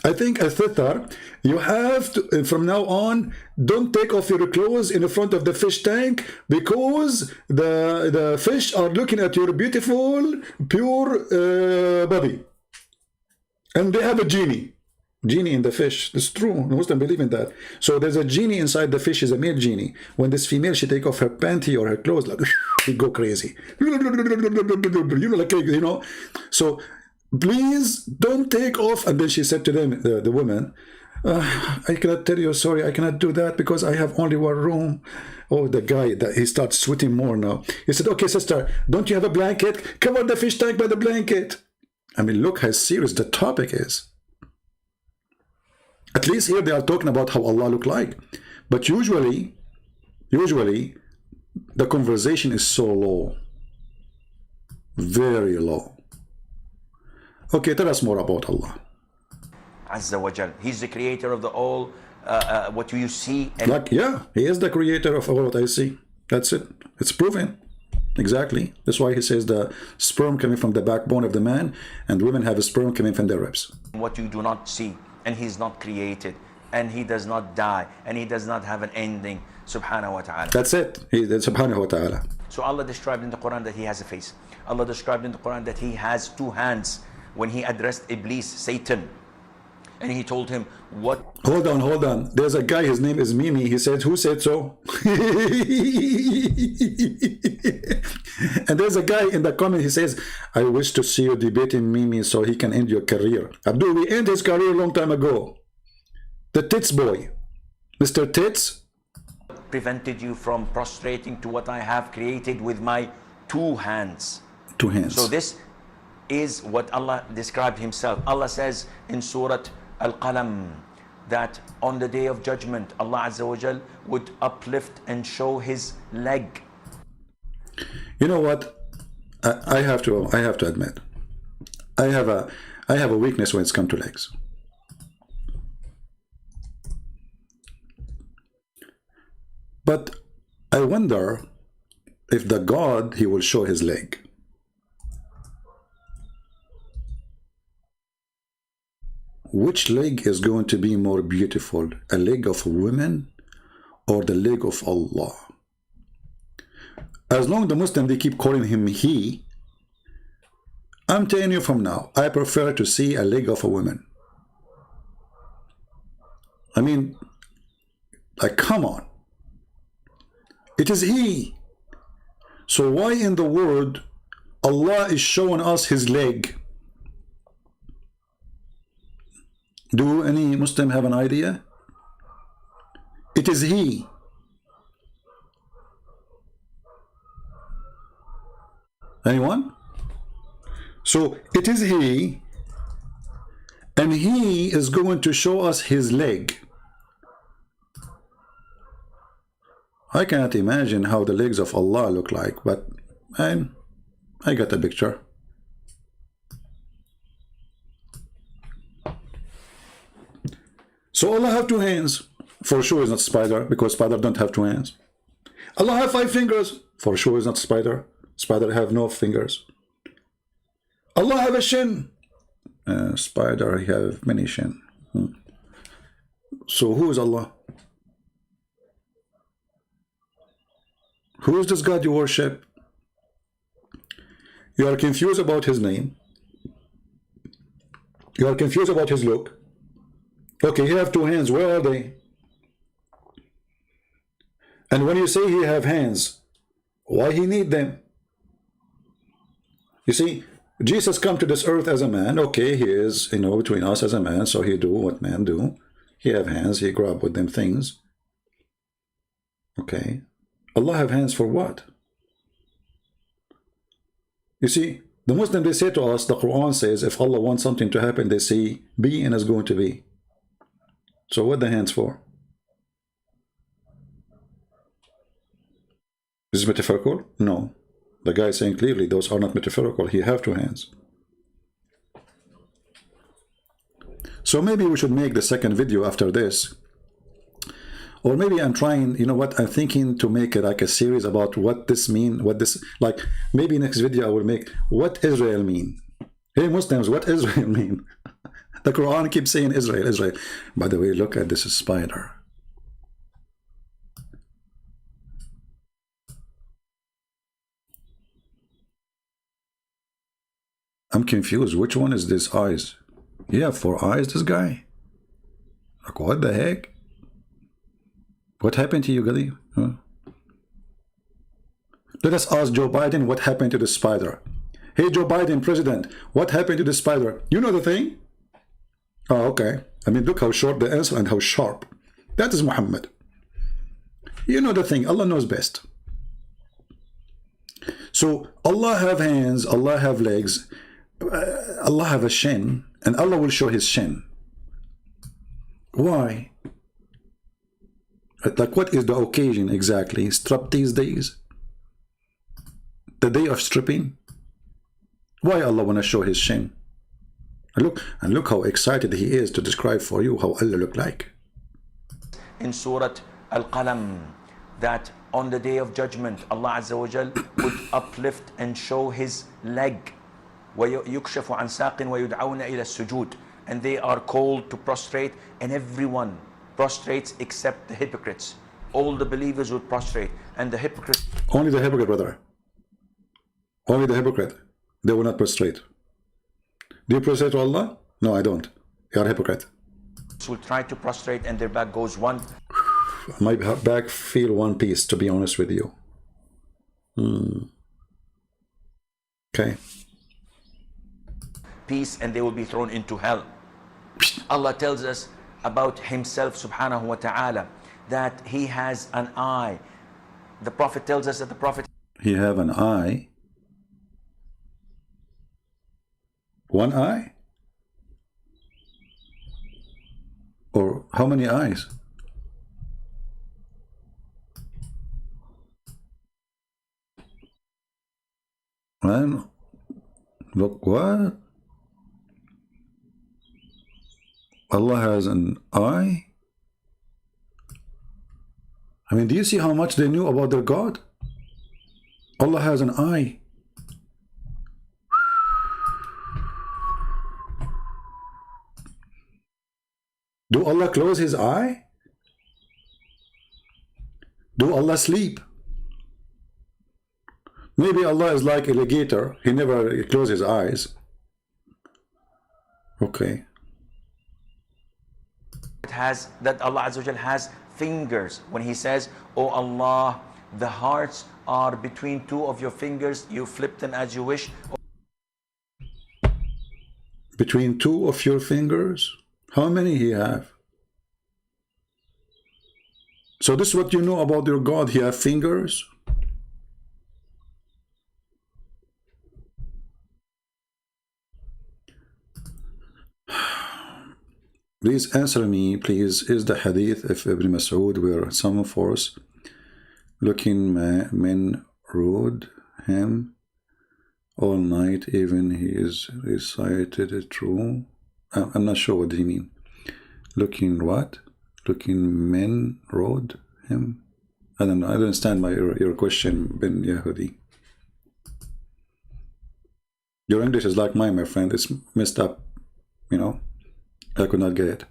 I think a sister, you have to, from now on, don't take off your clothes in the front of the fish tank, because the fish are looking at your beautiful, pure body. And they have a genie in the fish. It's true. Muslims believe in that. So there's a genie inside the fish, is a male genie. When this female, she take off her panty or her clothes, like, she go crazy. You know, like, you know. So please don't take off. And then she said to them, the woman, I cannot tell you, sorry, I cannot do that because I have only one room. Oh, the guy, he starts sweating more now. He said, okay, sister, don't you have a blanket? Cover the fish tank by the blanket. I mean, look how serious the topic is. At least here they are talking about how Allah look like. But usually, the conversation is so low. Very low. Okay, tell us more about Allah. Azza wa Jal. He's the creator of the all, what you see. And like, yeah, he is the creator of all what I see. That's it. It's proven. Exactly. That's why he says the sperm coming from the backbone of the man, and women have a sperm coming from their ribs. what you do not see, and he's not created, and he does not die, and he does not have an ending, subhanahu wa ta'ala. That's it. Subhanahu wa ta'ala. So Allah described in the Quran that he has a face. Allah described in the Quran that he has two hands when he addressed Iblis, Satan. And he told him, what? Hold on. There's a guy, his name is Mimi. He said, who said so? And there's a guy in the comment, he says, I wish to see you debating Mimi so he can end your career. Abdul, we ended his career a long time ago. The Tits boy. Mr. Tits. Prevented you from prostrating to what I have created with my two hands. Two hands. So this is what Allah described himself. Allah says in Surah Al-Qalam that on the day of judgment, Allah Azza wa Jal would uplift and show his leg. You know what? I have to admit, I have a weakness when it's come to legs. But I wonder if the God, he will show his leg. Which leg is going to be more beautiful? A leg of a woman or the leg of Allah? As long as the Muslim, they keep calling him he, I'm telling you from now, I prefer to see a leg of a woman. I mean, like, come on. It is he. So why in the world Allah is showing us his leg? Do any Muslim have an idea? It is He. Anyone? So it is He, and He is going to show us His leg. I cannot imagine how the legs of Allah look like, but I got a picture. So Allah have 2 hands. For sure is not spider, because spider don't have 2 hands. Allah have 5 fingers. For sure is not spider. Spider have no fingers. Allah have a shin. Spider have many shin. So who is Allah? Who is this God you worship? You are confused about His name. You are confused about His look. Okay, He have 2 hands. Where are they? And when you say He have hands, why He need them? You see, Jesus come to this earth as a man. Okay, He is, between us as a man, so He do what men do. He have hands. He grab with them things. Okay. Allah have hands for what? You see, the Muslim, they say to us, the Quran says, if Allah wants something to happen, they say, be and is going to be. So what the hands for? Is it metaphorical? No. The guy is saying clearly, those are not metaphorical. He have 2 hands. So maybe we should make the second video after this. Or maybe I'm trying, I'm thinking to make it like a series about what this mean, like maybe next video I will make what Israel mean. Hey Muslims, what Israel mean? The Quran keeps saying Israel, Israel. By the way, look at this spider. I'm confused. Which one is this eyes? He have 4 eyes, this guy? Like, what the heck? What happened to you, Gali? Huh? Let us ask Joe Biden what happened to the spider. Hey, Joe Biden, president, what happened to the spider? You know the thing? Oh, okay. I mean, look how short the answer and how sharp. That is Muhammad. You know the thing. Allah knows best. So, Allah have hands, Allah have legs, Allah have a shin, and Allah will show His shin. Why? Like, what is the occasion exactly? Striptease days? The day of stripping? Why Allah want to show His shin? And look how excited He is to describe for you how Allah look like. In Surah Al-Qalam, that on the day of judgment, Allah Azza wa Jal would uplift and show His leg. وَيُكْشَفُ عَنْ سَاقٍ وَيُدْعَوْنَ إِلَى السُّجُودِ. And they are called to prostrate, and everyone prostrates except the hypocrites. All the believers would prostrate, and the hypocrites... Only the hypocrite, brother. Only the hypocrite. They will not prostrate. Do you prostrate to Allah? No, I don't. You are a hypocrite. will try to prostrate, and their back goes one... My back feel one piece, to be honest with you. Okay. piece, and they will be thrown into hell. Allah tells us about Himself subhanahu wa ta'ala that He has an eye. The Prophet tells us that the Prophet... He have an eye? One eye? Or how many eyes? Man, look, what? Allah has an eye? I mean, do you see how much they knew about their God? Allah has an eye. Do Allah close His eye? Do Allah sleep? Maybe Allah is like alligator. He never closes his eyes. Okay. That Allah Azza wa Jal has fingers. When He says, "Oh Allah, the hearts are between two of your fingers, you flip them as you wish." Between two of your fingers? How many he have? So this is what you know about your God. He have fingers. Please answer me, please. Is the hadith of Ibn Mas'ud where some force looking men rode him all night, even he is recited it true? I'm not sure what do you mean. Looking what? Looking men rode him? I don't know. I don't understand your question, Ben Yehudi. Your English is like mine, my friend. It's messed up, you know. I could not get it.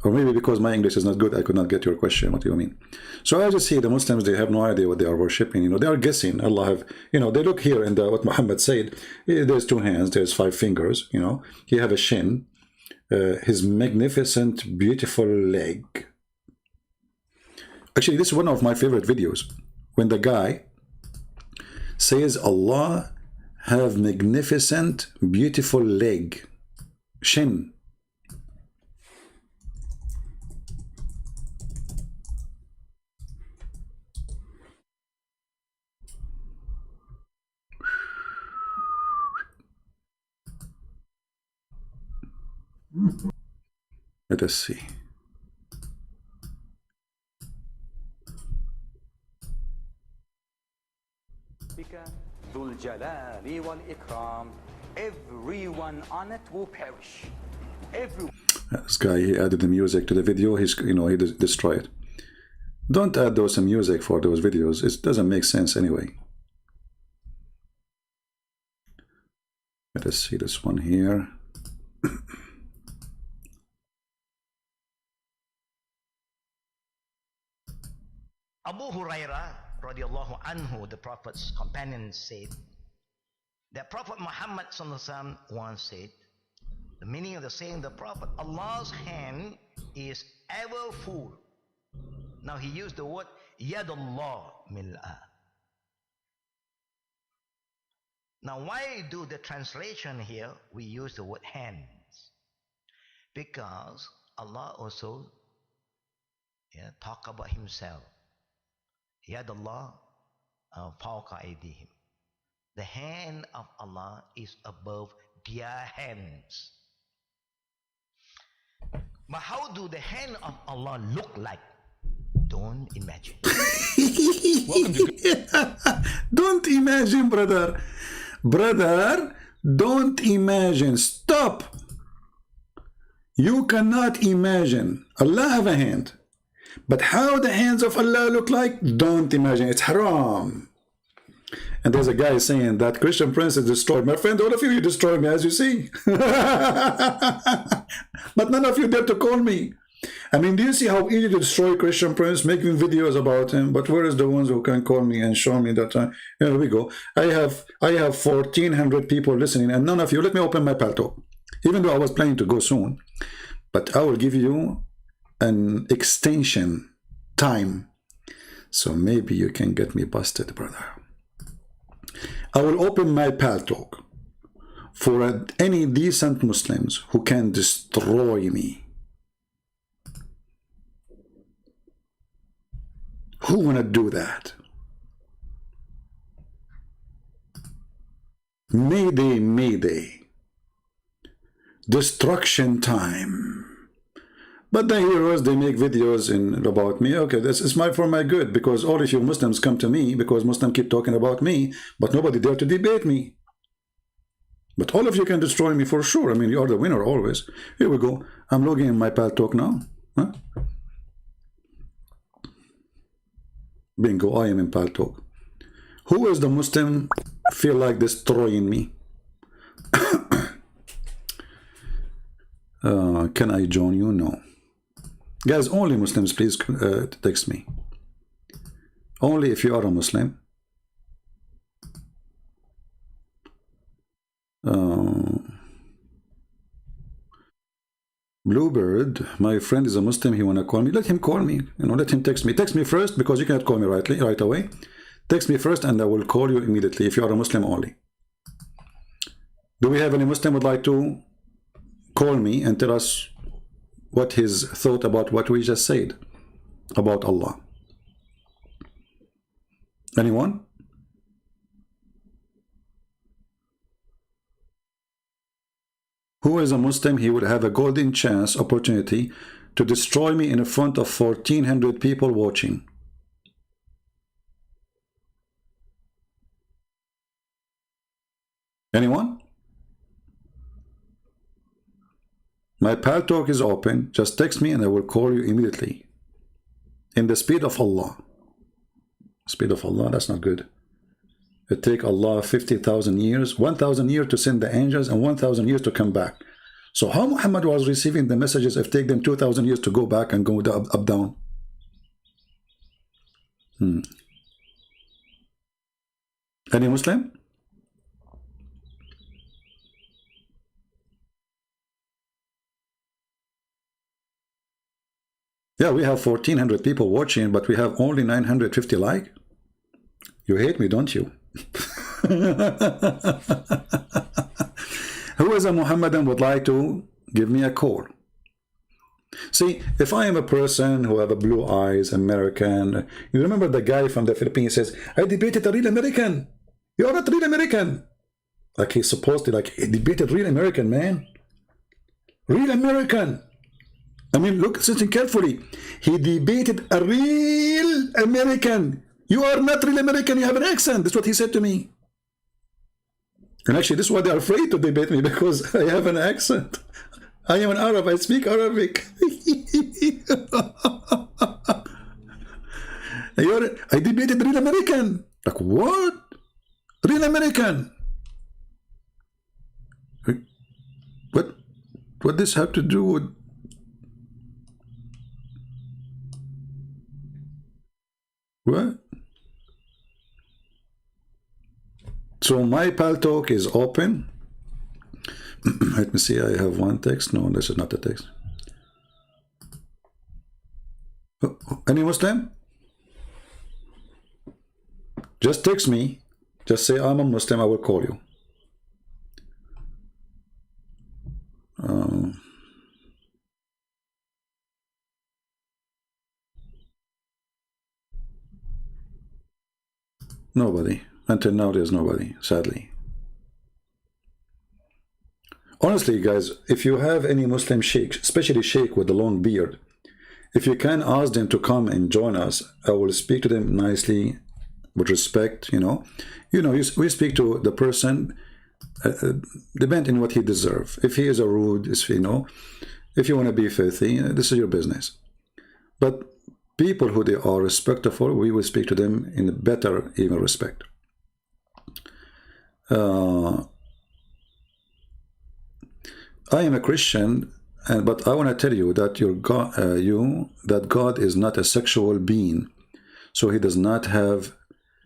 Or maybe because my English is not good, I could not get your question. What do you mean? So I just see the Muslims, they have no idea what they are worshipping. You know, they are guessing. Allah have, you know, they look here in what Muhammad said. There's 2 hands, there's 5 fingers, you know. He have a shin, his magnificent, beautiful leg. Actually, this is one of my favorite videos. When the guy says Allah have magnificent, beautiful leg, shin. Let us see. Dhul Jalali wal Ikram. Everyone on it will perish. Everyone. This guy, he added the music to the video. He's, you know, he destroyed it. Don't add those music for those videos. It doesn't make sense anyway. Let us see this one here. Abu Hurairah radiallahu anhu, the Prophet's companion, said that Prophet Muhammad once said, the meaning of the saying the Prophet, Allah's hand is ever full. Now he used the word Yadullah mil'a. Now why do the translation here we use the word hands? Because Allah also talk about himself. Yadullah fawqa aydihim. The hand of Allah is above their hands. But how do the hand of Allah look like? Don't imagine. Don't imagine, brother. Brother, don't imagine. Stop. You cannot imagine. Allah have a hand. But how the hands of Allah look like, don't imagine. It's haram. And there's a guy saying that Christian Prince is destroyed. My friend, all of you destroy me, as you see. But none of you dare to call me. I mean, do you see how easy to destroy Christian Prince, making videos about him? But where is the ones who can call me and show me that? Here we go. I have 1,400 people listening, and none of you. Let me open my Paltalk. Even though I was planning to go soon, but I will give you an extension time, so maybe you can get me busted, brother. I will open my Paltalk for any decent Muslims who can destroy me. Who wanna do that? Mayday, mayday. Destruction time. But the heroes, they make videos about me. Okay, this is for my good, because all of you Muslims come to me because Muslims keep talking about me, but nobody dare to debate me. But all of you can destroy me for sure. I mean, you are the winner always. Here we go. I'm logging in my Paltalk now. Huh? Bingo, I am in Paltalk. Who is the Muslim feel like destroying me? Can I join you? No. Guys, only Muslims, please text me. Only if you are a Muslim. Bluebird, my friend is a Muslim, he wanna call me. Let him call me, you know, let him text me. Text me first, because you cannot call me right away. Text me first and I will call you immediately if you are a Muslim only. Do we have any Muslim would like to call me and tell us what his thought about what we just said about Allah. Anyone? Who is a Muslim? He would have a golden chance, opportunity to destroy me in front of 1,400 people watching. Anyone? My pal talk is open. Just text me and I will call you immediately. In the speed of Allah. Speed of Allah, that's not good. It take Allah 50,000 years, 1,000 years to send the angels and 1,000 years to come back. So how Muhammad was receiving the messages if take them 2,000 years to go back and go up down? Any Muslim? Yeah, we have 1,400 people watching, but we have only 950 like. You hate me, don't you? Who is a Muhammadan would like to give me a call? See, if I am a person who have a blue eyes, American, you remember the guy from the Philippines says, I debated a real American. You're not real American. Like he's supposed to, like, he debated real American, man. Real American. I mean, look, listen carefully. He debated a real American. You are not real American, you have an accent. That's what he said to me. And actually, this is why they're afraid to debate me, because I have an accent. I am an Arab, I speak Arabic. I debated real American. Like, what? Real American? What this have to do with... What? So my pal talk is open. Let me see, I have one text. No, this is not the text. Any Muslim? Just text me. Just say I'm a Muslim, I will call you. Nobody. Until now, there's nobody, sadly. Honestly, guys, if you have any Muslim sheikh, especially sheikh with a long beard, if you can ask them to come and join us, I will speak to them nicely, with respect, we speak to the person, depending on what he deserves. If he is a rude, if you want to be filthy, this is your business. But people who they are respectful, we will speak to them in better, even respect. I am a Christian, but I want to tell you that that God is not a sexual being, so he does not have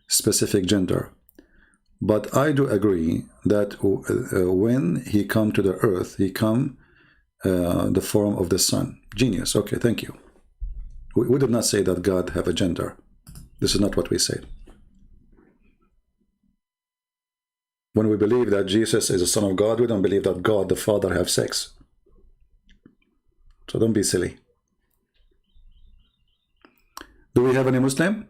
specific gender. But I do agree that when he come to the earth, he come the form of the sun. Genius. Okay, thank you. We did not say that God have a gender. This is not what we said. When we believe that Jesus is the Son of God, we don't believe that God the Father have sex. So don't be silly. Do we have any Muslim?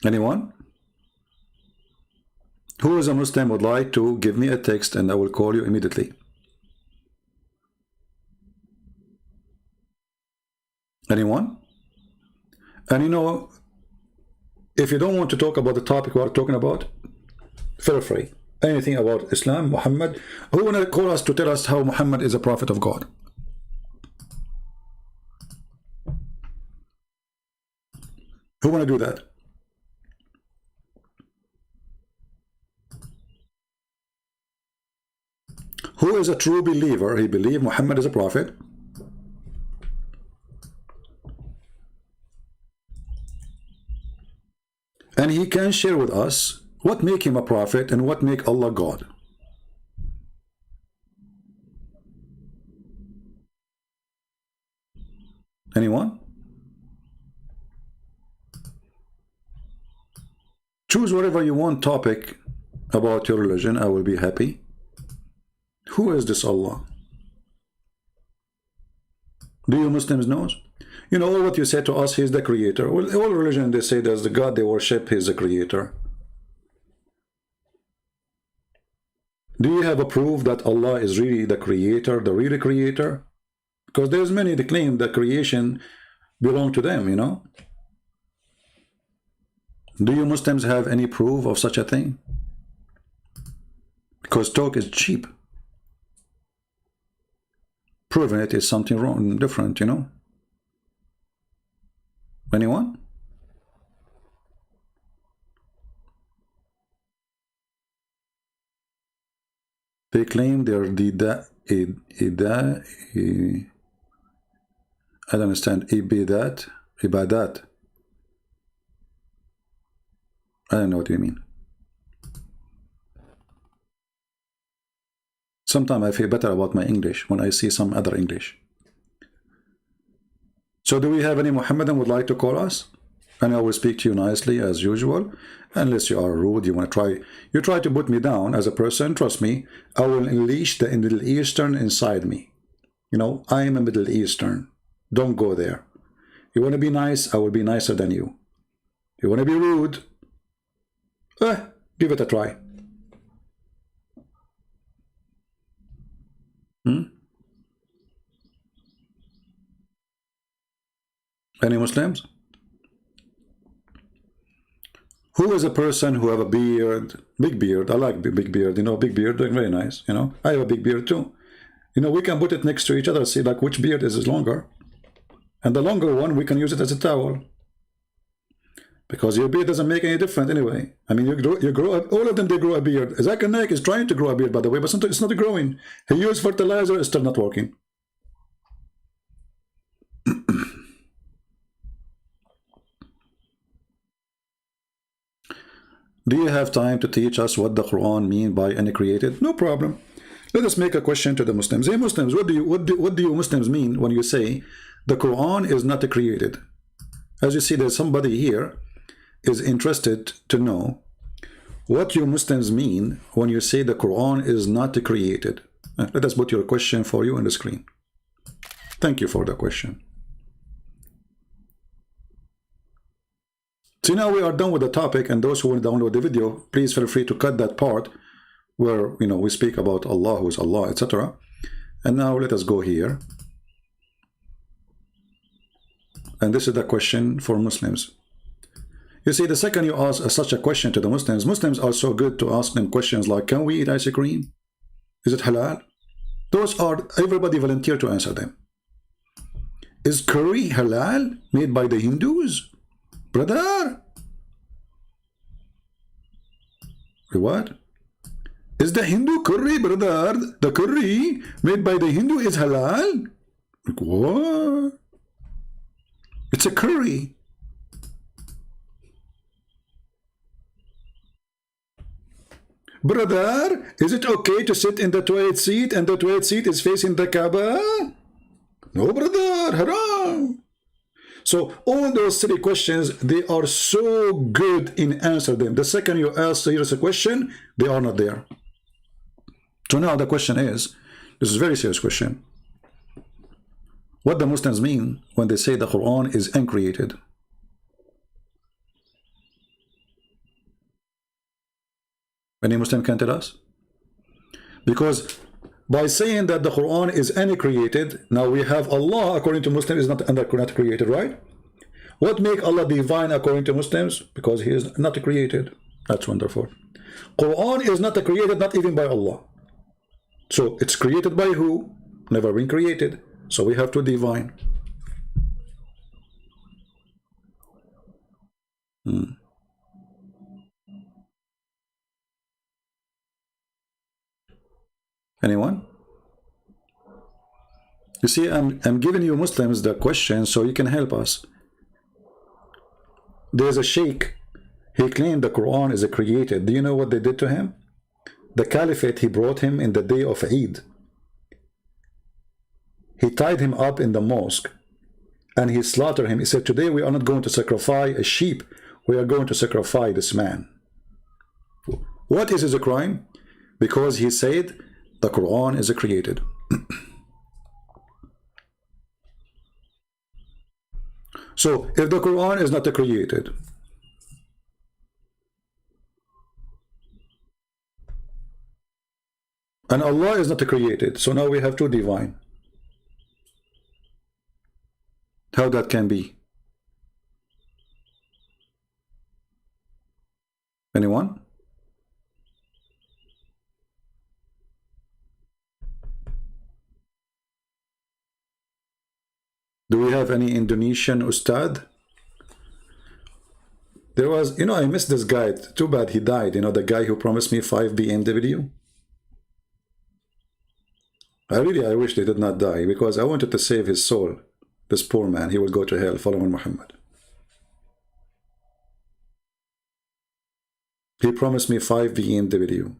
Anyone? Who is a Muslim would like to give me a text and I will call you immediately. Anyone? And if you don't want to talk about the topic we are talking about, feel free. Anything about Islam, Muhammad. Who want to call us to tell us how Muhammad is a prophet of God? Who want to do that? Who is a true believer? He believes Muhammad is a prophet. And he can share with us what make him a prophet and what make Allah God. Anyone? Choose whatever you want topic about your religion, I will be happy. Who is this Allah? Do you Muslims know? You know, all what you say to us, He's the creator. Well, all religion, they say there's the God they worship, He's the creator. Do you have a proof that Allah is really the creator, the real creator? Because there's many that claim that creation belong to them, you know. Do you Muslims have any proof of such a thing? Because talk is cheap. Proving it is something wrong, different, you know. Anyone? They claim they are I don't understand. Ibadat. I don't know what you mean. Sometimes I feel better about my English when I see some other English. So do we have any Muhammadan would like to call us? And I will speak to you nicely as usual. Unless you are rude, you try to put me down as a person, trust me, I will unleash the Middle Eastern inside me. You know, I am a Middle Eastern. Don't go there. You want to be nice, I will be nicer than you. You want to be rude? Give it a try. Any Muslims? Who is a person who have a beard, big beard? I like big beard, you know, big beard, doing very nice, you know. I have a big beard too. You know, we can put it next to each other, see like which beard is longer. And the longer one, we can use it as a towel. Because your beard doesn't make any difference anyway. I mean, you grow up, all of them, they grow a beard. Zakir Naik is trying to grow a beard, by the way, but sometimes it's not growing. He used fertilizer, it's still not working. Do you have time to teach us what the Quran means by uncreated? No problem. Let us make a question to the Muslims. Hey Muslims, what do you Muslims mean when you say the Quran is not created? As you see, there's somebody here is interested to know what you Muslims mean when you say the Quran is not created. Let us put your question for you on the screen. Thank you for the question. So now we are done with the topic, and those who want to download the video, please feel free to cut that part where, you know, we speak about Allah, who is Allah, etc. And now let us go here. And this is the question for Muslims. You see, the second you ask such a question to the Muslims, Muslims are so good to ask them questions like, can we eat ice cream? Is it halal? Those are, everybody volunteer to answer them. Is curry halal made by the Hindus? Brother? What? Is the Hindu curry, brother, the curry made by the Hindu is halal? Like, what? It's a curry. Brother, is it okay to sit in the toilet seat and the toilet seat is facing the Kaaba? No, brother, haram. So all those three questions, they are so good in answer them. The second you ask serious a question, they are not there. So now the question is, this is a very serious question. What the Muslims mean when they say the Quran is uncreated? Any Muslim can tell us? Because by saying that the Quran is uncreated, now we have Allah, according to Muslims, is not created, right? What make Allah divine according to Muslims? Because He is not created. That's wonderful. Quran is not created, not even by Allah. So it's created by who? Never been created. So we have to divine. Anyone? You see, I'm giving you Muslims the question so you can help us. There's a sheikh. He claimed the Quran is created. Do you know what they did to him? The caliphate, he brought him in the day of Eid. He tied him up in the mosque and he slaughtered him. He said, today we are not going to sacrifice a sheep. We are going to sacrifice this man. What is a crime? Because he said the Quran is created. So if the Quran is not created, and Allah is not created, so now we have two divine. How that can be? Anyone? Do we have any Indonesian Ustad? There was, you know, I missed this guy. Too bad he died. You know, the guy who promised me 5 BMW. I wish he did not die, because I wanted to save his soul. This poor man, he will go to hell following Muhammad. He promised me 5 BMW.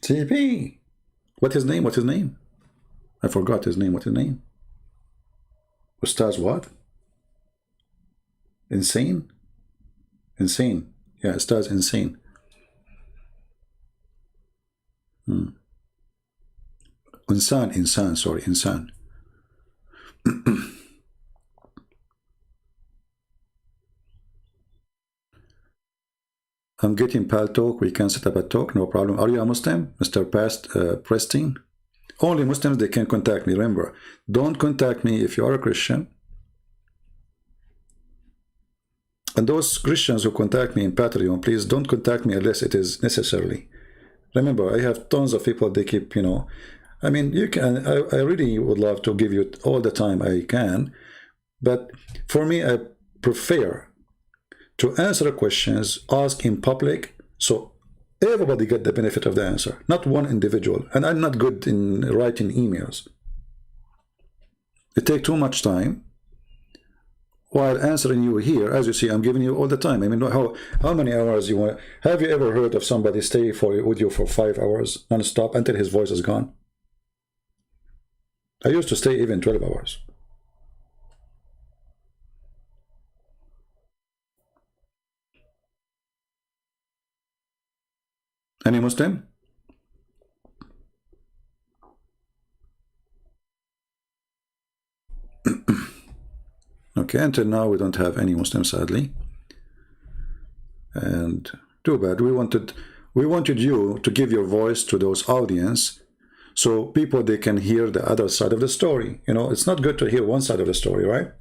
CP. What's his name? What's his name? I forgot his name. What's his name? Ustaz what? Insane? Insane. Yeah, Ustaz Insane. Insan, sorry, Insan. I'm getting Pal Talk. We can set up a talk, no problem. Are you a Muslim, Mr. Preston? Only Muslims, they can contact me. Remember, don't contact me if you are a Christian. And those Christians who contact me in Patreon, please don't contact me unless it is necessarily. Remember, I have tons of people, they keep, you know, I mean, you can, I really would love to give you all the time I can, but for me, I prefer to answer questions asked in public, so everybody get the benefit of the answer, not one individual. And I'm not good in writing emails. It takes too much time. While answering you here, as you see, I'm giving you all the time. I mean, how many hours you want? Have you ever heard of somebody stay with you for 5 hours non-stop until his voice is gone? I used to stay even 12 hours. Any Muslim? Okay, until now we don't have any Muslims, sadly, and too bad. We wanted you to give your voice to those audience, so people, they can hear the other side of the story. You know, it's not good to hear one side of the story, right?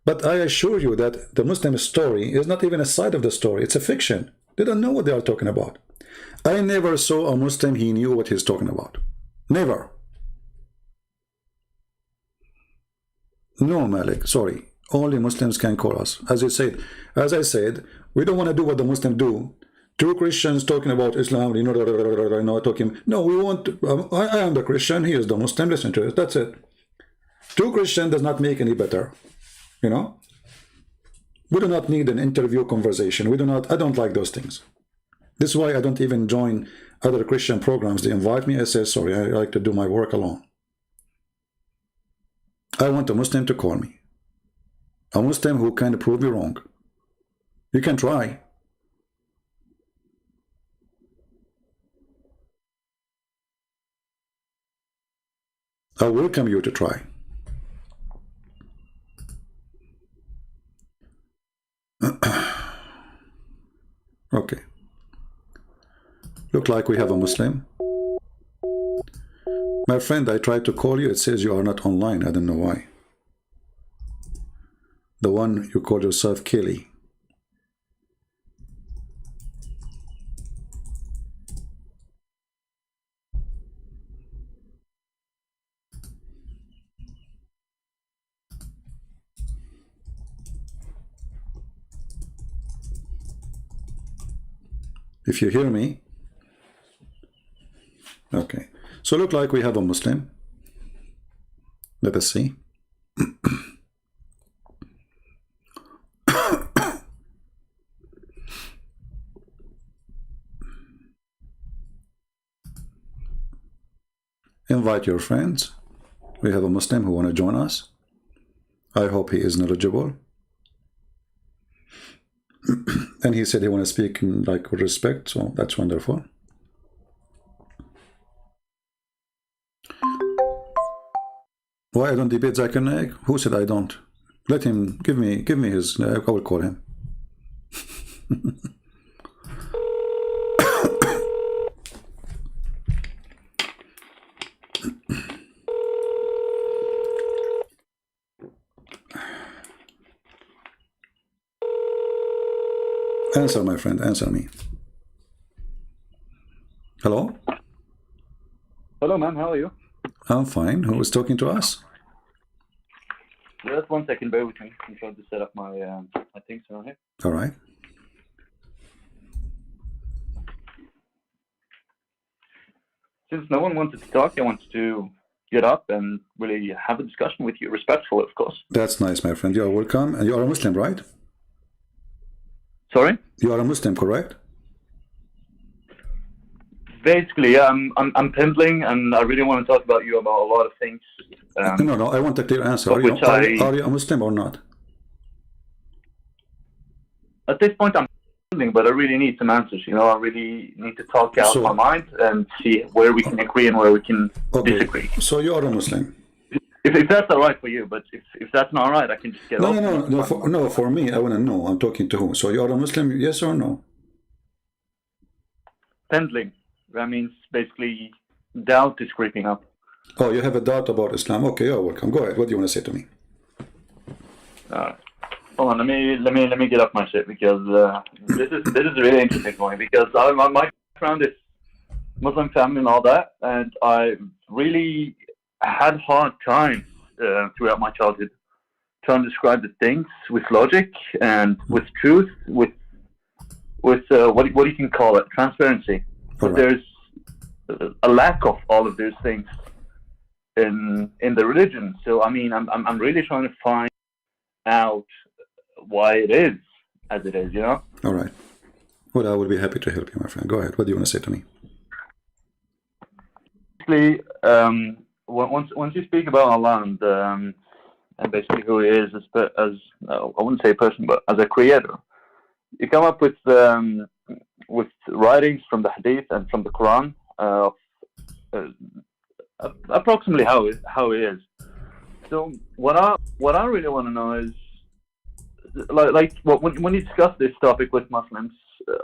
But I assure you that the Muslim story is not even a side of the story. It's a fiction. They don't know what they are talking about. I never saw a Muslim, he knew what he's talking about. Never. No, Malik, sorry. Only Muslims can call us. As I said, we don't want to do what the Muslims do. Two Christians talking about Islam, you know, talking. No, we want. I am the Christian. He is the Muslim. Listen to it. That's it. Two Christians does not make any better. You know. We do not need an interview conversation. We do not. I don't like those things. This is why I don't even join other Christian programs. They invite me. I say sorry. I like to do my work alone. I want a Muslim to call me. A Muslim who can prove me wrong. You can try. I welcome you to try. Okay. Look like we have a Muslim. My friend, I tried to call you. It says you are not online. I don't know why. The one you call yourself Kelly. If you hear me. Okay. So look like we have a Muslim. Let us see. Invite your friends. We have a Muslim who want to join us. I hope he is knowledgeable. And he said he want to speak like with respect, so that's wonderful. Why I don't debate Zakir Naik? Who said I don't? Let him give me his. I will call him. Answer, my friend, answer me. Hello? Hello, man. How are you? I'm fine. Who is talking to us? Just 1 second. Bear with me. I'm trying to set up my my things around here. All right. Since no one wanted to talk, I wanted to get up and really have a discussion with you, respectful, of course. That's nice, my friend. You are welcome. And you are a Muslim, right? Sorry? You are a Muslim, correct? Basically, yeah, I'm pendling, and I really want to talk about you about a lot of things. No, I want a clear answer. Are you a Muslim or not? At this point, I'm pendling, but I really need some answers. You know, I really need to talk out my mind and see where we can agree and where we can disagree. So you are a Muslim. If that's all right for you, but if that's not all right, I can just get off. No. For me, I want to know. I'm talking to who? So you are a Muslim, yes or no? Pendling. That means basically doubt is creeping up. Oh, you have a doubt about Islam. Okay, you're welcome. Go ahead. What do you want to say to me? Hold on. Let me get up my shit, because this is really interesting for me, because my background is Muslim family and all that, and I really had hard time throughout my childhood trying to describe the things with logic and with truth, with what you can call it, transparency. But there's a lack of all of those things in the religion. So I mean, I'm really trying to find out why it is as it is, you know. All right. Well, I will be happy to help you, my friend. Go ahead. What do you want to say to me? Basically, once you speak about Allah and basically who He is as I wouldn't say a person, but as a creator, you come up with writings from the Hadith and from the Quran of approximately how it is. So what I really want to know is when you discuss this topic with Muslims,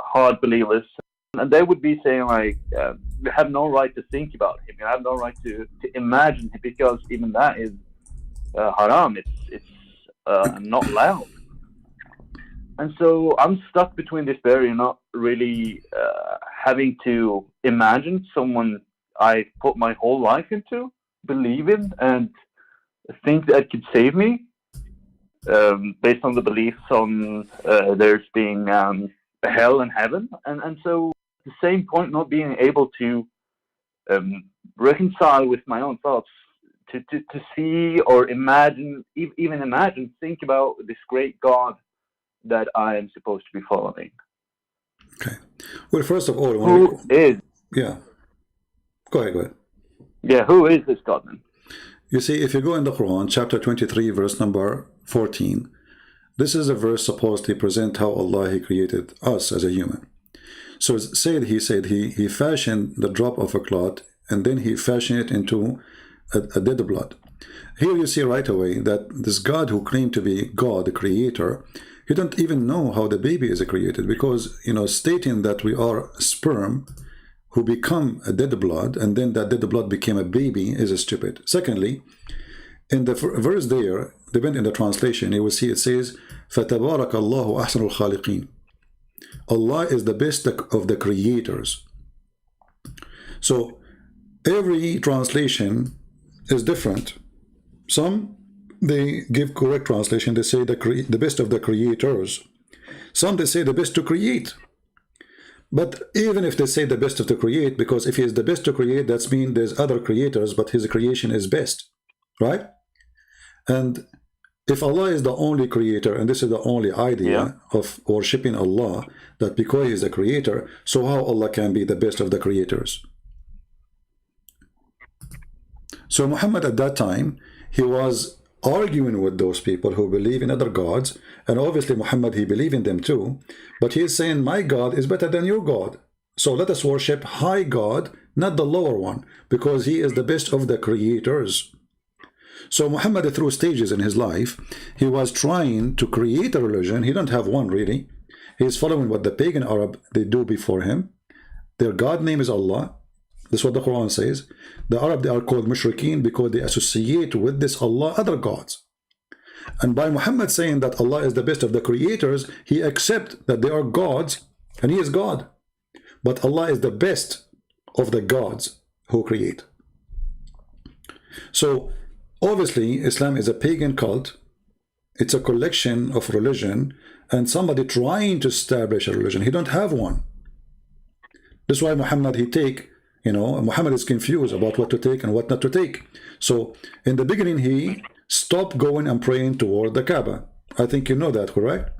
hard believers, and they would be saying like, you have no right to think about him, you have no right to imagine him, because even that is haram. It's not allowed. And so I'm stuck between this barrier, not really having to imagine someone I put my whole life into, believe in, and think that could save me, based on the beliefs on there's being hell and heaven. And so at the same point, not being able to reconcile with my own thoughts, to see or imagine, even imagine, think about this great God that I am supposed to be following. Okay. Well, first of all, who is? Yeah. Go ahead. Yeah, who is this God then? You see, if you go in the Quran, chapter 23, verse number 14, this is a verse supposedly present how Allah He created us as a human. So He said He fashioned the drop of a clot, and then He fashioned it into a dead blood. Here you see right away that this God who claimed to be God, the creator, He don't even know how the baby is created, because, you know, stating that we are sperm who become a dead blood, and then that dead blood became a baby, is stupid. Secondly, in the verse there, depending on the translation, you will see it says, فَتَبَارَكَ اللَّهُ أَحْسَنُ الْخَالِقِينَ. Allah is the best of the creators. So every translation is different. Some, they give correct translation. They say the best of the creators. Some, they say the best to create. But even if they say the best of to create, because if He is the best to create, that means there's other creators, but His creation is best, right? And if Allah is the only creator, and this is the only idea of worshipping Allah, that because He is the creator, so how Allah can be the best of the creators? So Muhammad at that time, he was arguing with those people who believe in other gods, and obviously Muhammad, he believed in them too, but he is saying my God is better than your God, so let us worship high God, not the lower one, because he is the best of the creators. So Muhammad, through stages in his life, he was trying to create a religion. He don't have one really. He is following what the pagan Arab they do before him. Their God name is Allah. That's what the Quran says. The Arab, they are called mushrikeen because they associate with this Allah other gods. And by Muhammad saying that Allah is the best of the creators, he accepts that they are gods and he is God. But Allah is the best of the gods who create. So obviously Islam is a pagan cult. It's a collection of religion and somebody trying to establish a religion. He don't have one. That's why Muhammad, Muhammad is confused about what to take and what not to take. So in the beginning, he stopped going and praying toward the Kaaba. I think you know that, correct?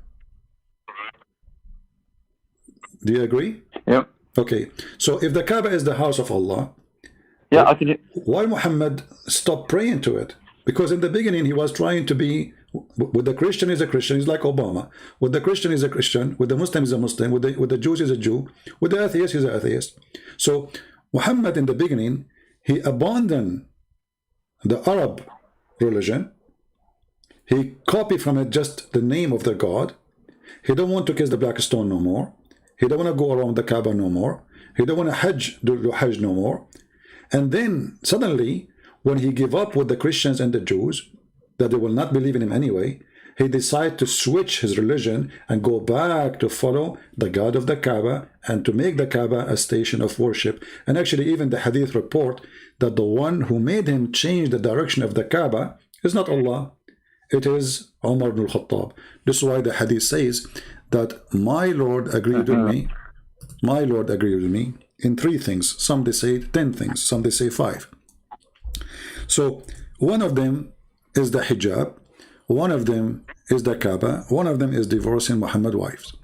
Do you agree? Yeah. Okay. So if the Kaaba is the house of Allah, Yeah, I can. why Muhammad stopped praying to it? Because in the beginning, he was trying to be, with the Christian is a Christian, he's like Obama. With the Christian is a Christian, with the Muslim is a Muslim, with the Jews is a Jew, with the atheist is an atheist. So Muhammad in the beginning, he abandoned the Arab religion. He copied from it just the name of the God. He don't want to kiss the black stone no more. He don't want to go around the Kaaba no more. He don't want to do Hajj no more. And then suddenly, when he gave up with the Christians and the Jews, that they will not believe in him anyway, he decided to switch his religion and go back to follow the God of the Kaaba and to make the Kaaba a station of worship. And actually even the hadith report that the one who made him change the direction of the Kaaba is not Allah, it is Umar ibn al-Khattab. This is why the hadith says that my Lord agreed with me, my Lord agreed with me in 3 things. Some they say 10 things, some they say 5. So one of them is the hijab, one of them is the Kaaba, one of them is divorcing Muhammad's wives.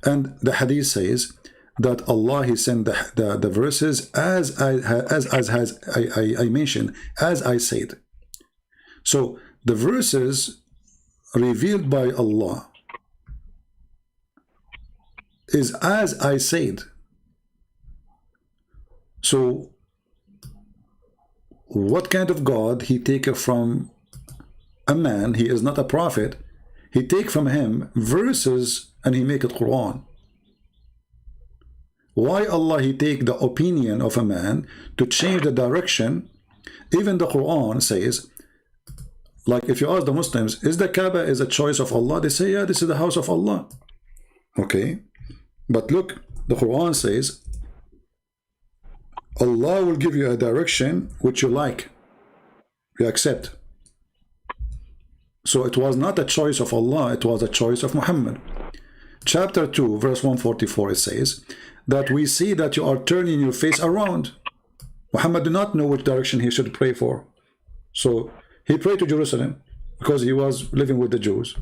And the hadith says that Allah, he sent the verses as I mentioned, as I said. So the verses revealed by Allah is as I said. So what kind of God he take from a man? He is not a prophet. He take from him verses and he make it Quran. Why Allah he take the opinion of a man to change the direction? Even the Quran says, like if you ask the Muslims, is the Kaaba is a choice of Allah? They say, yeah, this is the house of Allah. Okay, but look, the Quran says Allah will give you a direction which you like, you accept. So it was not a choice of Allah, it was a choice of Muhammad. Chapter 2, verse 144, it says that we see that you are turning your face around. Muhammad did not know which direction he should pray for. So he prayed to Jerusalem because he was living with the Jews.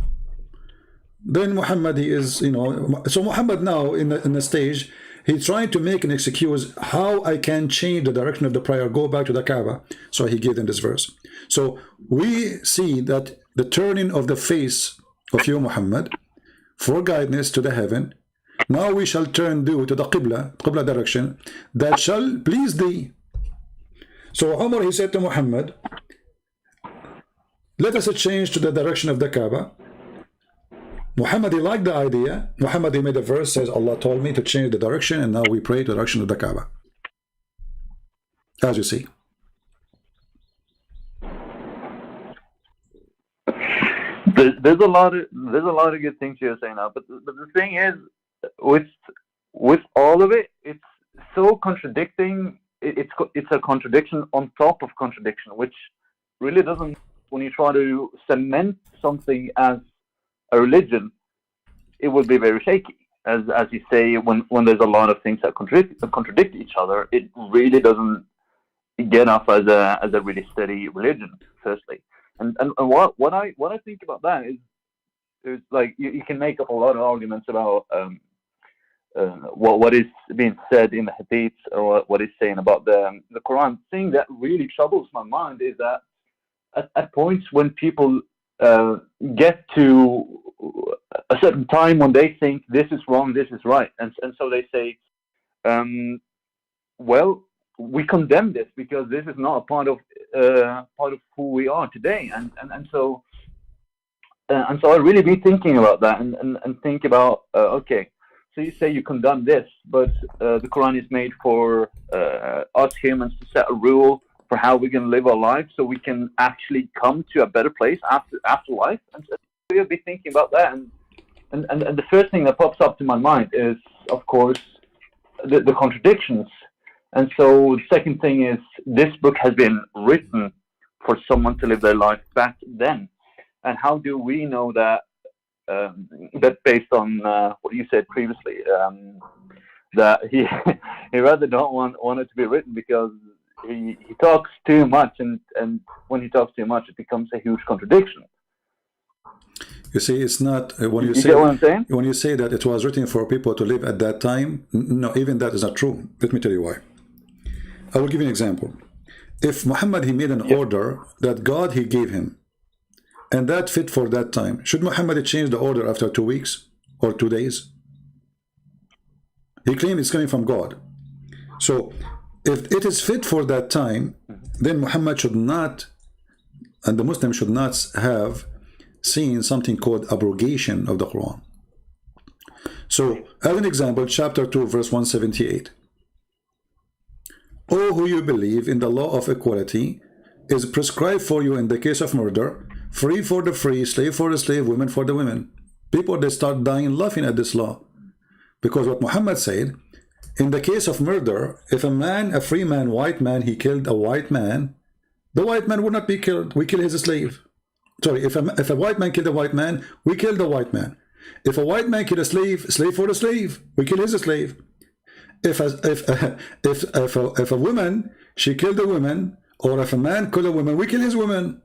Then Muhammad, he is, so Muhammad now in the stage, he's trying to make an excuse how I can change the direction of the prayer, go back to the Kaaba. So he gave them this verse. So we see that the turning of the face of you, Muhammad, for guidance to the heaven. Now we shall turn thee to the Qibla direction, that shall please thee. So Umar, he said to Muhammad, let us change to the direction of the Kaaba. Muhammad, he liked the idea. Muhammad, he made a verse, says, Allah told me to change the direction, and now we pray to the direction of the Kaaba. As you see. There's a lot of good things you're saying now, but the thing is, with all of it, it's so contradicting. It's a contradiction on top of contradiction, which really doesn't. When you try to cement something as a religion, it would be very shaky. As you say, when there's a lot of things that contradict each other, it really doesn't get off as a really steady religion. Firstly, and what I think about that is like you can make up a lot of arguments about what is being said in the Hadiths or what is saying about the Quran. The thing that really troubles my mind is that at points when people get to a certain time when they think this is wrong, this is right, and so they say, well, we condemn this because this is not a part of who we are today, and so I really be thinking about that and think about okay, so you say you condemn this, but the Quran is made for us humans to set a rule for how we can live our life, so we can actually come to a better place after life, and so we'll be thinking about that, and the first thing that pops up to my mind is, of course, the contradictions. And so the second thing is, this book has been written for someone to live their life back then. And how do we know that, that based on what you said previously, that he rather don't want it to be written because he talks too much, and when he talks too much, it becomes a huge contradiction. You see, it's not when you get what I'm saying? When you say that it was written for people to live at that time. No, even that is not true. Let me tell you why. I will give you an example. If Muhammad, he made an order that God he gave him, and that fit for that time, should Muhammad change the order after 2 weeks or 2 days? He claimed it's coming from God. So if it is fit for that time, then Muhammad should not, and the Muslim should not have seen something called abrogation of the Quran. So as an example, chapter 2 verse 178, "O who you believe in the law of equality is prescribed for you in the case of murder, free for the free, slave for the slave, women for the women." People, they start dying laughing at this law, because what Muhammad said, in the case of murder, if a man, a free man, white man, he killed a white man, the white man would not be killed, we kill his slave. Sorry, if a white man killed a white man, we kill the white man. If a white man killed a slave, slave for the slave, we kill his slave. If a woman, she killed a woman, or if a man killed a woman, we kill his woman.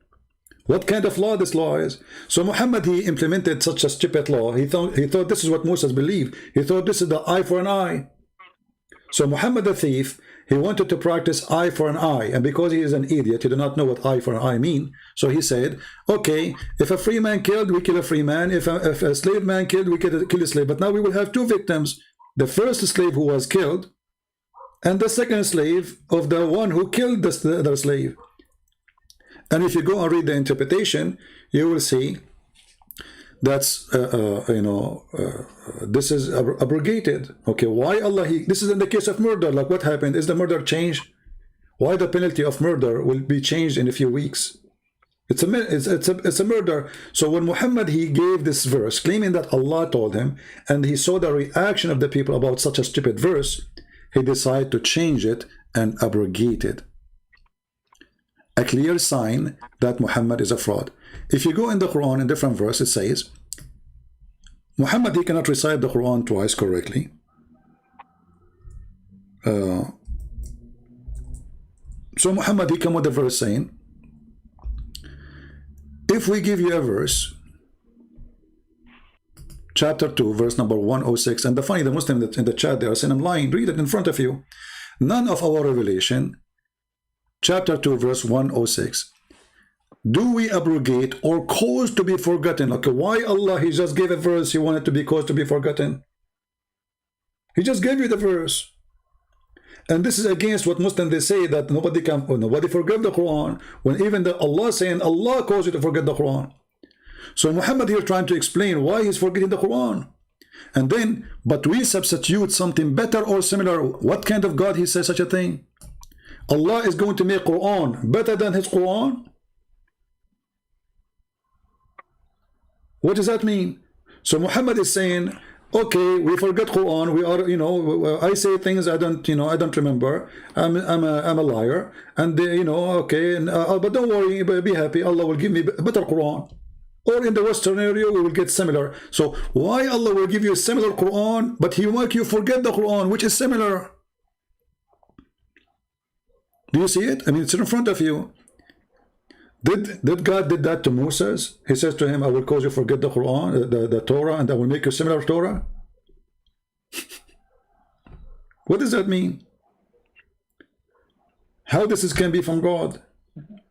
What kind of law this law is? So Muhammad, he implemented such a stupid law. He thought this is what Moses believed. He thought this is the eye for an eye. So Muhammad the thief, he wanted to practice eye for an eye, and because he is an idiot, he did not know what eye for an eye mean. So he said, okay, if a free man killed, we kill a free man. If a slave man killed, we kill a slave. But now we will have two victims: the first slave who was killed, and the second slave of the one who killed the slave. And if you go and read the interpretation, you will see that's this is abrogated. Okay, why Allah? This is in the case of murder. Like, what happened? Is the murder changed? Why the penalty of murder will be changed in a few weeks? It's a murder. So when Muhammad, he gave this verse claiming that Allah told him, and he saw the reaction of the people about such a stupid verse, he decided to change it and abrogate it. A clear sign that Muhammad is a fraud. If you go in the Quran, in different verse, it says Muhammad, he cannot recite the Quran twice correctly. So Muhammad, he come with a verse saying, if we give you a verse, chapter 2, verse number 106, and the Muslim that in the chat, they are saying, I'm lying, read it in front of you. None of our revelation, chapter 2, verse 106, do we abrogate or cause to be forgotten? Okay, why Allah, he just gave a verse, he wanted to be caused to be forgotten? He just gave you the verse. And this is against what Muslims, they say that nobody forgive the Quran, when even Allah saying Allah caused you to forget the Quran. So Muhammad here trying to explain why he's forgetting the Quran. And then, but we substitute something better or similar. What kind of God he says such a thing? Allah is going to make Quran better than his Quran? What does that mean? So Muhammad is saying, okay, we forget Quran. We are, I say things I don't, I don't remember. I'm a liar, and okay. But don't worry, be happy. Allah will give me better Quran. Or in the Western area, we will get similar. So why Allah will give you a similar Quran, but He will make you forget the Quran, which is similar? Do you see it? I mean, it's in front of you. Did God did that to Moses? He says to him, I will cause you forget the Quran, the Torah, and I will make you similar Torah. What does that mean? How this can be from God?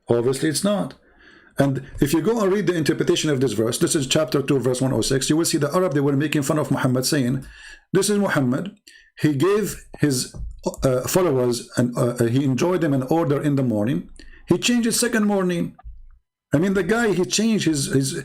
Obviously it's not. And if you go and read the interpretation of this verse, this is chapter 2, verse 106, you will see the Arab, they were making fun of Muhammad, saying, this is Muhammad. He gave his followers, and he enjoyed them an order in the morning. He changed it second morning. I mean, the guy, he changed the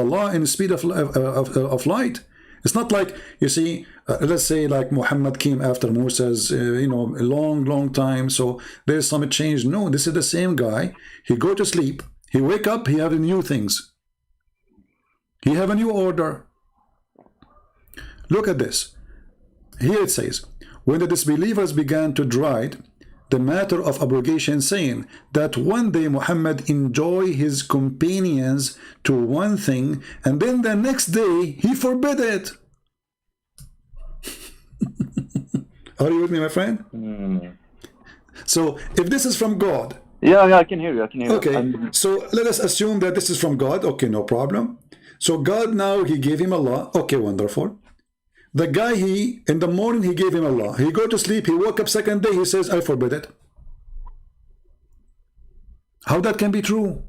law in the speed of light. It's not like, you see, let's say like Muhammad came after Musa's, a long time, so there's some change. No, this is the same guy. He go to sleep, he wake up, he have new things. He have a new order. Look at this. Here it says, when the disbelievers began to deride the matter of abrogation, saying that one day Muhammad enjoy his companions to one thing, and then the next day he forbid it. Are you with me, my friend? So if this is from God, yeah, I can hear you. Okay, so let us assume that this is from God. Okay, no problem. So God now, he gave him a law. Okay, wonderful. The guy, in the morning he gave him a law. He go to sleep, he woke up second day, he says, I forbid it. How that can be true?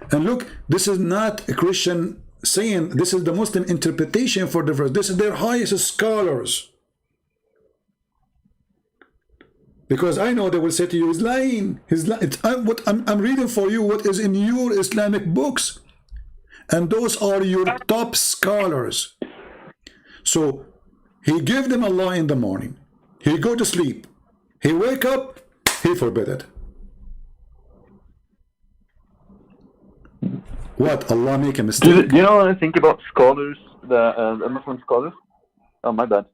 And look, this is not a Christian saying, this is the Muslim interpretation for the verse. This is their highest scholars. Because I know they will say to you, he's lying. I'm reading for you what is in your Islamic books. And those are your top scholars. So he gave them Allah in the morning. He go to sleep. He wake up. He forbid it. What? Allah make a mistake? Do you know what I think about scholars, the Muslim scholars? Oh, my bad.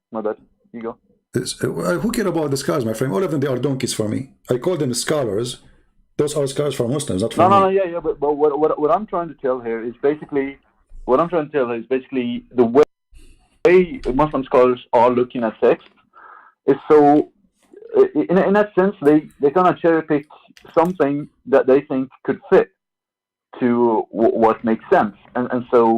You go. Who care about the scholars, my friend? All of them, they are donkeys for me. I call them scholars. Those are scholars for Muslims, not for me. No, yeah. But what I'm trying to tell here is basically the way Muslim scholars are looking at text is so, in that sense, they kind of cherry pick something that they think could fit to what makes sense, and so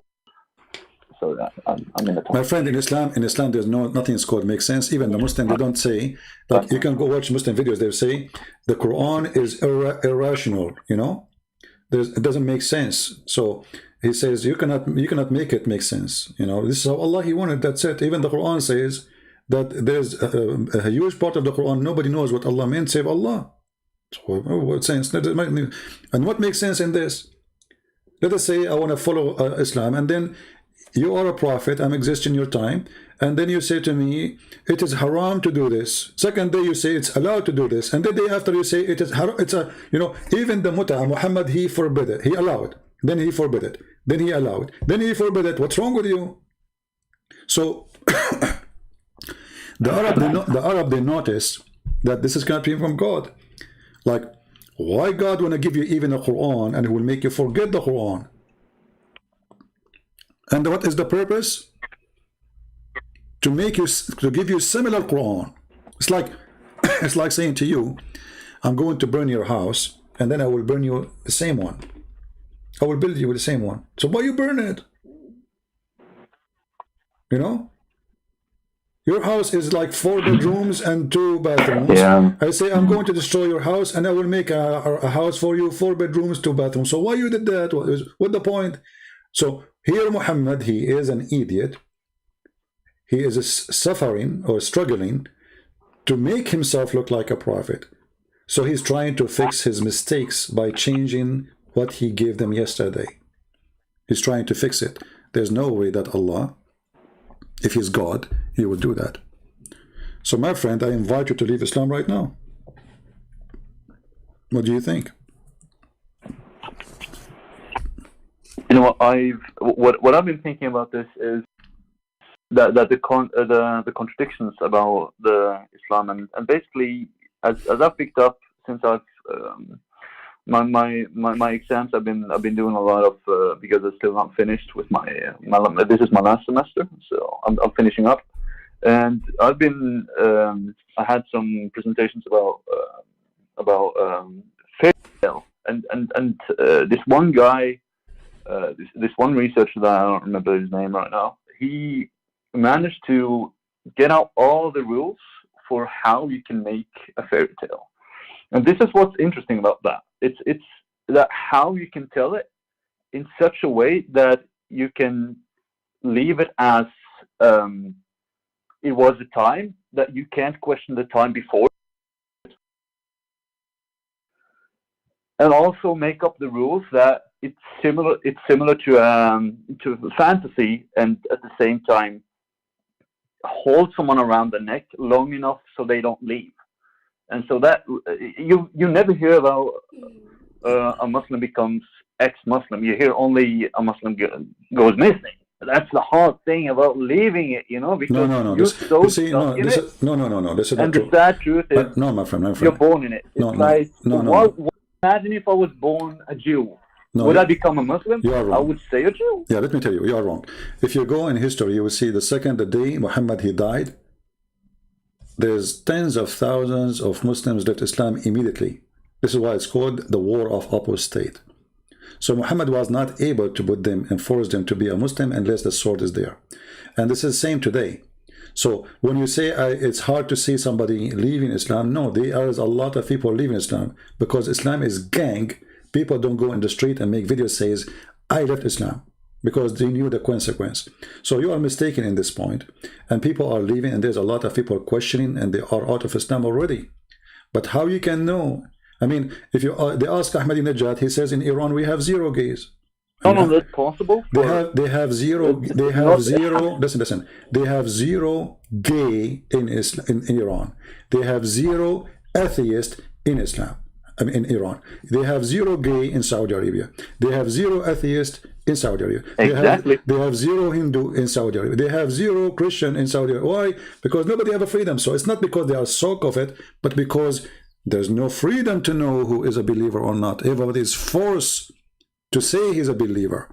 that I'm in the point. My friend, in Islam, there's nothing is called makes sense. Even the Muslim, they don't say, like, you can go watch Muslim videos, they say the Quran is irrational, it doesn't make sense. So he says you cannot make it make sense. This is how Allah he wanted. That's it. Even the Quran says that there's a huge part of the Quran nobody knows what Allah meant save Allah. So what sense? And what makes sense in this? Let us say I want to follow Islam, and then you are a prophet, I'm existing in your time, and then you say to me it is haram to do this. Second day you say it's allowed to do this, and the day after you say it is haram. It's a even the mut'a, Muhammad he forbid it, he allowed, then he forbid it, then he allowed, then he forbid it. What's wrong with you? So the Arab they notice that this is coming from God. Like, why God want to give you even a Quran and he will make you forget the Quran? And what is the purpose? To give you similar Quran. It's like it's like saying to you, I'm going to burn your house, and then I will burn you the same one. I will build you with the same one. So why you burn it? Your house is like 4 bedrooms and 2 bathrooms. Yeah. I say I'm going to destroy your house, and I will make a house for you, 4 bedrooms, 2 bathrooms. So why you did that? What's the point? So here Muhammad, he is an idiot. He is suffering or struggling to make himself look like a prophet. So he's trying to fix his mistakes by changing what he gave them yesterday. He's trying to fix it. There's no way that Allah, if he's God, he would do that. So my friend, I invite you to leave Islam right now. What do you think? What I've been thinking about this is that the contradictions about the Islam and basically as I've picked up since I've my exams I've been doing a lot of because I'm still not finished with my this is my last semester, so I'm finishing up, and I've been I had some presentations about fairy tale and this one guy. This one researcher that I don't remember his name right now, he managed to get out all the rules for how you can make a fairy tale. And this is what's interesting about that. It's that how you can tell it in such a way that you can leave it as it was a time, that you can't question the time before, and also make up the rules that it's similar to fantasy, and at the same time hold someone around the neck long enough so they don't leave. And so that you never hear about a Muslim becomes ex-Muslim. You hear only a Muslim goes missing. That's the hard thing about leaving it, because No. you're so You see, stuck in it. no. This is not And true. the sad truth is, No, my friend. you're born in it. It's imagine if I was born a Jew. No, Would I become a Muslim? you are wrong. I would stay a Jew. Yeah, let me tell you, you are wrong. If you go in history, you will see the day Muhammad he died, there's tens of thousands of Muslims left Islam immediately. This is why it's called the War of Apostate. So Muhammad was not able to put them and force them to be a Muslim unless the sword is there. And this is the same today. So when you say it's hard to see somebody leaving Islam, no, there is a lot of people leaving Islam because Islam is gang. People don't go in the street and make videos says, I left Islam, because they knew the consequence. So you are mistaken in this point. And people are leaving, and there's a lot of people questioning, and they are out of Islam already. But how you can know? I mean, if you they ask Ahmadinejad, he says in Iran we have 0 gays. No, that's possible. They have zero. Listen. They have 0 gay in Iran. They have 0 atheist in Islam. I mean, in Iran. They have 0 gay in Saudi Arabia. They have 0 atheist in Saudi Arabia. Exactly. They have 0 Hindu in Saudi Arabia. They have 0 Christian in Saudi Arabia. Why? Because nobody have a freedom. So it's not because they are soak of it, but because there's no freedom to know who is a believer or not. Everybody is forced to say he's a believer.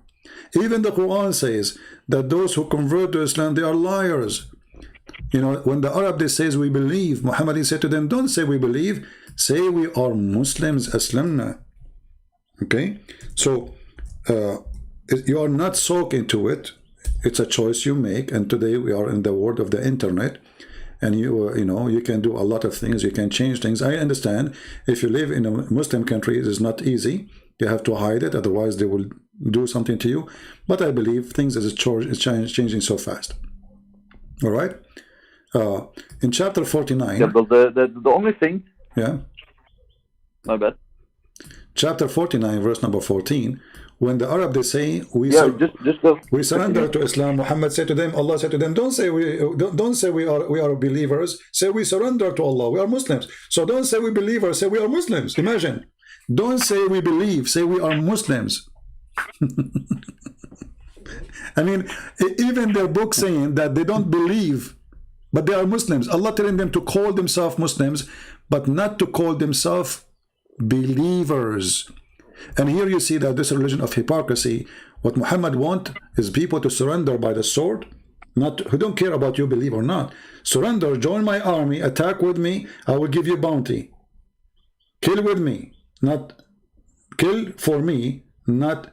Even the Quran says that those who convert to Islam, they are liars. When the Arab they says we believe, Muhammad said to them, don't say we believe, say we are Muslims, Aslamna. Okay? So you are not soaked into it. It's a choice you make. And today we are in the world of the internet. And you can do a lot of things. You can change things. I understand if you live in a Muslim country, it is not easy. You have to hide it, otherwise they will do something to you. But I believe things is changing so fast. All right. In chapter 49. Yeah, but the only thing. Yeah. My bad. Chapter 49, verse number 14. When the Arab they say we surrender to Islam, Muhammad said to them, Allah said to them, don't say we are believers. Say we surrender to Allah. We are Muslims. So don't say we believers. Say we are Muslims. Imagine. Don't say we believe. Say we are Muslims. I mean, even their book saying that they don't believe, but they are Muslims. Allah telling them to call themselves Muslims, but not to call themselves believers. And here you see that this religion of hypocrisy, what Muhammad want is people to surrender by the sword, who don't care about you believe or not. Surrender, join my army, attack with me, I will give you bounty. Kill with me, not kill for me, not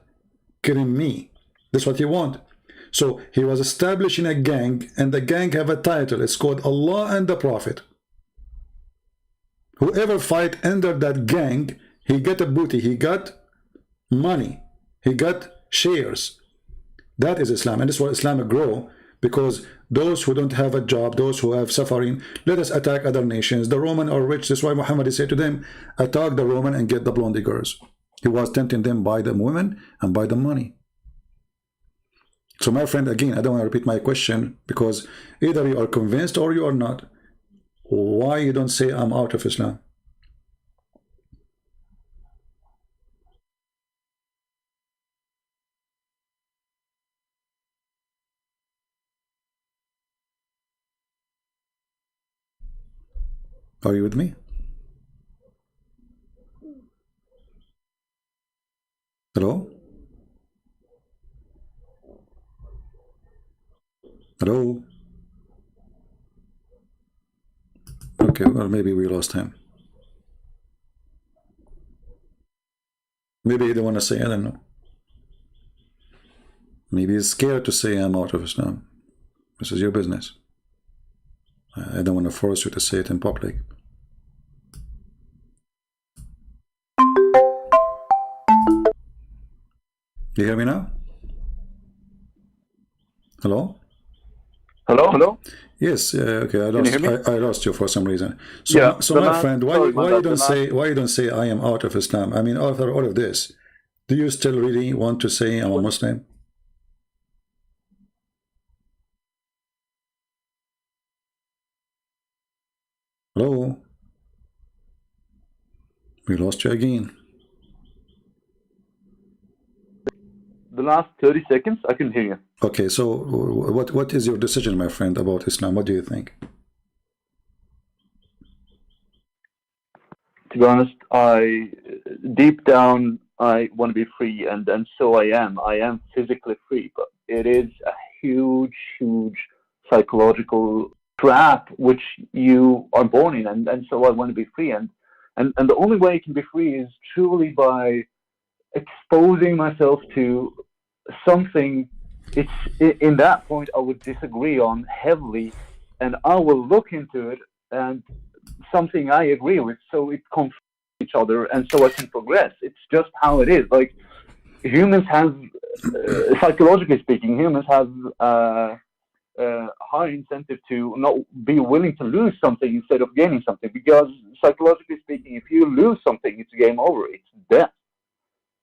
killing me. That's what he want. So he was establishing a gang, and the gang have a title. It's called Allah and the Prophet. Whoever fight under that gang, he got a booty, he got money, he got shares. That is Islam, and this is why Islam grow, because those who don't have a job, those who have suffering, let us attack other nations. The Roman are rich. That's why Muhammad said to them, attack the Roman and get the blondie girls. He was tempting them by the women and by the money. So my friend, again, I don't want to repeat my question, because either you are convinced or you are not. Why you don't say I'm out of Islam? Are you with me? Hello? Hello? Okay, well, maybe we lost him. Maybe he don't want to say, I don't know. Maybe he's scared to say I'm out of Islam. This is your business. I don't want to force you to say it in public. You hear me now? Hello? Hello? Hello? Yes. Okay. you hear me? I lost you for some reason. So, Yeah, so the my last- friend, why sorry, why my you bad, don't the say I am out of Islam? I mean, after all of this, do you still really want to say I'm a Muslim? Hello? We lost you again. The last 30 seconds, I couldn't hear you. Okay, so what is your decision, my friend, about Islam? What do you think? To be honest, deep down, I want to be free, and so I am. I am physically free, but it is a huge, huge psychological trap which you are born in, and so I want to be free, and the only way I can be free is truly by exposing myself to something. It's in that point I would disagree on heavily, and I will look into it and something I agree with, so it conflicts each other, and so I can progress. It's just how it is. Like humans have, psychologically speaking, humans have high incentive to not be willing to lose something instead of gaining something, because psychologically speaking, if you lose something, it's game over. It's death.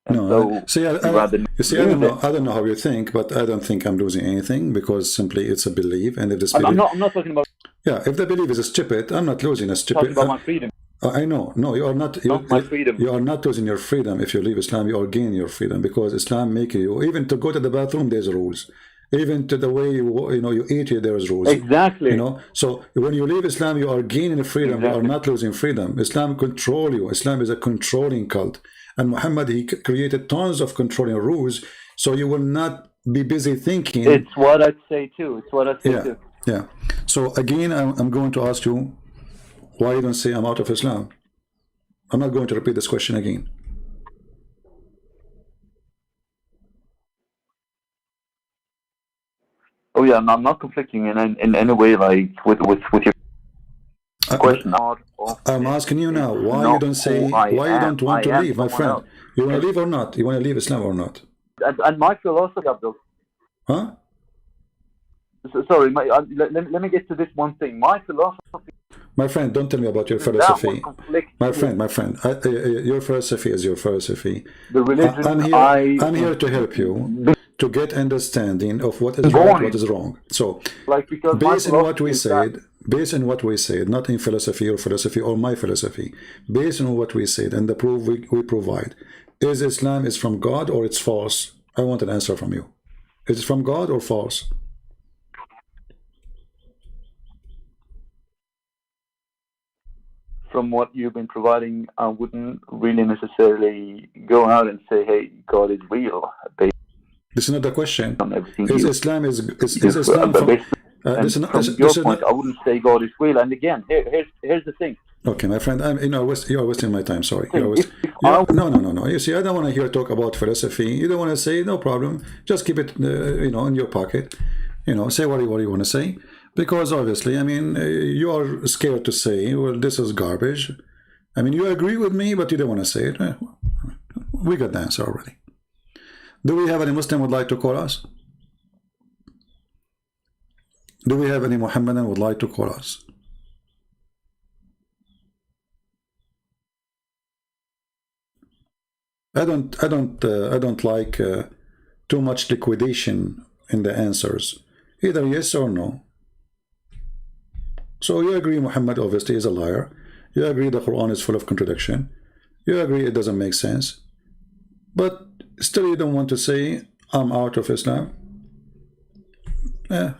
And No, so see, I don't know. I don't know how you think, but I don't think I'm losing anything, because simply it's a belief, and if this belief, I'm not talking about. yeah, if the belief is stupid, I'm not losing a I'm stupid. talking about my freedom. I know. No, you are not. Not my freedom. You are not losing your freedom if you leave Islam. You are gaining your freedom, because Islam makes you, even to go to the bathroom, there's rules. Even to the way you eat, there's rules. Exactly. So when you leave Islam, you are gaining freedom. Exactly. You are not losing freedom. Islam control you. Islam is a controlling cult, and Muhammad, he created tons of controlling rules. So you will not be busy thinking. It's what I'd say too. It's what I'd say Yeah, too. yeah. So again, I'm going to ask you, why you don't say I'm out of Islam? I'm not going to repeat this question again. Oh yeah, I'm not conflicting in any way, like with your question. I'm asking you now, why Not you don't say, who I why you am. don't want to I am leave, my someone friend? else. You want to leave or not? You want to leave Islam or not? And my philosophy, Abdul. Huh? Sorry, let me get to this one thing. My philosophy. My friend, don't tell me about your That philosophy. one conflicts My with friend, your philosophy is your philosophy. the religion. I'm here to help you to get understanding of what is right, what is wrong. So, like, because based on what we philosophy is that- said, based on what we said, not in philosophy or my philosophy, based on what we said and the proof we provide, is Islam is from God or it's false? I want an answer from you. Is it from God or false? From what you've been providing, I wouldn't really necessarily go out and say, "Hey, God is real." Based This is not the question. on everything Is you Islam is just, Islam from? based- and This is not. from This your is point, not. I wouldn't say God is real. And again, here's the thing. Okay, my friend, you are wasting my time. Sorry. If No. You see, I don't want to hear talk about philosophy. You don't want to say, no problem. Just keep it, in your pocket. Say what you want to say, because obviously, I mean, you are scared to say, well, this is garbage. I mean, you agree with me, but you don't want to say it. We got the answer already. Do we have any Muslim would like to call us? Do we have any Muhammadan would like to call us? I don't like too much liquidation in the answers. Either yes or no. So you agree Muhammad obviously is a liar. You agree the Quran is full of contradiction. You agree it doesn't make sense. But still you don't want to say I'm out of Islam. Yeah.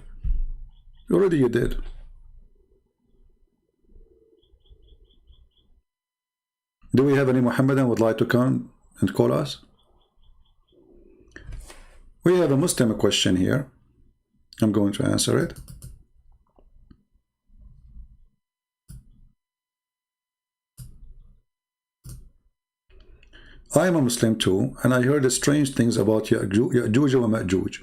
Already you did. Do we have any Muhammadan would like to come and call us? We have a Muslim question here. I'm going to answer it. I am a Muslim too, and I heard strange things about Ya'juj wa Ma'juj.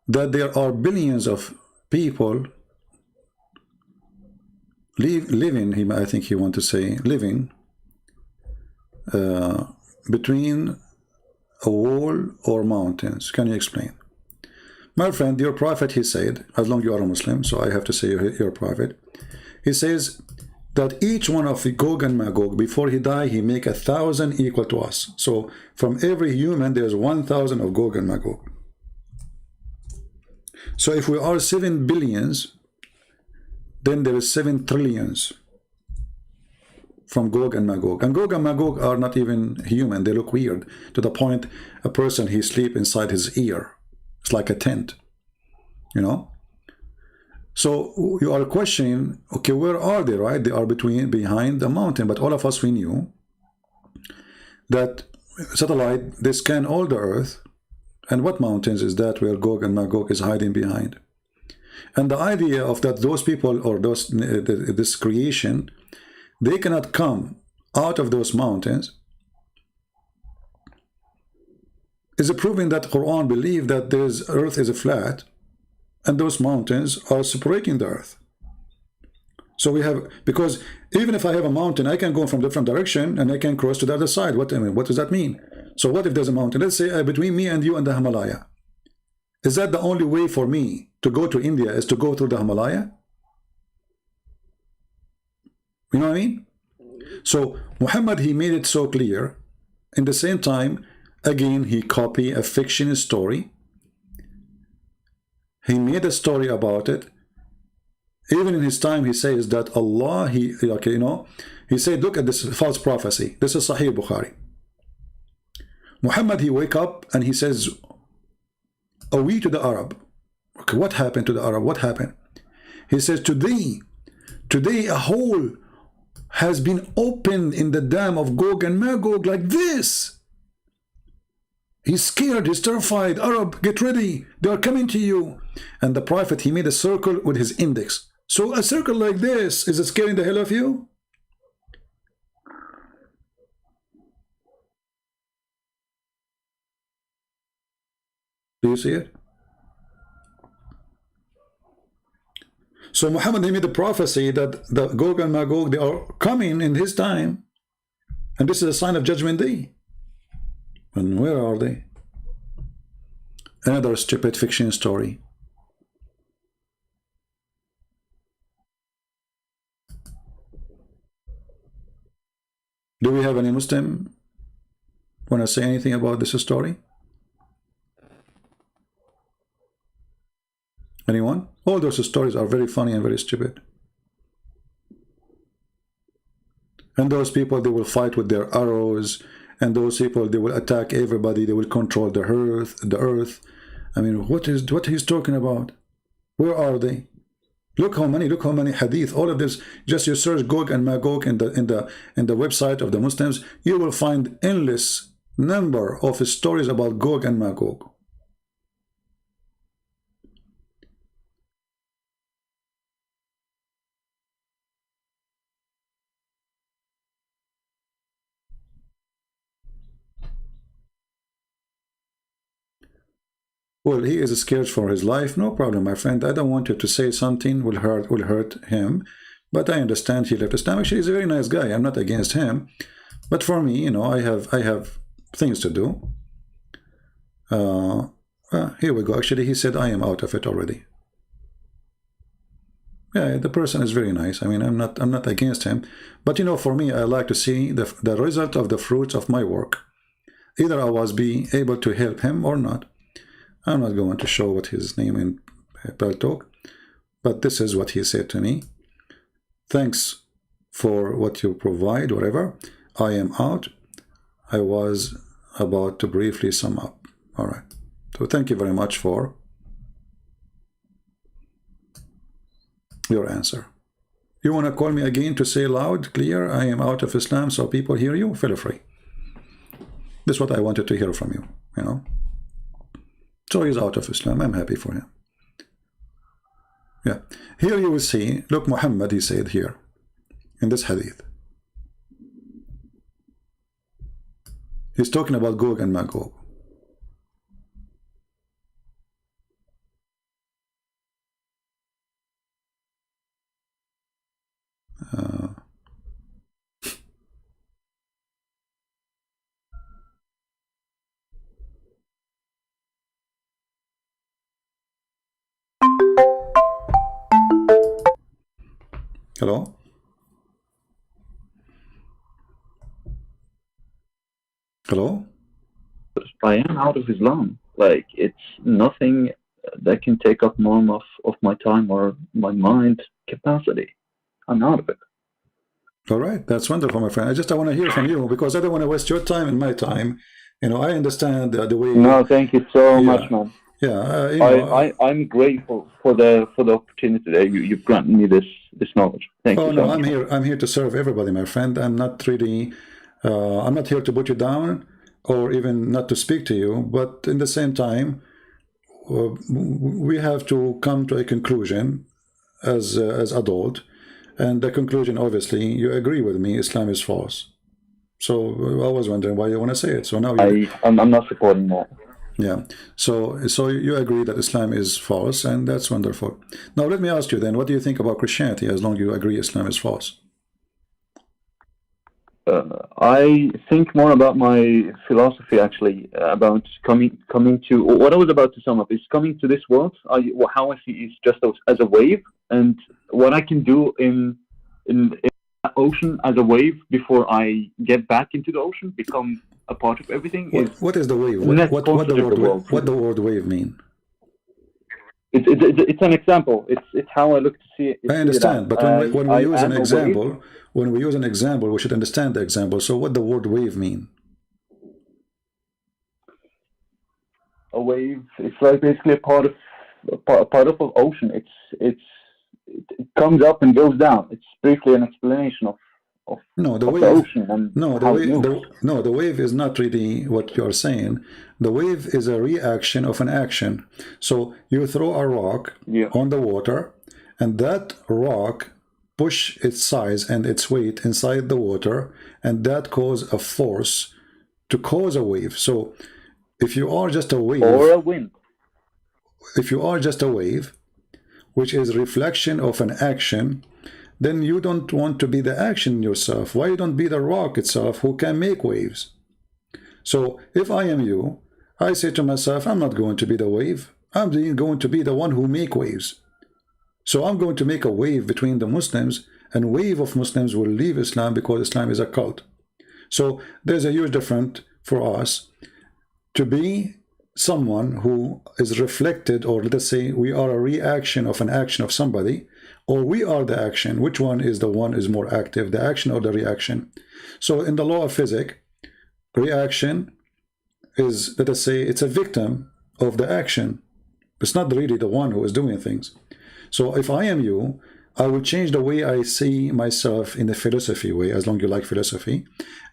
That there are billions of people living, I think he want to say, living between a wall or mountains? Can you explain? My friend, your prophet, he said, as long as you are a Muslim, so I have to say you're a prophet, he says that each one of Gog and Magog, before he died, he make 1,000 equal to us. So from every human, there's 1,000 of Gog and Magog. So if we are 7 billions, then there is 7 trillions from Gog and Magog. And Gog and Magog are not even human. They look weird, to the point a person, he sleep inside his ear. It's like a tent, you know. So you are questioning, okay, where are they, right? They are behind the mountain. But all of us, we knew that satellite, they scan all the earth. And what mountains is that where Gog and Magog is hiding behind? And the idea of that those people or this creation, they cannot come out of those mountains is proving that Quran believe that earth is flat and those mountains are separating the earth. So we have, because even if I have a mountain, I can go from different direction and I can cross to the other side. What does that mean? So what if there's a mountain? Let's say between me and you and the Himalaya. Is that the only way for me to go to India is to go through the Himalaya? You know what I mean? So Muhammad, he made it so clear. In the same time, again, he copied a fiction story. He made a story about it. Even in his time, he says that Allah, he said, look at this false prophecy. This is Sahih Bukhari. Muhammad, he wake up and he says, are we to the Arab? Okay, what happened to the Arab? What happened? He says, today a hole has been opened in the dam of Gog and Magog like this. He's scared, he's terrified. Arab, get ready, they are coming to you. And the prophet, he made a circle with his index. So a circle like this, is it scaring the hell of you? Do you see it? So Muhammad, he made a prophecy that the Gog and Magog, they are coming in his time. And this is a sign of Judgment Day. And where are they? Another stupid fiction story. Do we have any Muslim want to say anything about this story? Anyone? All those stories are very funny and very stupid. And those people, they will fight with their arrows. And those people, they will attack everybody. They will control the earth. I mean, what he's talking about? Where are they? Look how many hadith. All of this. Just you search Gog and Magog in the website of the Muslims, you will find endless number of stories about Gog and Magog. Well, he is scared for his life. No problem, my friend. I don't want you to say something will hurt him. But I understand he left Islam. Actually, he's a very nice guy. I'm not against him. But for me, you know, I have things to do. Here we go. Actually, he said I am out of it already. Yeah, the person is very nice. I mean, I'm not against him. But you know, for me, I like to see the result of the fruits of my work. Either I was be able to help him or not. I'm not going to show what his name in Paltalk, but this is what he said to me. Thanks for what you provide, whatever. I am out. I was about to briefly sum up. All right. So thank you very much for your answer. You want to call me again to say loud, clear, I am out of Islam so people hear you? Feel free. This is what I wanted to hear from you, you know. So he's out of Islam. I'm happy for him. Yeah. Here you will see, look, Muhammad, he said here, in this hadith. He's talking about Gog and Magog. Hello? Hello? I am out of Islam. Like, it's nothing that can take up more of my time or my mind capacity. I'm out of it. All right, that's wonderful, my friend. I want to hear from you because I don't want to waste your time and my time. You know, I understand the way. No, thank you so much, man. Yeah, you know, I'm grateful for the opportunity that you've granted me this knowledge. Thank you so much. I'm here to serve everybody, my friend. I'm not really, I'm not here to put you down or even not to speak to you. But in the same time, we have to come to a conclusion as adult, and the conclusion, obviously, you agree with me, Islam is false. So I was wondering why you want to say it. So now I'm not supporting that. Yeah. So you agree that Islam is false, and that's wonderful. Now let me ask you then, what do you think about Christianity? As long as you agree Islam is false. I think more about my philosophy, actually, about coming to what I was about to sum up is coming to this world. How I see is just as a wave, and what I can do in the ocean as a wave before I get back into the ocean, become a part of everything. What is the wave? What the word wave mean? It's an example. It's how I look to see it. I understand, but when we use an example, we should understand the example. So what the word wave mean? A wave, it's like basically a part of an ocean. It comes up and goes down. It's briefly an explanation of the ocean and the wave is not really what you're saying. The wave is a reaction of an action. So you throw a rock on the water, and that rock push its size and its weight inside the water, and that cause a force to cause a wave. So if you are just a wave or a wind, if you are just a wave, which is reflection of an action, then you don't want to be the action yourself. Why you don't be the rock itself who can make waves? So if I am you, I say to myself, I'm not going to be the wave. I'm going to be the one who make waves. So I'm going to make a wave between the Muslims, and wave of Muslims will leave Islam because Islam is a cult. So there's a huge difference for us to be someone who is reflected, or let us say we are a reaction of an action of somebody, or we are the action. Which one is the one is more active, the action or the reaction? So in the law of physics, reaction is, let us say, it's a victim of the action. It's not really the one who is doing things. So if I am you, I will change the way I see myself in the philosophy way, as long as you like philosophy,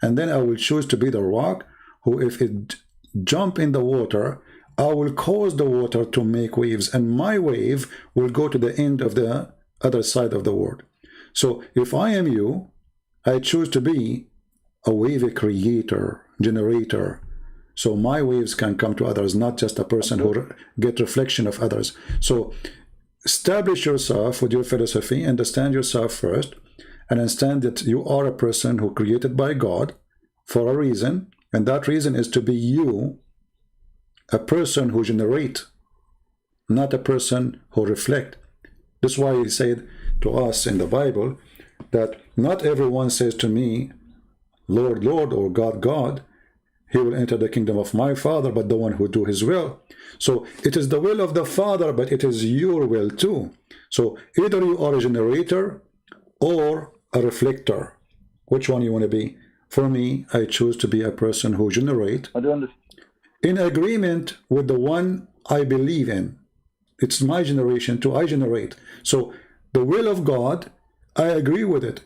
and then I will choose to be the rock who, if it jump in the water, I will cause the water to make waves, and my wave will go to the end of the other side of the world. So if I am you, I choose to be a wave creator, generator. So my waves can come to others, not just a person who get reflection of others. So establish yourself with your philosophy, understand yourself first, and understand that you are a person who created by God for a reason, and that reason is to be you, a person who generate, not a person who reflect. That's why he said to us in the Bible that not everyone says to me, Lord, Lord, or God, God, he will enter the kingdom of my Father, but the one who do his will. So it is the will of the Father, but it is your will too. So either you are a generator or a reflector. Which one you want to be? For me, I choose to be a person who generate I do understand. in agreement with the one I believe in. It's my generation too. I generate. So the will of God, I agree with it.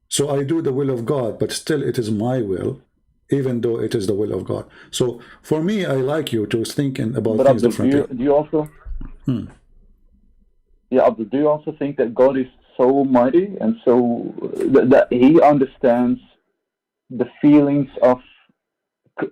So I do the will of God, but still it is my will, even though it is the will of God. So for me, I like you to thinking about things differently. Do you also? Yeah, Abdul, do you also think that God is so mighty and so that He understands the feelings of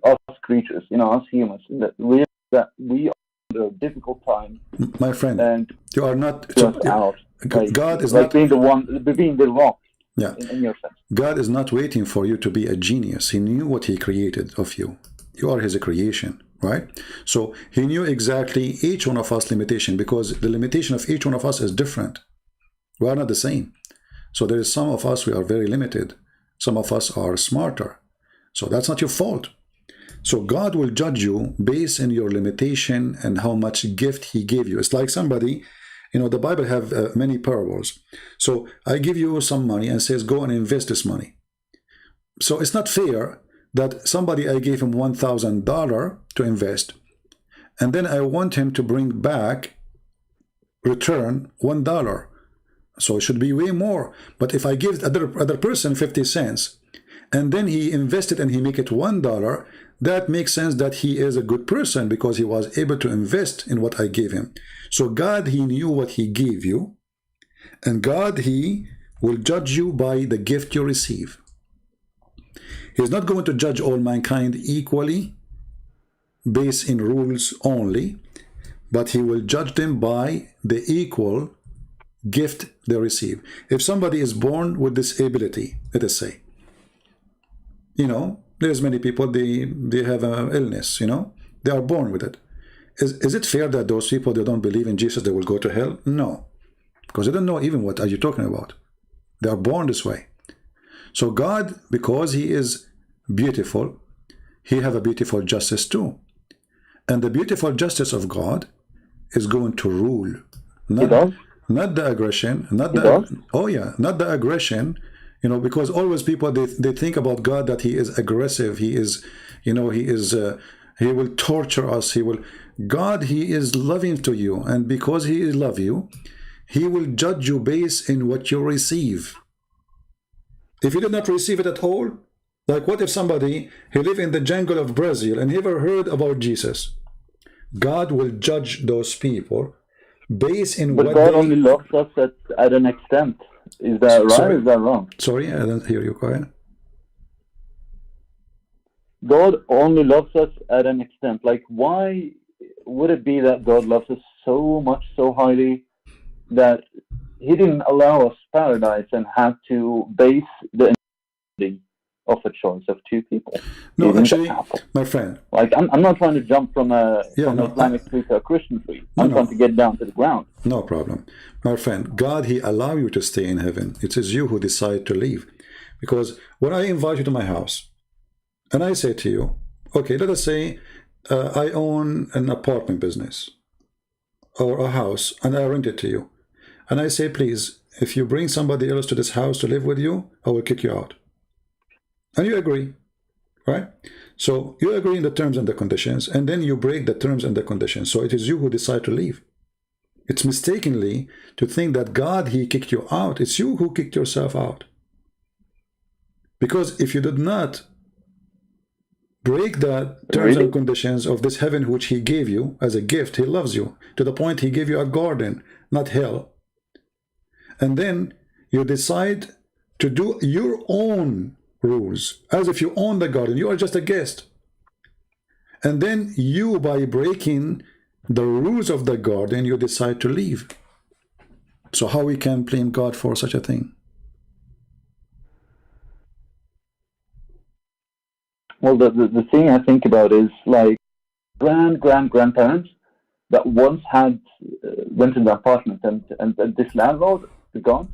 us creatures, us humans, that we are under a difficult time? My friend, and you are not just out. God is like not being the rock. Yeah. In your sense. God is not waiting for you to be a genius. He knew what he created of you. You are his creation, right? So he knew exactly each one of us limitation, because the limitation of each one of us is different. We are not the same. So there is some of us, we are very limited. Some of us are smarter. So that's not your fault. So God will judge you based on your limitation and how much gift he gave you. It's like somebody, you know, the Bible have many parables. So I give you some money and says, go and invest this money. So it's not fair that somebody, I gave him $1,000 to invest, and then I want him to bring back, return $1. So it should be way more. But if I give other person 50 cents, and then he invested and he make it $1, that makes sense that he is a good person because he was able to invest in what I gave him. So God, he knew what he gave you, and God, he will judge you by the gift you receive. He's not going to judge all mankind equally based in rules only, but he will judge them by the equal gift they receive. If somebody is born with disability, let us say, you know, there's many people, they have an illness, you know, they are born with it. Is it fair that those people, they don't believe in Jesus, they will go to hell? No, because they don't know even what are you talking about. They are born this way. So God, because he is beautiful, he have a beautiful justice too. And the beautiful justice of God is going to rule. Not the aggression, not the aggression, you know, because always people, they think about God that he is aggressive, he is, you know, he will torture us, God, he is loving to you, and because he love you, he will judge you based in what you receive. If you did not receive it at all, like what if somebody, he live in the jungle of Brazil and never heard about Jesus? God will judge those people based in what God only loves us at an extent. Is that right or is that wrong? Sorry, I don't hear you, go ahead. God only loves us at an extent. Like, why would it be that God loves us so much, so highly, that he didn't allow us paradise and had to base the ending of a choice of two people? No, actually, my friend. Like, I'm not trying to jump from an Islamic tree to a Christian tree. I'm trying to get down to the ground. No problem. My friend, God, he allow you to stay in heaven. It is you who decide to leave. Because when I invite you to my house, and I say to you, okay, let us say I own an apartment business or a house, and I rent it to you. And I say, please, if you bring somebody else to this house to live with you, I will kick you out. And you agree, right? So you agree in the terms and the conditions, and then you break the terms and the conditions. So it is you who decide to leave. It's mistakenly to think that God, he kicked you out. It's you who kicked yourself out. Because if you did not break the terms and conditions of this heaven which he gave you as a gift, he loves you to the point he gave you a garden, not hell. And then you decide to do your own rules as if you own the garden. You are just a guest. And then you, by breaking the rules of the garden, you decide to leave. So how we can blame God for such a thing? Well, the thing I think about is like grandparents that once had rented an apartment, and this landlord, the God,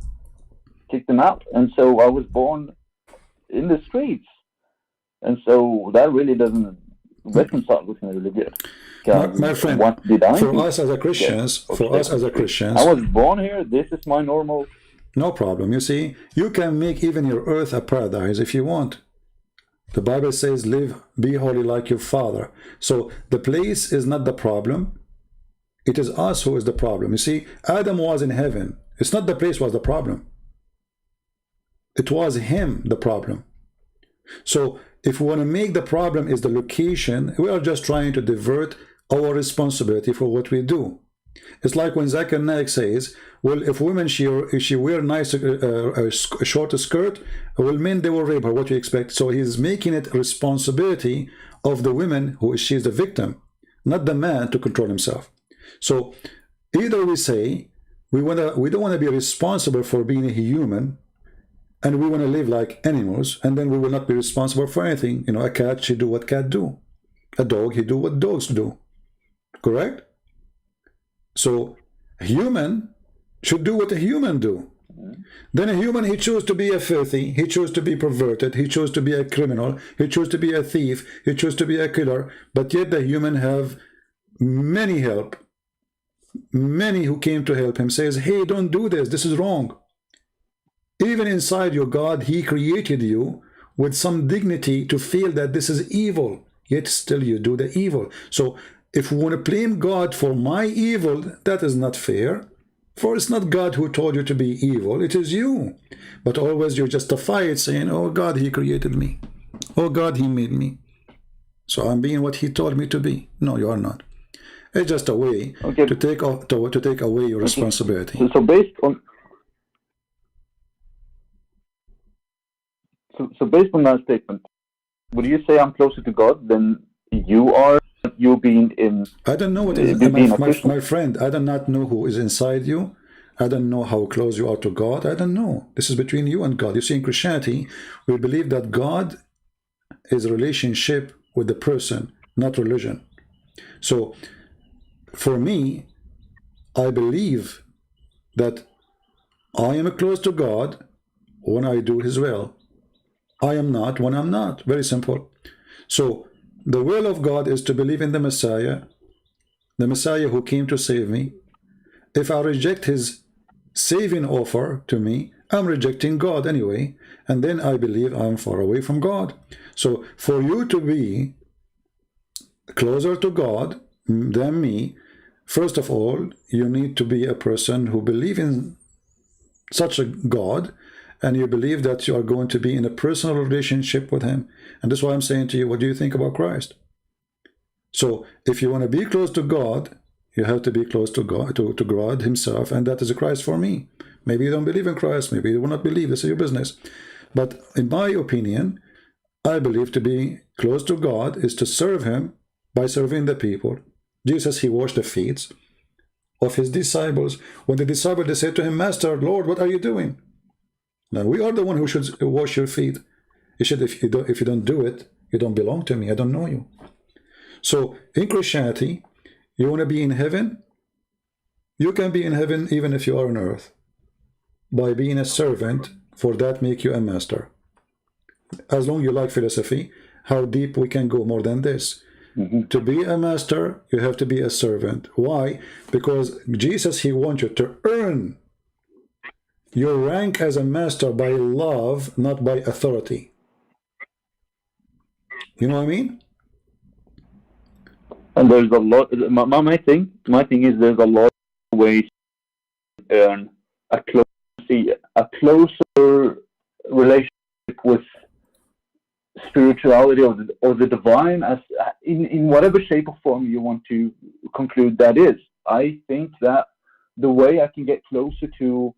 kicked them out, and so I was born in the streets, and so that really doesn't reconcile with me really good. My friend, what did I for us as a Christians, I was born here. This is my normal. No problem. You see, you can make even your earth a paradise if you want. The Bible says, live, be holy like your Father. So the place is not the problem. It is us who is the problem. You see, Adam was in heaven. It's not the place was the problem. It was him, the problem. So if we want to make the problem is the location, we are just trying to divert our responsibility for what we do. It's like when Zakir Naik says, well, if women, she wear nice a short skirt, well, men, they will rape her. What do you expect? So he's making it responsibility of the women who she's the victim, not the man to control himself. So either we say we don't want to be responsible for being a human, and we want to live like animals, and then we will not be responsible for anything. You know, a cat, she do what cat do. A dog, he do what dogs do. Correct? So a human should do what a human do. Then a human, he chose to be a filthy, he chose to be perverted, he chose to be a criminal, he chose to be a thief, he chose to be a killer, but yet the human have many help. Many who came to help him says, hey, don't do this, this is wrong. Even inside your God, he created you with some dignity to feel that this is evil, yet still you do the evil. So if we want to blame God for my evil, that is not fair. For it's not God who told you to be evil, it is you. But always you justify it saying, oh God, he created me. Oh God, he made me. So I'm being what he told me to be. No, you are not. It's just a way to take away your responsibility. So based on so based on that statement, would you say I'm closer to God than you are? You being in, I don't know what is my friend. I do not know who is inside you. I don't know how close you are to God. I don't know. This is between you and God. You see, in Christianity, we believe that God is a relationship with the person, not religion. So, for me, I believe that I am close to God when I do His will. I am not when I'm not. Very simple. So, the will of God is to believe in the Messiah who came to save me. If I reject His saving offer to me, I'm rejecting God anyway, and then I believe I'm far away from God. So for you to be closer to God than me, first of all, you need to be a person who believes in such a God, and you believe that you are going to be in a personal relationship with Him. And that's why I'm saying to you, what do you think about Christ? So if you want to be close to God, you have to be close to God, to God Himself, and that is a Christ for me. Maybe you don't believe in Christ, maybe you will not believe, this is your business. But in my opinion, I believe to be close to God is to serve Him by serving the people. Jesus, He washed the feet of His disciples. When the disciples, they said to Him, Master, Lord, what are you doing? Now, we are the one who should wash your feet. He said, if you don't do it, you don't belong to me. I don't know you. So, in Christianity, you want to be in heaven? You can be in heaven even if you are on earth. By being a servant, for that make you a master. As long as you like philosophy, how deep we can go more than this. To be a master, you have to be a servant. Why? Because Jesus, He wants you to earn your rank as a master by love, not by authority. You know what I mean? And there's a lot. My thing is there's a lot of ways to earn a closer relationship with spirituality or the divine, as in whatever shape or form you want to conclude that is. I think that the way I can get closer to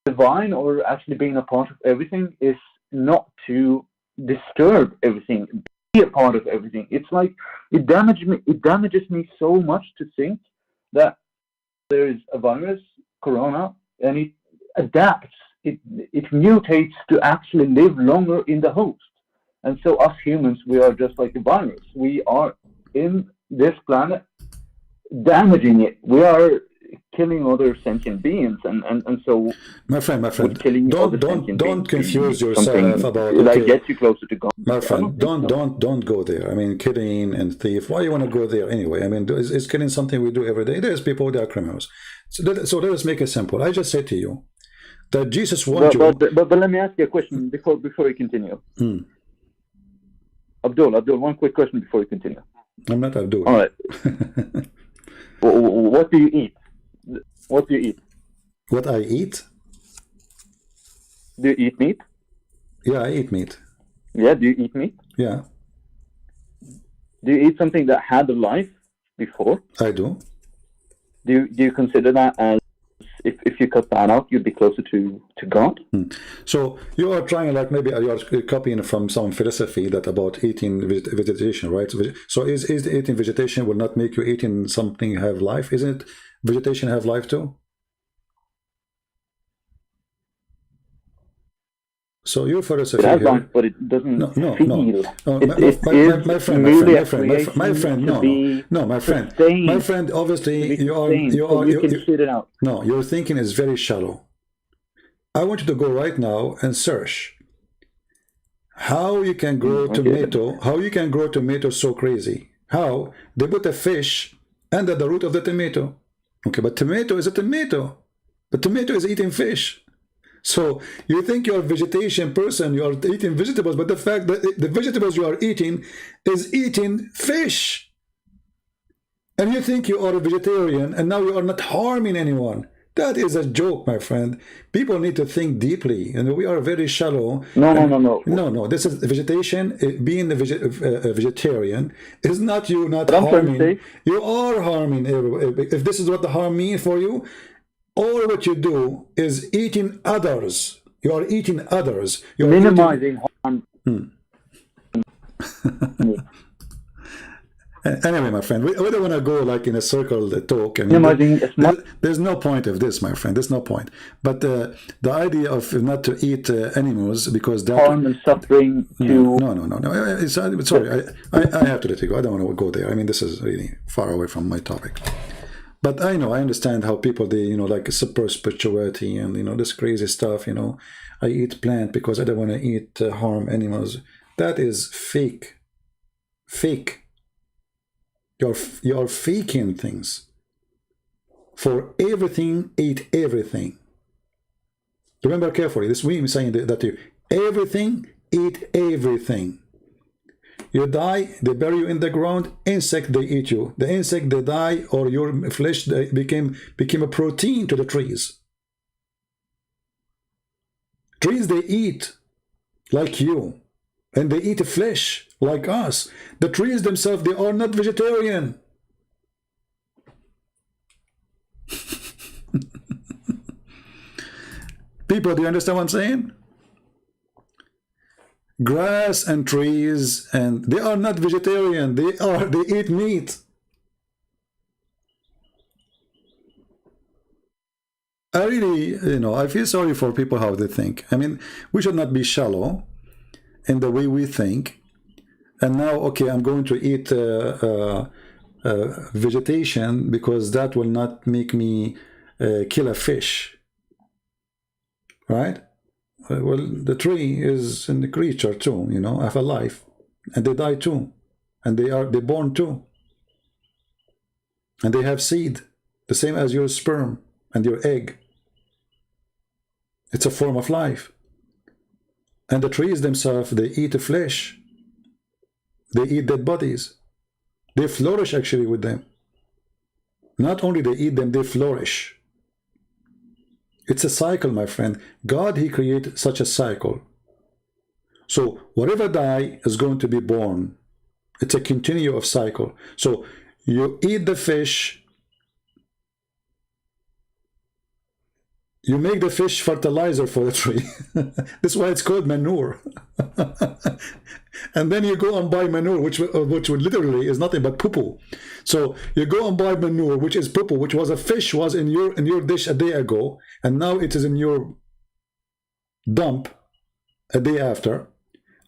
divine, or actually being a part of everything, is not to disturb everything, be a part of everything. It's like it damages me so much to think that there is a virus, corona, and it adapts, it mutates to actually live longer in the host. And so us humans, we are just like the virus. We are in this planet damaging it. We are killing other sentient beings, and so my friend, don't confuse yourself about that gets you closer to God. My friend, don't go there. I mean, killing and thief. Why you want to go there anyway? I mean, is killing something we do every day? There's people that are criminals. So let us make it simple. I just say to you that Jesus wants you. But let me ask you a question before you continue. Abdul, one quick question before you continue. I'm not Abdul. All right. What do you eat? What do you eat? What I eat? Do you eat meat? Yeah, I eat meat. Yeah, do you eat meat? Yeah. Do you eat something that had a life before? I do. Do you consider that as, if you cut that out, you'd be closer to God? So you are trying, like, maybe you are copying from some philosophy that about eating vegetation, right? So is eating vegetation will not make you eating something have life? Isn't it vegetation have life too? So your philosophy here, life, but it doesn't feel. My friend, obviously you can sit it out. No, your thinking is very shallow. I want you to go right now and search how you can grow tomato, how you can grow tomato so crazy. How? They put a fish under the root of the tomato. Okay, but tomato is a tomato. The tomato is eating fish. So you think you're a vegetation person, you are eating vegetables, but the fact that the vegetables you are eating is eating fish. And you think you are a vegetarian and now you are not harming anyone. That is a joke, my friend. People need to think deeply, and we are very shallow. No. This is vegetation. Being a vegetarian is not you not harming. You are harming. If this is what the harm means for you, all what you do is eating others. You are eating others. You are minimizing harm. Anyway, my friend, we don't want to go like in a circle talk. I mean, there's no point of this, my friend. There's no point. But the idea of not to eat animals because that harm and suffering to no. Sorry, I have to let you go. I don't want to go there. I mean, this is really far away from my topic. But I understand how people, they like super spirituality and this crazy stuff. I eat plant because I don't want to eat harm animals. That is fake. You're faking things. For everything, eat everything. Remember carefully, this we saying that you everything, eat everything. You die, they bury you in the ground, insect, they eat you. The insect, they die, or your flesh became a protein to the trees. Trees, they eat like you. And they eat flesh like us. The trees themselves, they are not vegetarian. People, do you understand what I'm saying? Grass and trees, and they are not vegetarian. They eat meat. I really, I feel sorry for people how they think. I mean, we should not be shallow in the way we think. And now, okay, I'm going to eat vegetation because that will not make me kill a fish, right? Well, the tree is a creature too, have a life, and they die too, and they're born too, and they have seed, the same as your sperm and your egg. It's a form of life. And the trees themselves, they eat the flesh. They eat dead bodies. They flourish actually with them. Not only they eat them, they flourish. It's a cycle, my friend. God, he created such a cycle. So whatever die is going to be born. It's a continuum of cycle. So you eat the fish, you make the fish fertilizer for the tree. That's why it's called manure. And then you go and buy manure, which literally is nothing but poo-poo. So you go and buy manure, which is poo-poo, which was a fish was in your dish a day ago, and now it is in your dump a day after,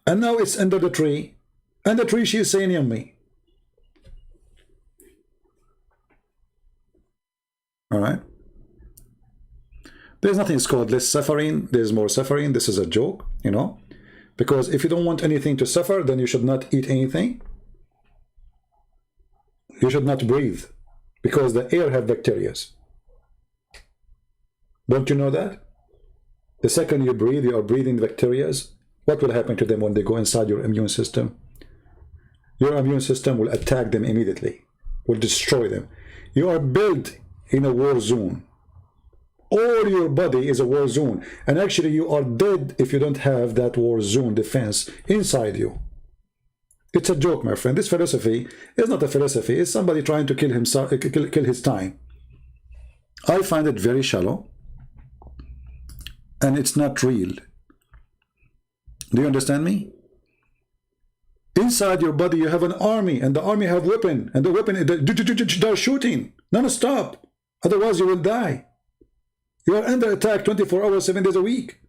and now it's under the tree, and the tree, she is saying yummy. All right. There's nothing called less suffering. There's more suffering. This is a joke, because if you don't want anything to suffer, then you should not eat anything. You should not breathe, because the air have bacteria. Don't you know that? The second you breathe, you are breathing bacteria. What will happen to them when they go inside your immune system? Your immune system will attack them immediately, will destroy them. You are built in a war zone. All your body is a war zone, and actually you are dead if you don't have that war zone defense inside you. It's a joke, my friend. This philosophy is not a philosophy. It's somebody trying to kill himself, kill his time. I find it very shallow, and it's not real. Do you understand me? Inside your body you have an army, and the army have weapon, and the weapon, they're shooting non-stop. Otherwise you will die. You are under attack 24 hours, 7 days a week.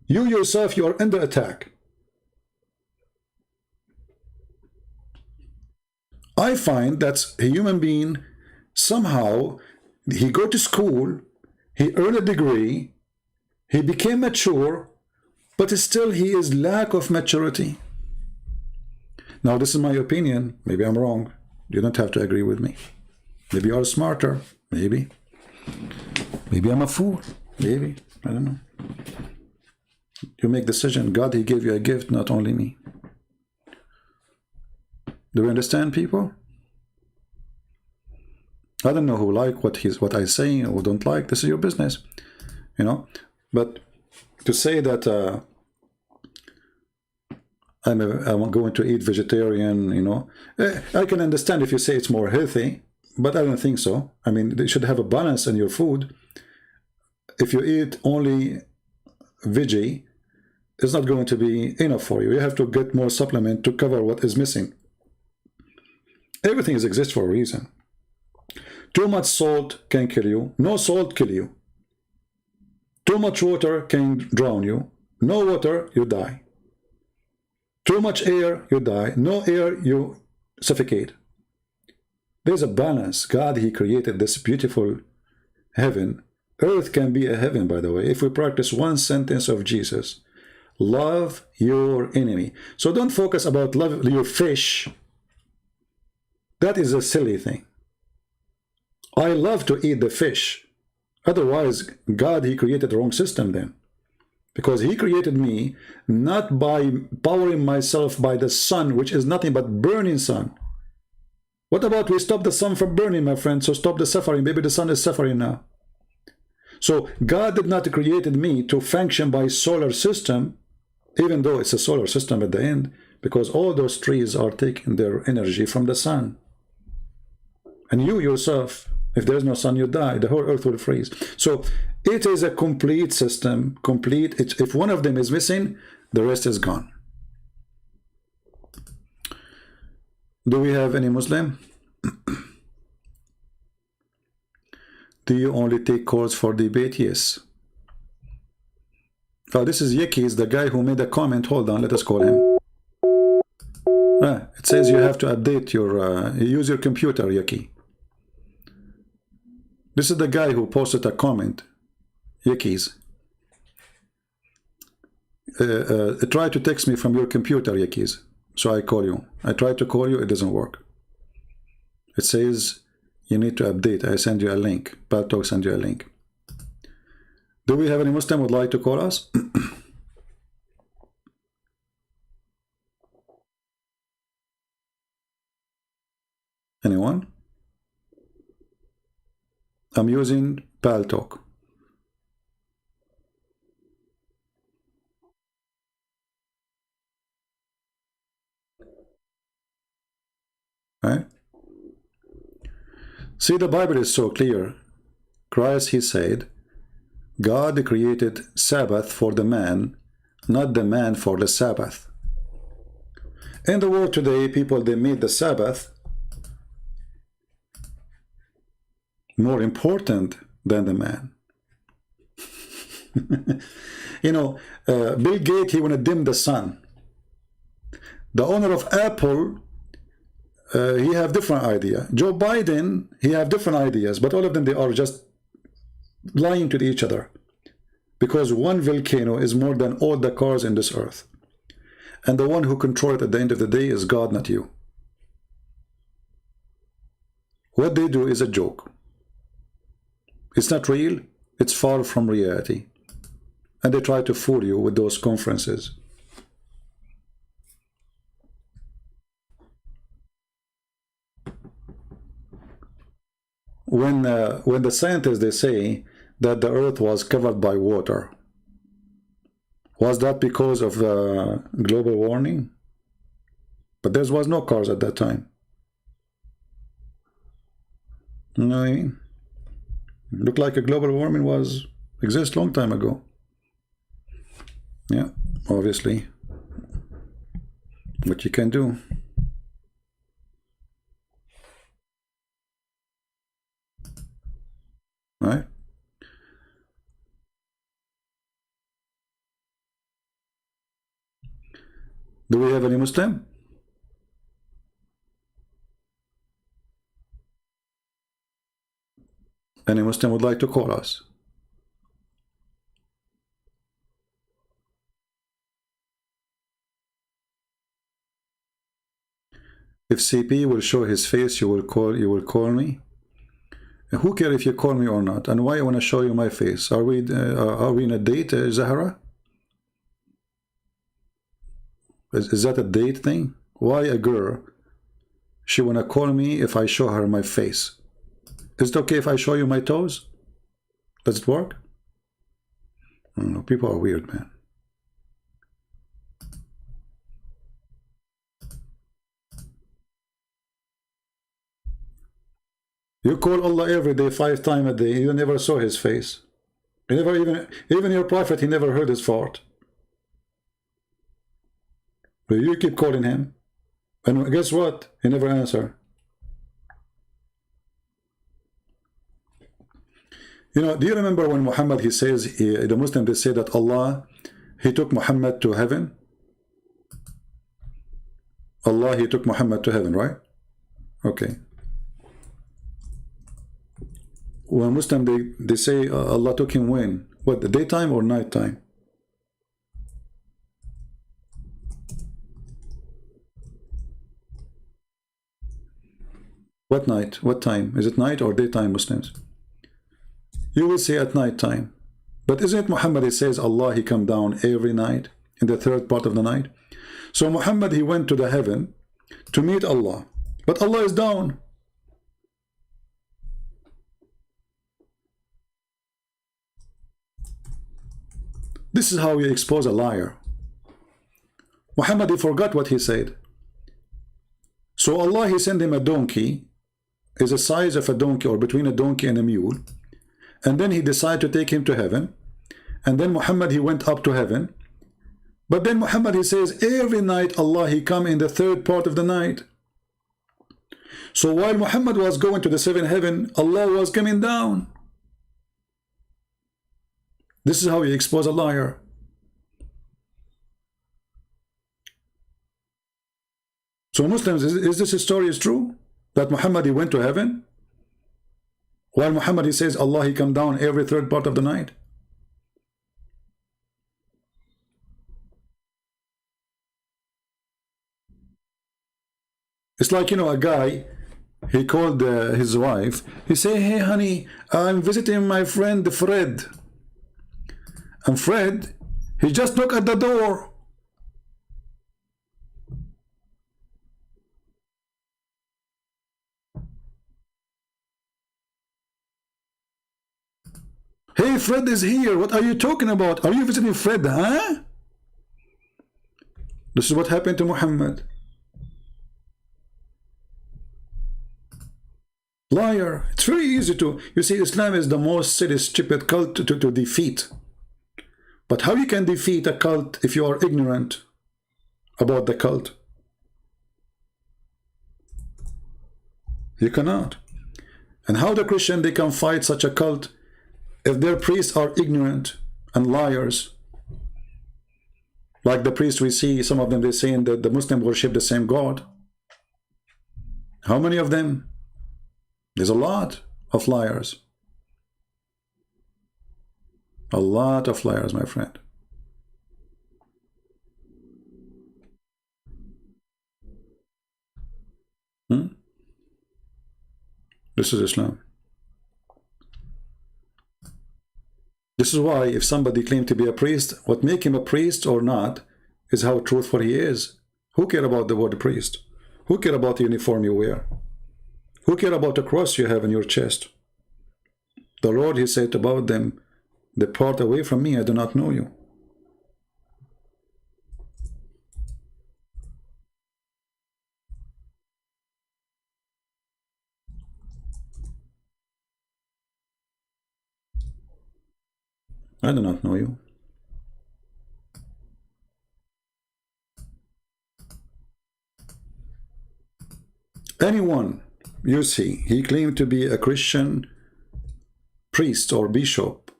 You yourself, you are under attack. I find that a human being, somehow, he go to school, he earn a degree, He became mature, but still he is lack of maturity. Now, this is my opinion. Maybe I'm wrong. You don't have to agree with me. Maybe you're smarter. Maybe. Maybe I'm a fool. Maybe. I don't know. You make decision. God, he gave you a gift, not only me. Do you understand, people? I don't know who like what I say or don't like. This is your business, you know. But to say that I'm going to eat vegetarian, you know, I can understand if you say it's more healthy, but I don't think so. I mean, they should have a balance in your food. If you eat only veggie, it's not going to be enough for you. You have to get more supplement to cover what is missing. Everything exists for a reason. Too much salt can kill you. No salt kill you. Too much water can drown you. No water, you die. Too much air, you die. No air, you suffocate. There's a balance. God, he created this beautiful heaven. Earth can be a heaven, by the way, if we practice one sentence of Jesus. Love your enemy. So don't focus about love your fish. That is a silly thing. I love to eat the fish. Otherwise, God, he created the wrong system then. Because he created me not by powering myself by the sun, which is nothing but burning sun. What about we stop the sun from burning, my friend? So stop the suffering. Maybe the sun is suffering now. So God did not create me to function by solar system, even though it's a solar system at the end, because all those trees are taking their energy from the sun. And you yourself, if there's no sun, you die. The whole earth will freeze. So it is a complete system, complete. If one of them is missing, the rest is gone. Do we have any Muslim? Do you only take calls for debate? Yes. Oh, this is Yeki, is the guy who made a comment. Hold on, let us call him. It says you have to update your, use your computer, Yeki. This is the guy who posted a comment. Yekis. Try to text me from your computer, Yekis. So I call you. I try to call you, it doesn't work. It says you need to update. I send you a link. Paltalk send you a link. Do we have any Muslim would like to call us? Anyone? I'm using Paltalk. Right? See, the Bible is so clear. Christ, he said, God created Sabbath for the man, not the man for the Sabbath. In the world today, people, they made the Sabbath more important than the man. You know, Bill Gates, he want to dim the sun. The owner of Apple, he have different idea. Joe Biden, he have different ideas, but all of them, they are just lying to each other. Because one volcano is more than all the cars in this earth. And the one who controls it at the end of the day is God, not you. What they do is a joke. It's not real. It's far from reality. And they try to fool you with those conferences. When the scientists, they say that the earth was covered by water, was that because of global warming? But there was no cars at that time. You know what I mean? Looked like a global warming was exist long time ago. Yeah, obviously. What you can do. Right? Do we have any Muslim? Any Muslim would like to call us? If CP will show his face, you will call me. And who cares if you call me or not? And why I want to show you my face? Are we in a date, Zahra? Is that a date thing? Why a girl, she want to call me if I show her my face? Is it okay if I show you my toes? Does it work? I don't know. People are weird, man. You call Allah every day, 5 times a day. You never saw his face. You never even your prophet, he never heard his fart. But you keep calling him. And guess what? He never answer. You know, do you remember when Muhammad, he says, the Muslims, they say that Allah, he took Muhammad to heaven? Allah, he took Muhammad to heaven, right? Okay. When Muslim, they say Allah took him when? What, the daytime or nighttime? What night? What time? Is it night or daytime, Muslims? You will say at night time. But isn't it Muhammad, he says Allah, he come down every night in the 3rd part of the night? So Muhammad, he went to the heaven to meet Allah. But Allah is down. This is how you expose a liar. Muhammad, he forgot what he said. So Allah, he sent him a donkey, is the size of a donkey or between a donkey and a mule. And then he decided to take him to heaven. And then Muhammad, he went up to heaven. But then Muhammad, he says, every night Allah, he come in the 3rd part of the night. So while Muhammad was going to the 7th heaven, Allah was coming down. This is how you expose a liar. So Muslims, is this story is true? That Muhammad, he went to heaven? While Muhammad, he says Allah, he come down every 3rd part of the night. It's like, you know, a guy, he called his wife. He say, hey honey, I'm visiting my friend Fred. And Fred, he just knocked at the door. Hey, Fred is here. What are you talking about? Are you visiting Fred, huh? This is what happened to Muhammad. Liar. It's very easy to, you see, Islam is the most silly, stupid cult to defeat. But how you can defeat a cult if you are ignorant about the cult? You cannot. And how the Christian, they can fight such a cult if their priests are ignorant and liars? Like the priests we see, some of them, they saying that the Muslim worship the same God. How many of them? There's a lot of liars. A lot of liars, my friend. This is Islam. This is why if somebody claims to be a priest, what make him a priest or not is how truthful he is. Who care about the word priest? Who care about the uniform you wear? Who care about the cross you have in your chest? The Lord, he said about them, depart away from me, I do not know you. I do not know you. Anyone you see, he claimed to be a Christian priest or bishop,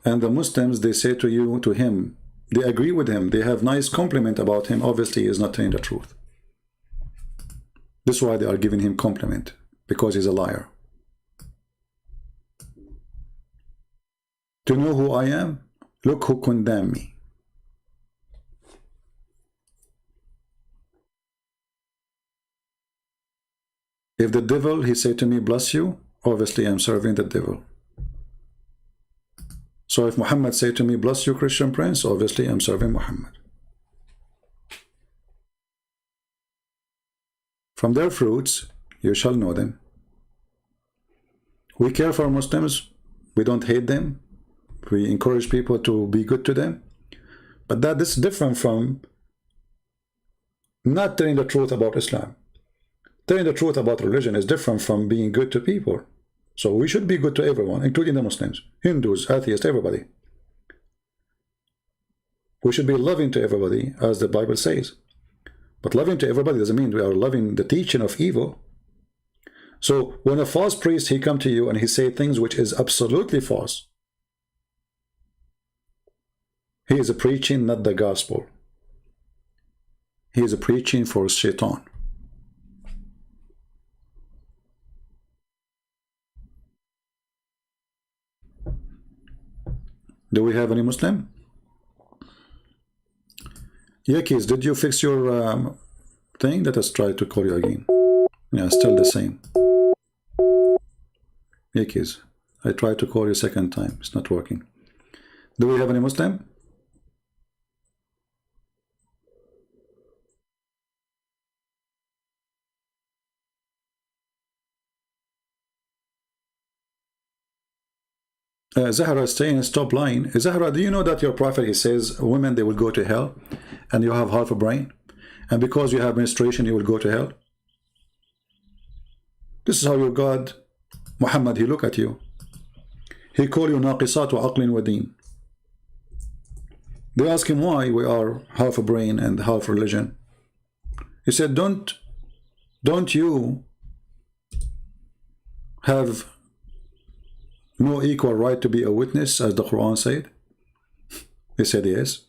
and the Muslims, they say to him, they agree with him, they have nice compliment about him. Obviously he is not telling the truth. This is why they are giving him compliment, because he's a liar. To know who I am, look who condemned me. If the devil, he said to me, bless you, obviously I'm serving the devil. So if Muhammad said to me, bless you, Christian Prince, obviously I'm serving Muhammad. From their fruits, you shall know them. We care for Muslims. We don't hate them. We encourage people to be good to them. But that is different from not telling the truth about Islam. Telling the truth about religion is different from being good to people. So we should be good to everyone, including the Muslims, Hindus, atheists, everybody. We should be loving to everybody, as the Bible says. But loving to everybody doesn't mean we are loving the teaching of evil. So when a false priest, he come to you and he say things which is absolutely false, he is preaching not the gospel. He is preaching for Shaitan. Do we have any Muslim? Yakis, did you fix your thing? Let us try to call you again. Yeah, still the same. Yakis, I tried to call you second time. It's not working. Do we have any Muslim? Zahra is saying, stop lying. Zahra, do you know that your prophet, he says, women, they will go to hell, and you have half a brain, and because you have menstruation, you will go to hell? This is how your God, Muhammad, he look at you. He call you naqisat wa aqlin wa deen. They ask him why we are half a brain and half religion. He said, don't you have no equal right to be a witness, as the Quran said? He said yes.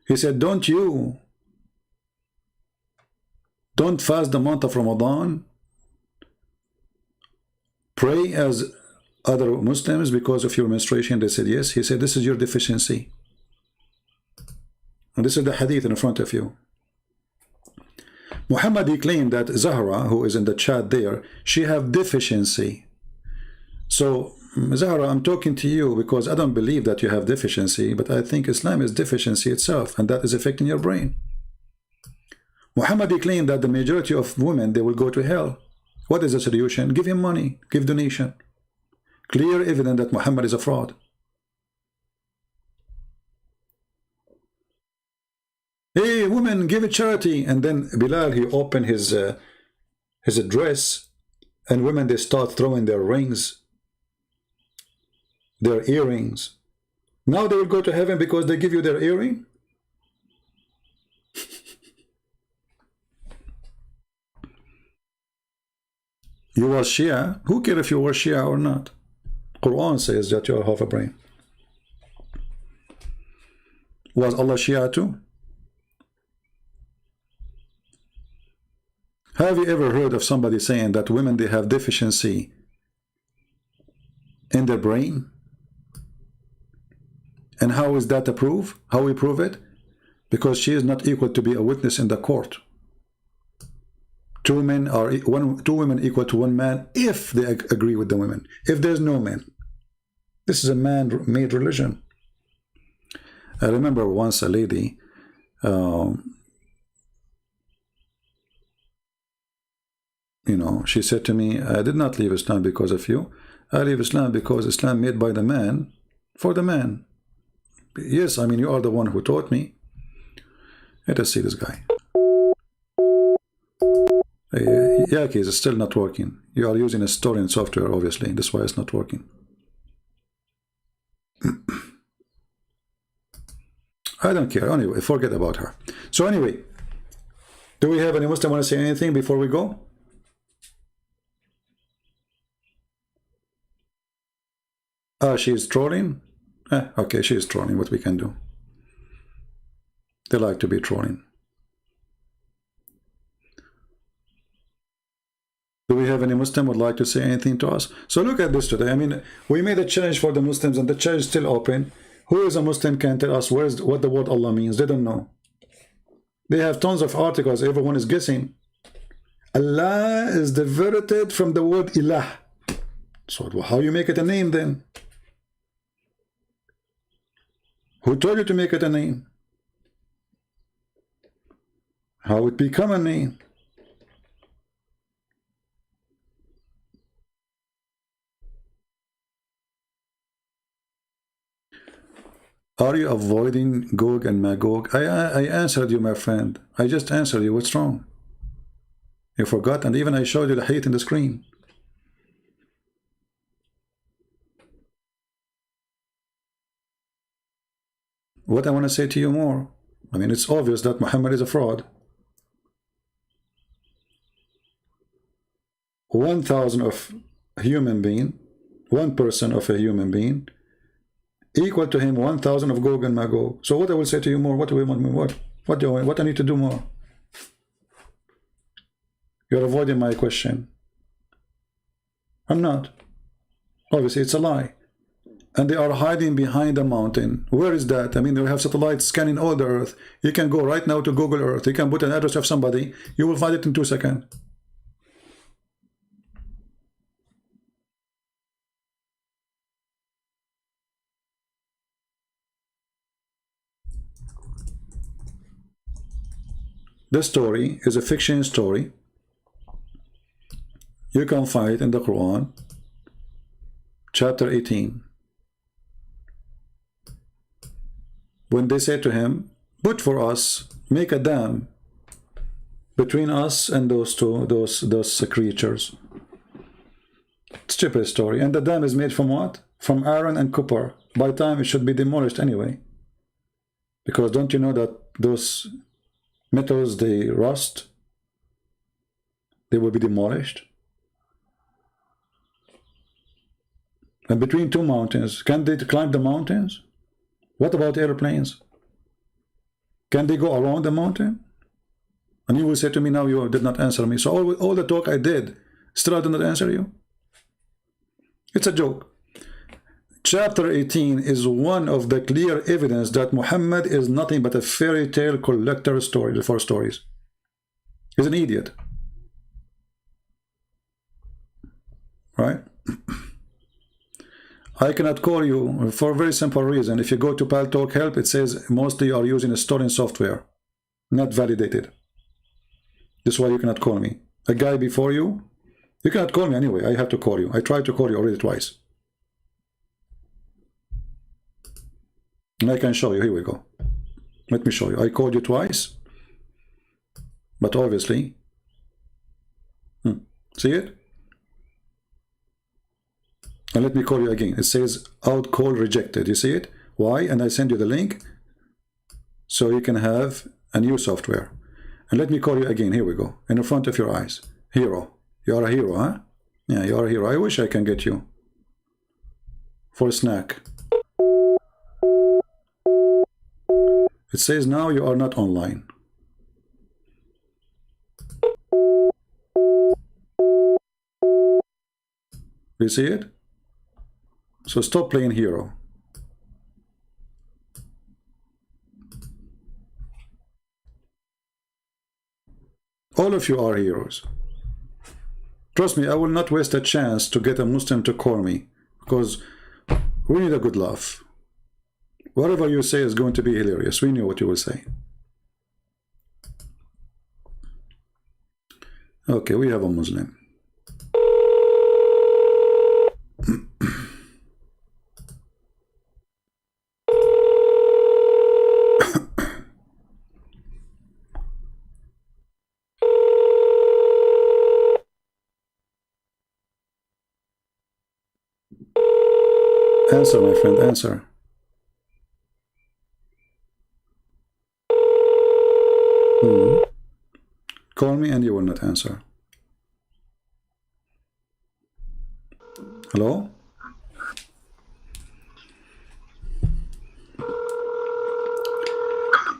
He said, don't fast the month of Ramadan, pray as other Muslims because of your menstruation? They said yes. He said, this is your deficiency. And this is the hadith in front of you. Muhammad, he claimed that Zahra, who is in the chat there, she have deficiency. So, Zahra, I'm talking to you because I don't believe that you have deficiency, but I think Islam is deficiency itself, and that is affecting your brain. Muhammad, he claimed that the majority of women, they will go to hell. What is the solution? Give him money, give donation. Clear evidence that Muhammad is a fraud. Hey, women, give it charity. And then Bilal, he opened his dress, and women, they start throwing their rings, their earrings. Now they will go to heaven because they give you their earring? You are Shia? Who cares if you were Shia or not? Quran says that you are half a brain. Was Allah Shia too? Have you ever heard of somebody saying that women, they have deficiency in their brain? And how is that a proof? How we prove it? Because she is not equal to be a witness in the court. Two women equal to one man if they agree with the women. If there's no man, this is a man-made religion. I remember once a lady, you know, she said to me, I did not leave Islam because of you. I leave Islam because Islam made by the man for the man. Yes, I mean, you are the one who taught me. Let us see this guy. Yaki is still not working. You are using a storing software, obviously. That's why it's not working. I don't care. Anyway, forget about her. So anyway, do we have any Muslim want to say anything before we go? She is trolling? Okay, she is trolling. What we can do? They like to be trolling. Do we have any Muslim would like to say anything to us? So look at this today. I mean, we made a challenge for the Muslims and the challenge is still open. Who is a Muslim can tell us what the word Allah means? They don't know. They have tons of articles. Everyone is guessing. Allah is diverted from the word ilah. So how you make it a name then? Who told you to make it a name? How it become a name? Are you avoiding Gog and Magog? I answered you, my friend. I just answered you. What's wrong? You forgot, and even I showed you the hate in the screen. What I want to say to you more, I mean, it's obvious that Muhammad is a fraud. 1,000 of a human being, one person of a human being, equal to him 1,000 of Gog and Magog. So what I will say to you more? What do we want more? What I need to do more? You're avoiding my question. I'm not. Obviously, it's a lie. And they are hiding behind a mountain. Where is that? I mean, they have satellites scanning all the earth. You can go right now to Google Earth. You can put an address of somebody. You will find it in 2 seconds. This story is a fiction story. You can find it in the Quran, chapter 18. When they say to him, put for us, make a dam between us and those creatures. Stupid story. And the dam is made from what? From iron and copper. By time it should be demolished anyway. Because don't you know that those metals, they rust? They will be demolished. And between two mountains, can they climb the mountains? What about airplanes? Can they go around the mountain? And you will say to me, now you did not answer me. So all the talk I did, still I did not answer you? It's a joke. Chapter 18 is one of the clear evidence that Muhammad is nothing but a fairy tale collector story for stories. He's an idiot. Right? I cannot call you for a very simple reason. If you go to Paltalk Help, it says mostly you are using a storing software, not validated. This is why you cannot call me. A guy before you cannot call me anyway. I have to call you. I tried to call you already twice. And I can show you. Here we go. Let me show you. I called you twice, but obviously, see it? And let me call you again. It says out call rejected. You see it? Why? And I send you the link so you can have a new software. And let me call you again. Here we go. In the front of your eyes. Hero. You are a hero, huh? Yeah, you are a hero. I wish I can get you for a snack. It says now you are not online. You see it? So stop playing hero. All of you are heroes. Trust me, I will not waste a chance to get a Muslim to call me, because we need a good laugh. Whatever you say is going to be hilarious. We know what you will say. Okay, we have a Muslim. Answer, my friend, answer. Call me and you will not answer. Hello?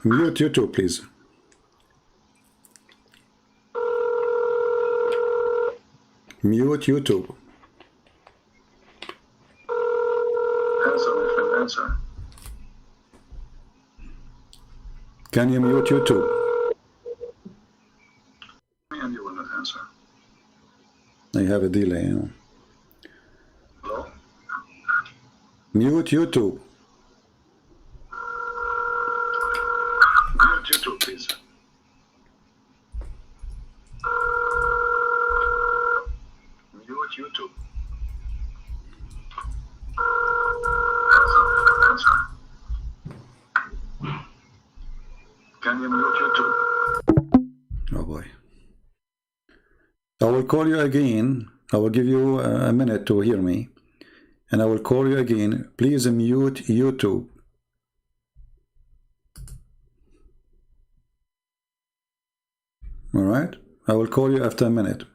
Mute YouTube, please. Mute YouTube. Answer, my friend, answer. Can you mute YouTube? And you will not answer. answer. You have a delay, you know. Hello? Mute YouTube. Mute YouTube, please. Mute YouTube. Answer. Can you mute YouTube? Oh boy. I will call you again. I will give you a minute to hear me. And I will call you again. Please mute YouTube. All right? I will call you after a minute.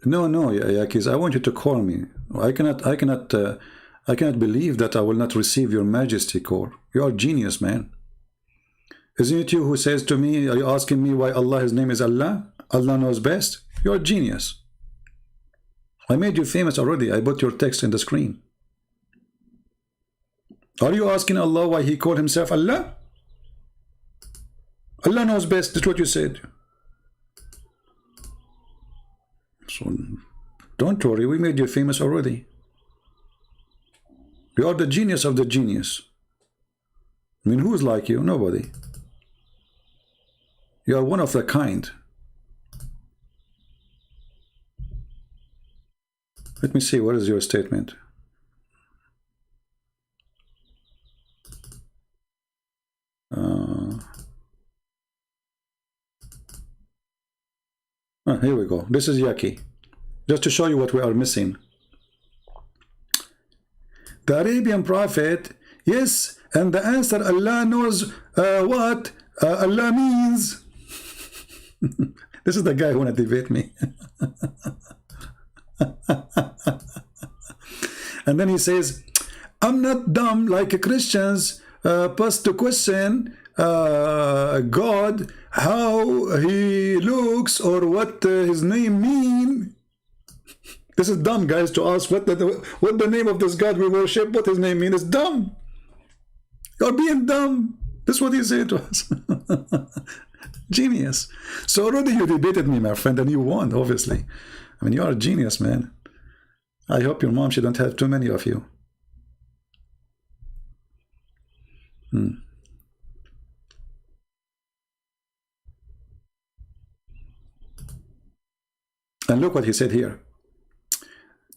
No, Yakis, I want you to call me. I cannot believe that I will not receive your majesty call. You are a genius, man. Isn't it you who says to me, are you asking me why Allah, his name is Allah? Allah knows best. You're a genius. I made you famous already. I put your text in the screen. Are you asking Allah why he called himself Allah? Allah knows best. That's what you said. So don't worry, we made you famous already. You are the genius of the genius. I mean, who's like you? Nobody. You are one of the kind. Let me see, what is your statement? Here we go. This is Yaki. Just to show you what we are missing. The Arabian prophet, yes, and the answer, Allah knows what Allah means. This is the guy who wanna debate me. And then he says, I'm not dumb like Christians past to question God, how he looks or what his name mean. This is dumb, guys, to ask what the name of this God we worship, what his name mean. It's dumb. You're being dumb. That's what he said to us. Genius. So already you debated me, my friend, and you won, obviously. I mean, you are a genius, man. I hope your mom, she don't have too many of you. And look what he said here.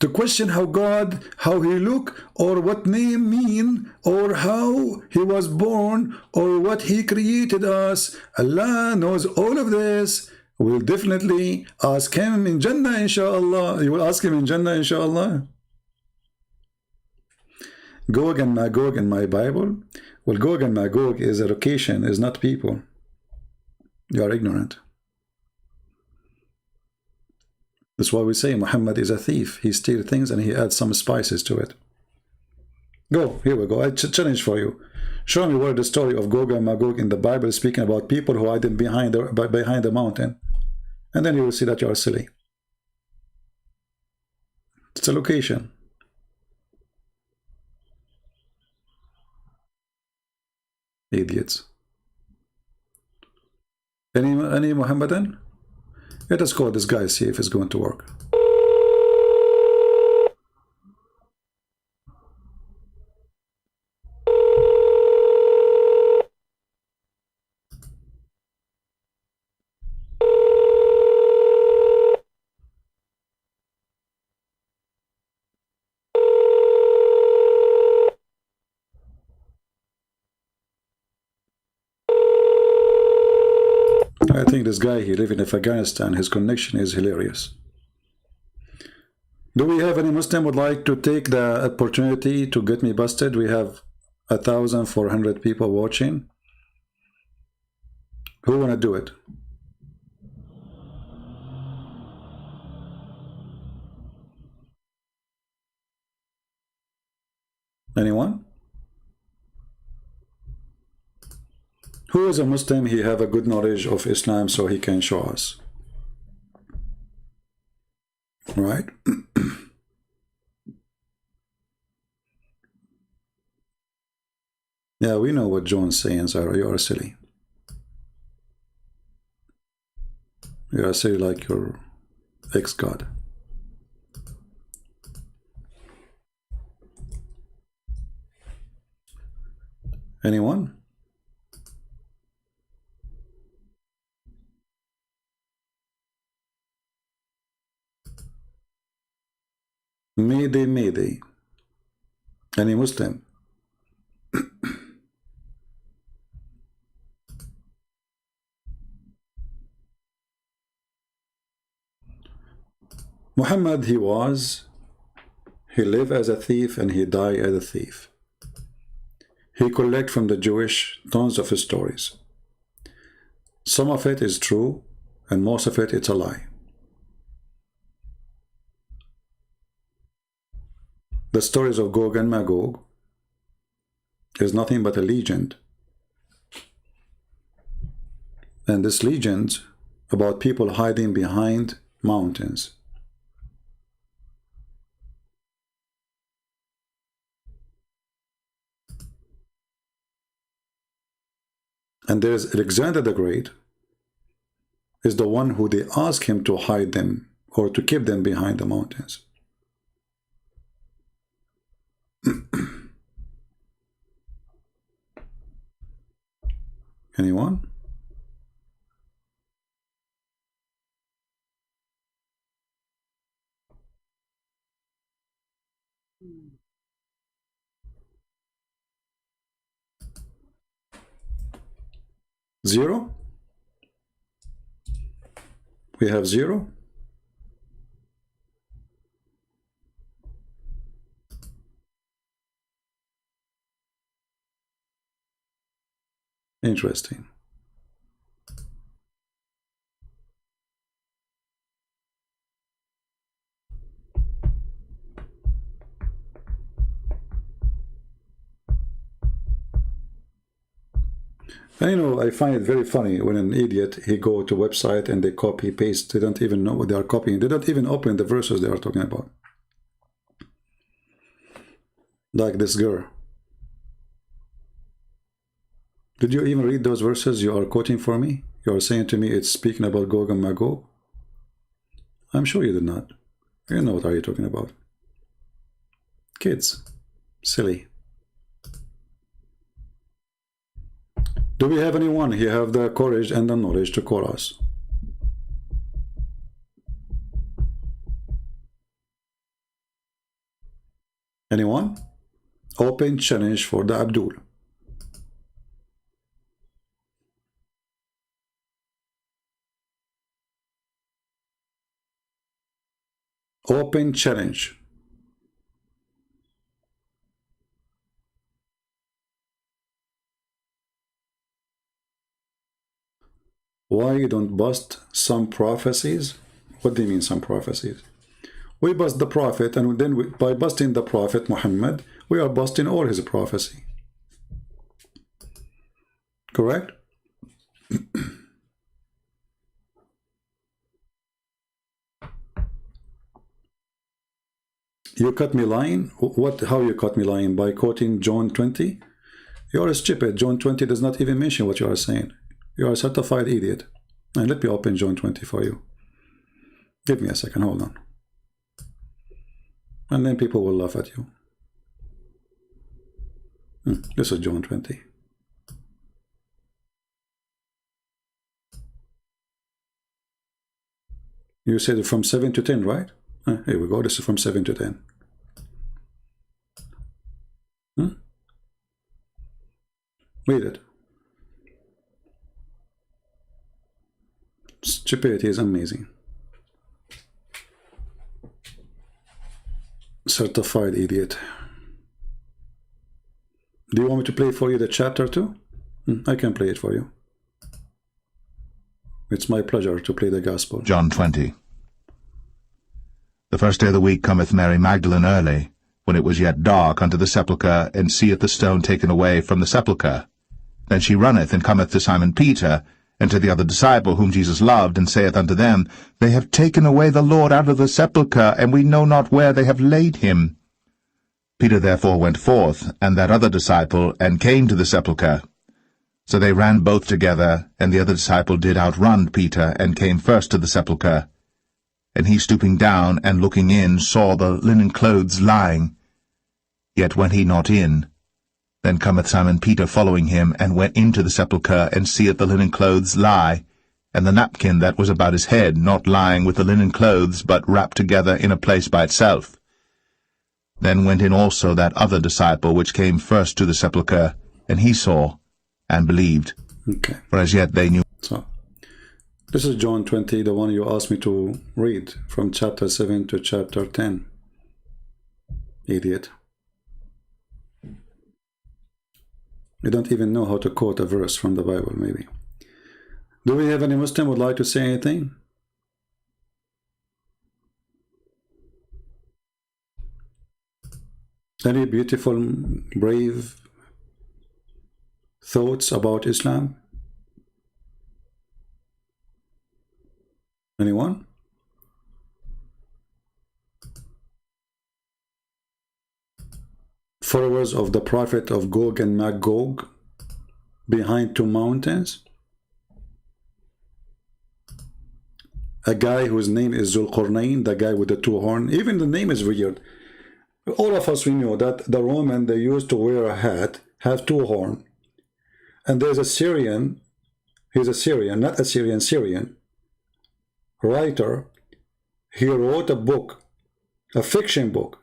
To question how God, how he look, or what name mean, or how he was born, or what he created us. Allah knows all of this. We'll definitely ask him in Jannah, inshallah. You will ask him in Jannah, inshallah. Gog and Magog in my Bible. Well, Gog and Magog is a location, is not people. You are ignorant. That's why we say Muhammad is a thief. He steals things and he adds some spices to it. Go, here we go. I challenge for you. Show me where the story of Gog and Magog in the Bible is speaking about people who hide behind the mountain. And then you will see that you are silly. It's a location. Idiots. Any Muhammadan? Let us call this guy, see if it's going to work. I think this guy, he lives in Afghanistan. His connection is hilarious. Do we have any Muslim would like to take the opportunity to get me busted? We have 1,400 people watching. Who want to do it? Anyone? Who is a Muslim? He have a good knowledge of Islam, so he can show us. Right? Yeah, we know what John's saying, Zara. You are silly. Yeah, say like your ex-god. Anyone? Mayday, Mayday. Any Muslim? Muhammad, he lived as a thief and he died as a thief. He collect from the Jewish tons of stories. Some of it is true and most of it, it's a lie. The stories of Gog and Magog is nothing but a legend. And this legend about people hiding behind mountains. And there's Alexander the Great is the one who they ask him to hide them or to keep them behind the mountains. Anyone? Zero? We have zero? Interesting. And you know, I find it very funny when an idiot, he go to website and they copy paste. They don't even know what they are copying. They don't even open the verses they are talking about. Like this girl. Did you even read those verses you are quoting for me? You are saying to me it's speaking about Gog and Magog? I'm sure you did not. You know what are you talking about. Kids. Silly. Do we have anyone who have the courage and the knowledge to call us? Anyone? Open challenge for the Abdul. Open challenge. Why you don't bust some prophecies? What do you mean some prophecies? We bust the prophet, and then by busting the prophet Muhammad, we are busting all his prophecy. Correct? You caught me lying? What? How you caught me lying? By quoting John 20? You are stupid. John 20 does not even mention what you are saying. You are a certified idiot. And let me open John 20 for you. Give me a second, hold on. And then people will laugh at you. This is John 20. You said from 7 to 10, right? Here we go. This is from 7 to 10. Read it. Stupidity is amazing. Certified idiot. Do you want me to play for you the chapter too? I can play it for you. It's my pleasure to play the gospel. John 20. The first day of the week cometh Mary Magdalene early, when it was yet dark, unto the sepulchre, and seeth the stone taken away from the sepulchre. Then she runneth, and cometh to Simon Peter, and to the other disciple whom Jesus loved, and saith unto them, They have taken away the Lord out of the sepulchre, and we know not where they have laid him. Peter therefore went forth, and that other disciple, and came to the sepulchre. So they ran both together, and the other disciple did outrun Peter, and came first to the sepulchre. And he, stooping down and looking in, saw the linen clothes lying. Yet went he not in. Then cometh Simon Peter following him, and went into the sepulchre, and seeth the linen clothes lie, and the napkin that was about his head not lying with the linen clothes, but wrapped together in a place by itself. Then went in also that other disciple which came first to the sepulchre, and he saw, and believed. Okay. For as yet they knew. So, this is John 20, the one you asked me to read, from chapter 7 to chapter 10. Idiot. You don't even know how to quote a verse from the Bible, maybe. Do we have any Muslim would like to say anything? Any beautiful, brave thoughts about Islam? Anyone? Followers of the prophet of Gog and Magog behind two mountains? A guy whose name is Zulqarnain, the guy with the two horns. Even the name is weird. All of us, we know that the Roman, they used to wear a hat, have two horns. And there's a Syrian, he's a Syrian, not a Syrian writer. He wrote a book, a fiction book,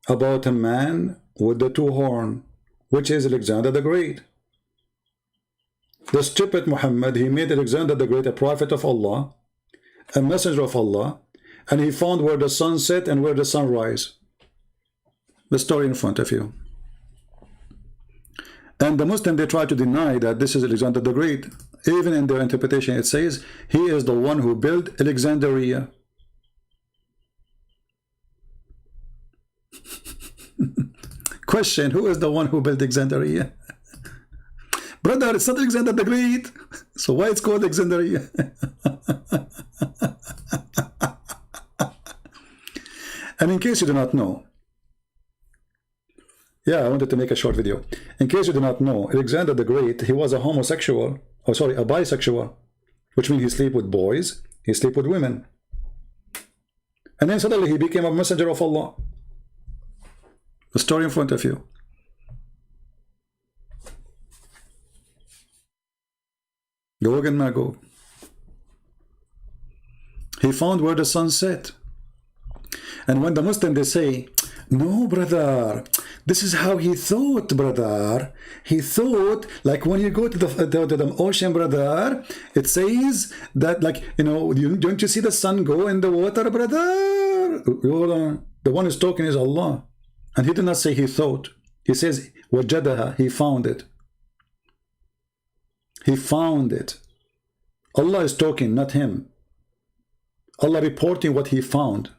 about a man with the two horns, which is Alexander the Great. The stupid Muhammad, he made Alexander the Great a prophet of Allah, a messenger of Allah, and he found where the sun set and where the sun rise. The story in front of you. And the Muslim, they try to deny that this is Alexander the Great. Even in their interpretation, it says he is the one who built Alexandria. Question, who is the one who built Alexandria? Brother, it's not Alexander the Great. So why it's called Alexandria? And in case you do not know, yeah, I wanted to make a short video. In case you do not know, Alexander the Great, he was a homosexual, a bisexual, which means he sleep with boys, he sleep with women. And then suddenly he became a messenger of Allah. The story in front of you. Gog and Magog. He found where the sun set. And when the Muslim, they say, no, brother, this is how he thought, brother. He thought, like when you go to the ocean, brother, it says that, like, you know, don't you see the sun go in the water, brother? The one who's talking is Allah. And he did not say he thought. He says, wajadaha, he found it. He found it. Allah is talking, not him. Allah reporting what he found.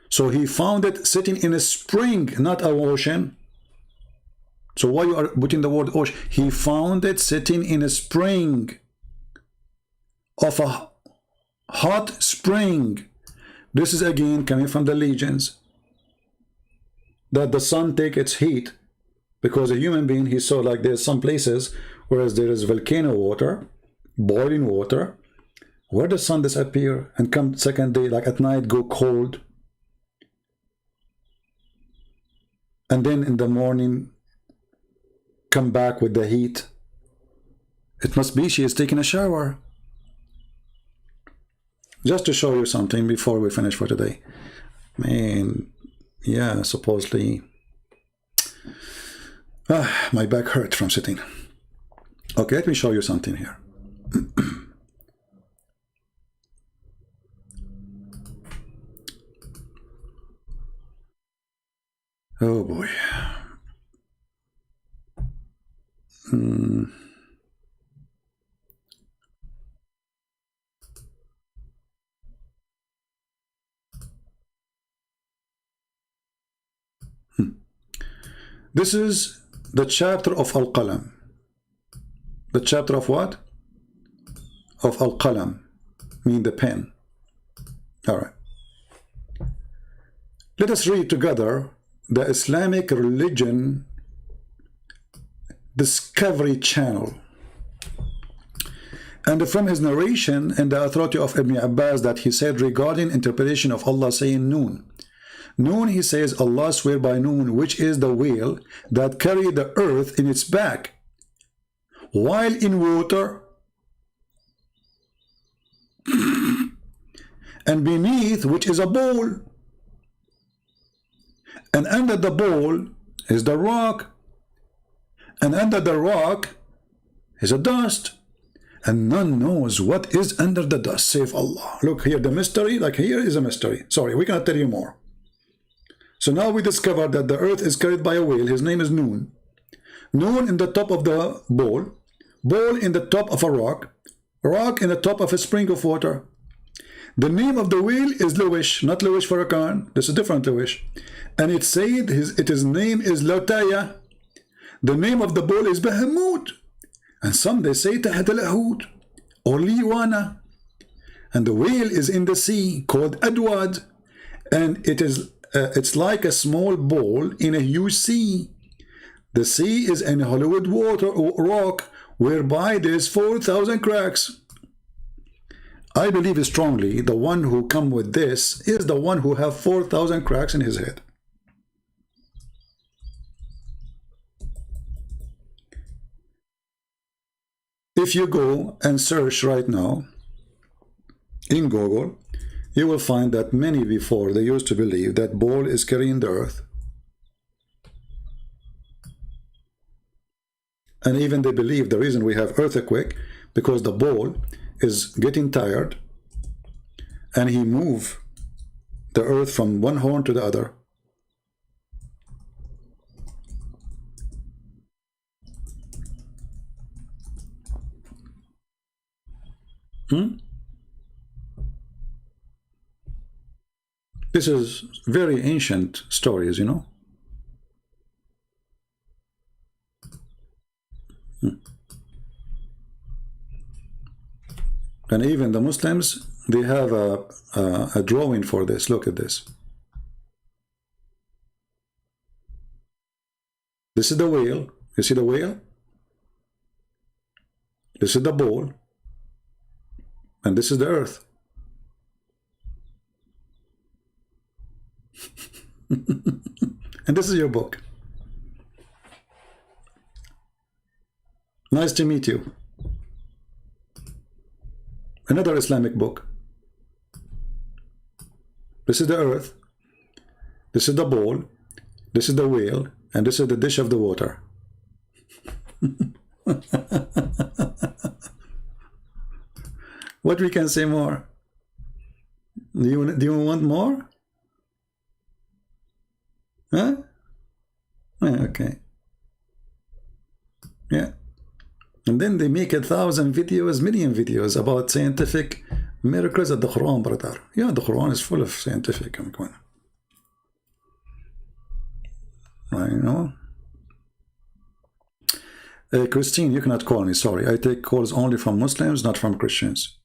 So he found it sitting in a spring, not an ocean. So why you are putting the word ocean? He found it sitting in a spring, of a hot spring. This is again coming from the legends, that the sun take its heat, because a human being, he saw like there's some places whereas there is volcano water, boiling water, where the sun disappear and come second day, like at night, go cold. And then in the morning, come back with the heat. It must be she is taking a shower. Just to show you something before we finish for today. Man, yeah, supposedly. My back hurt from sitting. Okay, let me show you something here. Oh boy. This is the chapter of Al-Qalam. The chapter of what? Of Al-Qalam, mean the pen. All right. Let us read together the Islamic Religion Discovery Channel. And from his narration and the authority of Ibn Abbas that he said regarding interpretation of Allah saying Noon. Noon, he says, Allah swear by Noon, which is the whale that carried the earth in its back, while in water, and beneath which is a bowl, and under the bowl is the rock, and under the rock is a dust, and none knows what is under the dust save Allah. Look here, the mystery, like here is a mystery. Sorry, we cannot tell you more. So now we discover that the earth is carried by a whale. His name is Noon. Noon in the top of the bowl, bowl in the top of a rock, rock in the top of a spring of water. The name of the whale is Luwish, not Luwish Farrakhan. This is different Luwish. And it said his name is Lotaya. The name of the bowl is Bahamut. And some they say Tahad al-Ahud or Liwana. And the whale is in the sea called Adwad. And it's like a small bowl in a huge sea. The sea is in Hollywood water or rock, whereby there's 4,000 cracks. I believe strongly the one who come with this is the one who have 4,000 cracks in his head. If you go and search right now in Google, you will find that many before they used to believe that ball is carrying the earth. And even they believe the reason we have earthquake because the ball is getting tired and he move the earth from one horn to the other. This is very ancient stories, you know. And even the Muslims, they have a drawing for this. Look at this. This is the whale. You see the whale? This is the bowl. And this is the earth. And this is your book. Nice to meet you. Another Islamic book. This is the earth. This is the bowl. This is the whale. And this is the dish of the water. What we can say more? Do you want more? Huh? Okay. Yeah. And then they make 1,000 videos, million videos about scientific miracles of the Quran, brother. Yeah, the Quran is full of scientific. Come on. I know. Christine, you cannot call me, sorry. I take calls only from Muslims, not from Christians.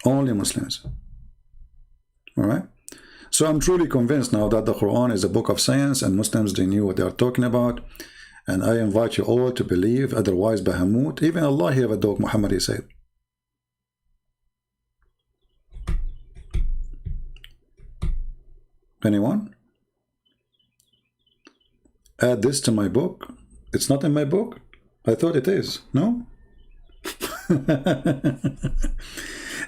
Only Muslims. Alright? So I'm truly convinced now that the Quran is a book of science and Muslims, they knew what they are talking about. And I invite you all to believe, otherwise Bahamut. Even Allah have a dog, Muhammad, he said. Anyone? Add this to my book. It's not in my book. I thought it is. No?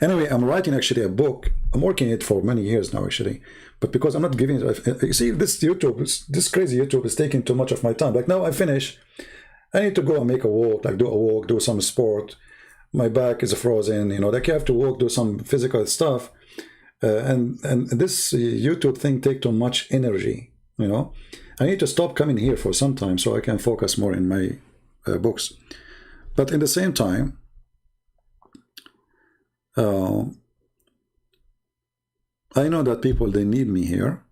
Anyway, I'm writing actually a book. I'm working it for many years now actually. But because I'm not giving it, you see, this YouTube, this crazy YouTube is taking too much of my time. Like now I finish, I need to go and make a walk, like do a walk, do some sport. My back is frozen, you know, like you have to walk, do some physical stuff. And this YouTube thing take too much energy, you know. I need to stop coming here for some time so I can focus more in my books. But in the same time, I know that people, they need me here.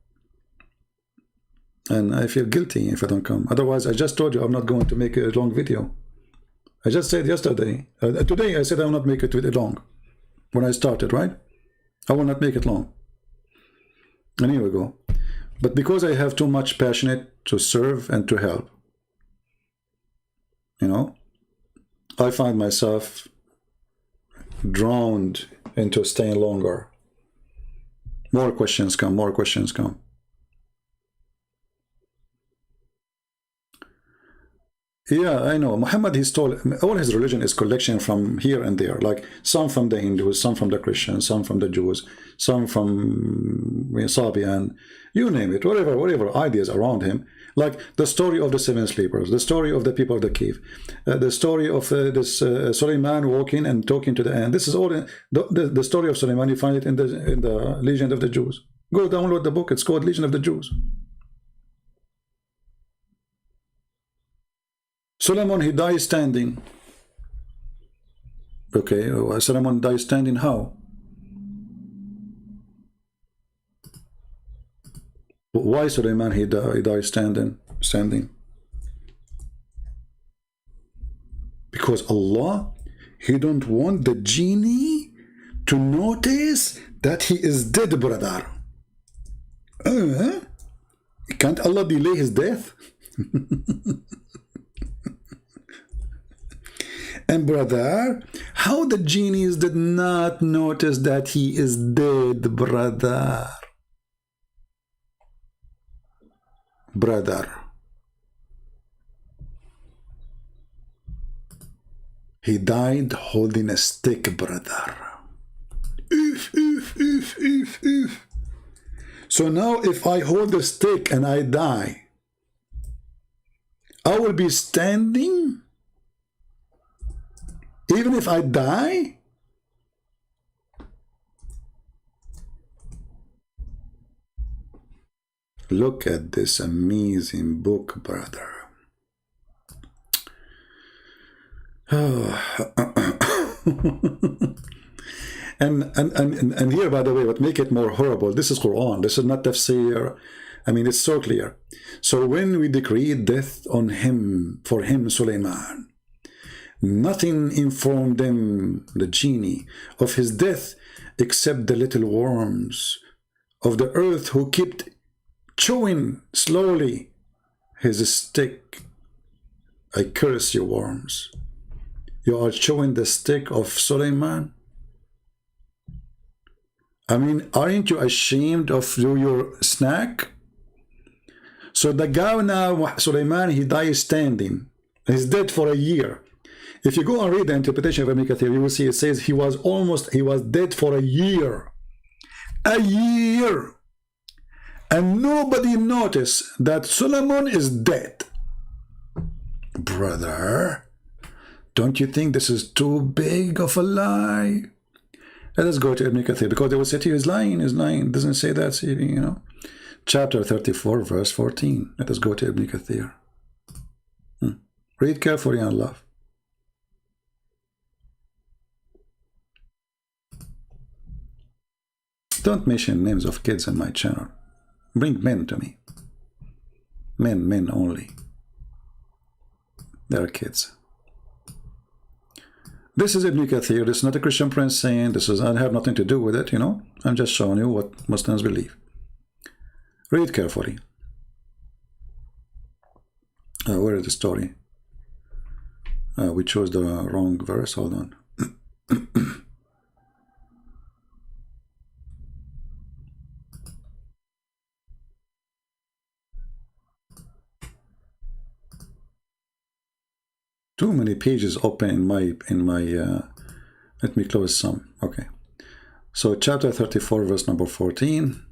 And I feel guilty if I don't come. Otherwise, I just told you I'm not going to make a long video. I just said yesterday, today I said I will not make it long. When I started, right? I will not make it long. And here we go. But because I have too much passionate to serve and to help, you know, I find myself drowned into staying longer. More questions come, more questions come. Yeah, I know. Muhammad, he's told all his religion is collection from here and there, like some from the Hindus, some from the Christians, some from the Jews, some from Sabian, you name it, whatever ideas around him. Like the story of the seven sleepers, the story of the people of the cave, the story of this Suleiman walking and talking to the ant. This is all in the story of Suleiman. You find it in the Legend of the Jews. Go download the book. It's called Legend of the Jews. Solomon, he died standing. Okay, Solomon died standing how? Why Solomon he died standing? Because Allah, he don't want the genie to notice that he is dead, brother. Can't Allah delay his death? And brother, how the genies did not notice that he is dead, brother? He died holding a stick, brother. So now if I hold a stick and I die, I will be standing even if I die? Look at this amazing book, brother. And here, by the way, what make it more horrible, this is Quran, this is not tafsir. I mean, it's so clear. So when we decreed death on him, for him, Suleiman, nothing informed them, the genie, of his death except the little worms of the earth who kept chewing slowly his stick. I curse you, worms. You are chewing the stick of Suleiman. I mean, aren't you ashamed of your snack? So the guy now, Suleiman, he died standing. He's dead for a year. If you go and read the interpretation of Ibn Kathir, you will see it says he was dead for a year. A year. And nobody noticed that Solomon is dead. Brother, don't you think this is too big of a lie? Let us go to Ibn Kathir, because they will say to you, he's lying, It doesn't say that, you know. Chapter 34, verse 14. Let us go to Ibn Kathir. Read carefully and love. Don't mention names of kids in my channel. Bring men to me. Men only. They are kids. This is Ibn Kathir. This is not a Christian prince saying this is. I have nothing to do with it, you know. I'm just showing you what Muslims believe. Read carefully. Where is the story? We chose the wrong verse. Hold on. Too many pages open in my let me close some. Okay, so chapter 34, verse number 14.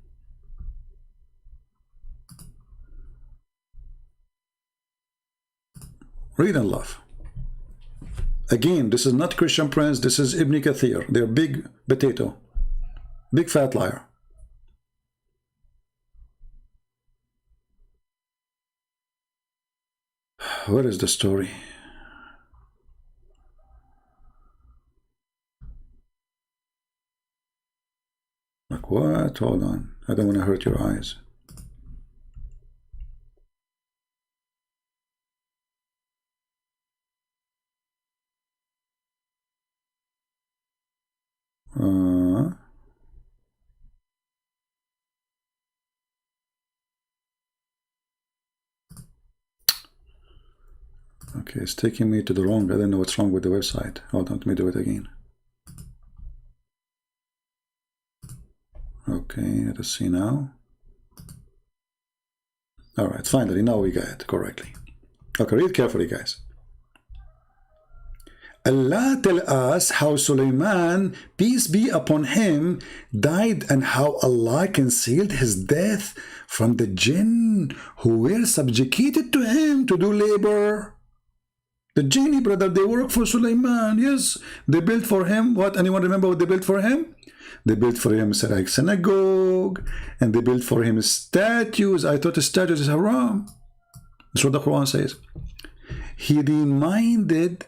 Read and love. Again, this is not Christian Prince, this is Ibn Kathir. They're big potato, big fat liar. Where is the story? Like what? Hold on. I don't want to hurt your eyes. Okay, it's taking me to the wrong. I don't know what's wrong with the website. Hold on, let me do it again. Okay, let us see now. All right, finally, now we got it correctly. Okay, read carefully, guys. Allah tell us how Sulaiman, peace be upon him, died and how Allah concealed his death from the jinn who were subjugated to him to do labor. The genie, brother, they work for Sulaiman. Yes, they built for him. What? Anyone remember what they built for him? They built for him a synagogue, and they built for him statues. I thought the statues is haram. That's what the Quran says. He reminded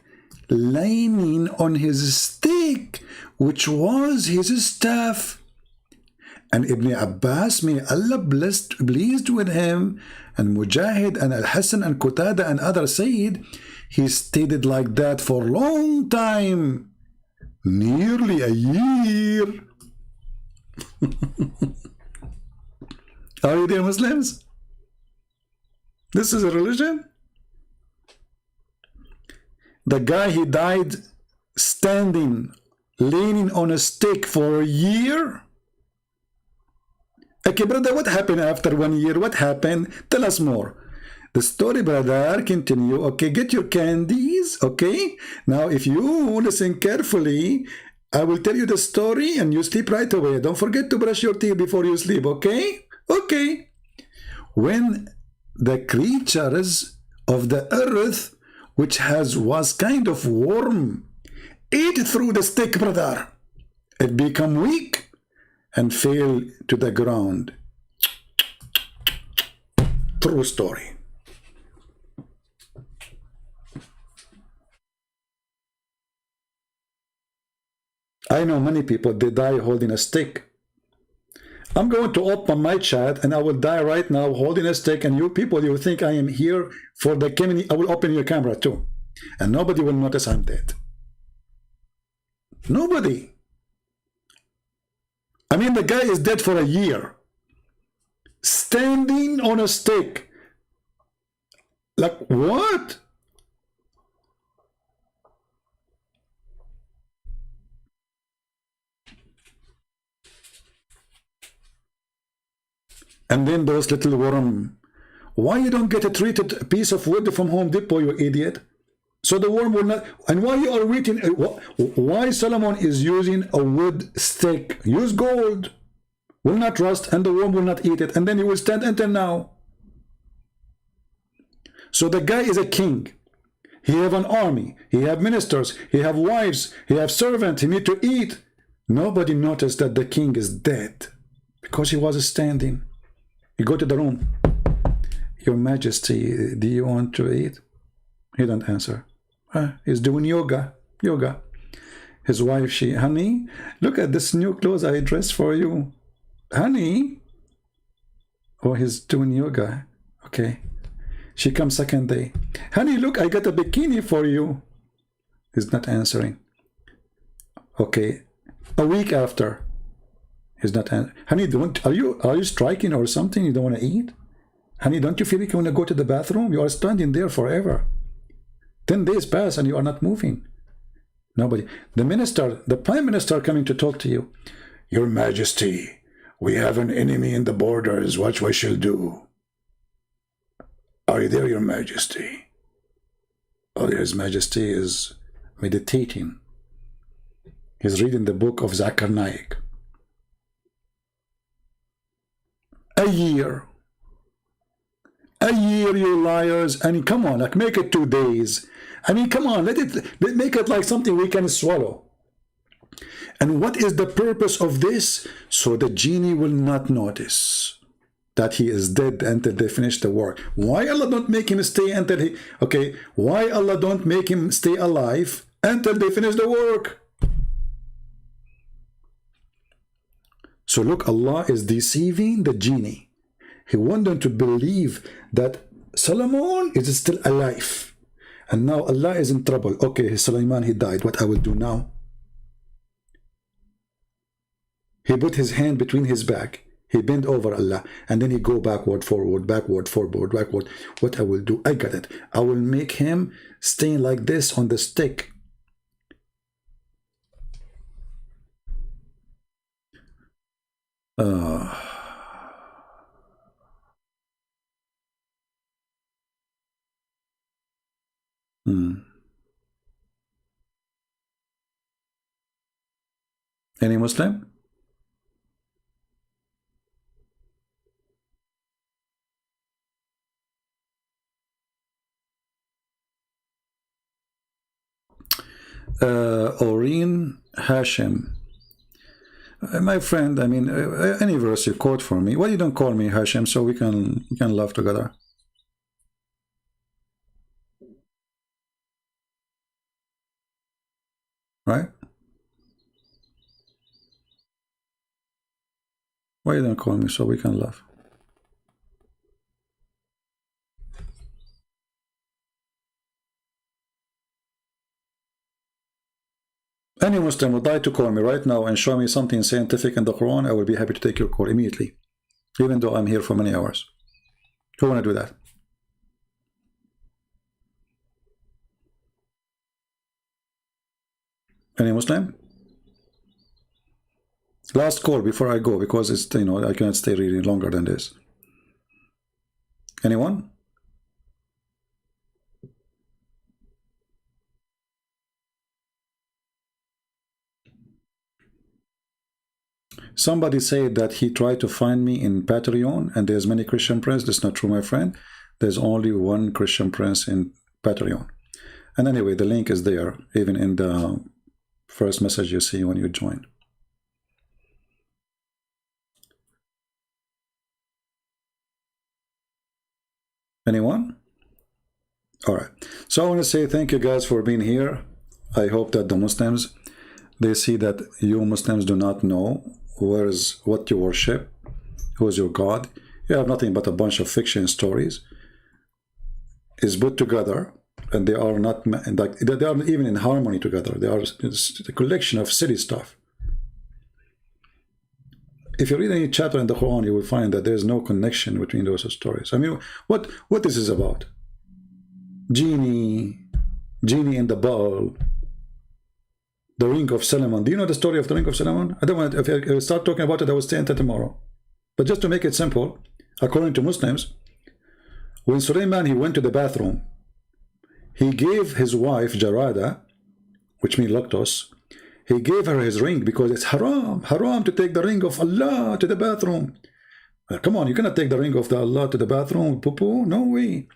leaning on his stick, which was his staff. And Ibn Abbas, may Allah pleased with him, and Mujahid and Al-Hassan and Qatada and others said, he stayed like that for a long time, nearly a year. Are you there, Muslims? This is a religion? The guy, he died standing, leaning on a stick for a year. Okay, brother, what happened after 1 year? What happened? Tell us more. The story, brother, continue. Okay, get your candies. Okay, now if you listen carefully, I will tell you the story and you sleep right away. Don't forget to brush your teeth before you sleep. Okay? Okay. When the creatures of the earth, which was kind of warm, ate through the stick, brother, it became weak and fell to the ground. True story. I know many people, they die holding a stick. I'm going to open my chat and I will die right now holding a stick, and you people, you think I am here for the community. I will open your camera too, and nobody will notice I'm dead. Nobody. I mean, the guy is dead for a year, standing on a stick. Like what? And then those little worm. Why you don't get a treated piece of wood from Home Depot, you idiot? So the worm will not. And why you are waiting? Why Solomon is using a wood stick? Use gold. Will not rust, and the worm will not eat it. And then he will stand until now. So the guy is a king. He have an army. He have ministers. He have wives. He have servants. He need to eat. Nobody noticed that the king is dead because he was standing. You go to the room. Your Majesty, do you want to eat? He don't answer. He's doing yoga. His wife, honey, look at this new clothes I dressed for you. Honey. Oh, he's doing yoga. Okay. She comes second day. Honey, look, I got a bikini for you. He's not answering. Okay. A week after. He's not answering. Honey, are you striking or something? You don't want to eat? Honey, don't you feel like you want to go to the bathroom? You are standing there forever. 10 days pass and you are not moving. Nobody. The minister, the prime minister coming to talk to you. Your Majesty, we have an enemy in the borders. What we shall do? Are you there, Your Majesty? Oh, His Majesty is meditating. He's reading the book of Zakir Naik. A year, you liars. I mean, come on, like make it 2 days. I mean, come on, let make it like something we can swallow. And what is the purpose of this? So the genie will not notice that he is dead until they finish the work. Why Allah don't make him stay until he, okay, why Allah don't make him stay alive until they finish the work? So look, Allah is deceiving the genie. He wants them to believe that Solomon is still alive. And now Allah is in trouble. Okay, Sulaiman, he died. What I will do now? He put his hand between his back. He bent over Allah. And then he go backward, forward, backward, forward, backward. What I will do? I got it. I will make him stay like this on the stick. Uh, Any Muslim? Oreen Hashim. My friend, I mean, any verse you quote for me. Why you don't call me Hashim so we can laugh together? Right? Why you don't call me so we can laugh? Any Muslim would like to call me right now and show me something scientific in the Quran, I will be happy to take your call immediately, even though I'm here for many hours. Who want to do that? Any Muslim? Last call before I go, because it's, you know, I cannot stay really longer than this. Anyone? Somebody said that he tried to find me in Patreon and there's many Christian prince. That's not true, my friend. There's only one Christian prince in Patreon. And anyway, the link is there, even in the first message you see when you join. Anyone? All right. So I want to say thank you guys for being here. I hope that the Muslims, they see that you Muslims do not know what you worship, who is your God. You have nothing but a bunch of fiction stories is put together, and they are not like they are not even in harmony together. They are a collection of silly stuff. If you read any chapter in the Quran, you will find that there is no connection between those stories. I mean, what this is about? Genie in the bottle. The Ring of Solomon. Do you know the story of the Ring of Solomon? I don't want to, if I start talking about it, I will stay until tomorrow. But just to make it simple, according to Muslims, when Sulaiman, he went to the bathroom, he gave his wife Jarada, which means lactose, he gave her his ring because it's haram to take the ring of Allah to the bathroom. Well, come on, you cannot take the ring of Allah to the bathroom, poo-poo, no way.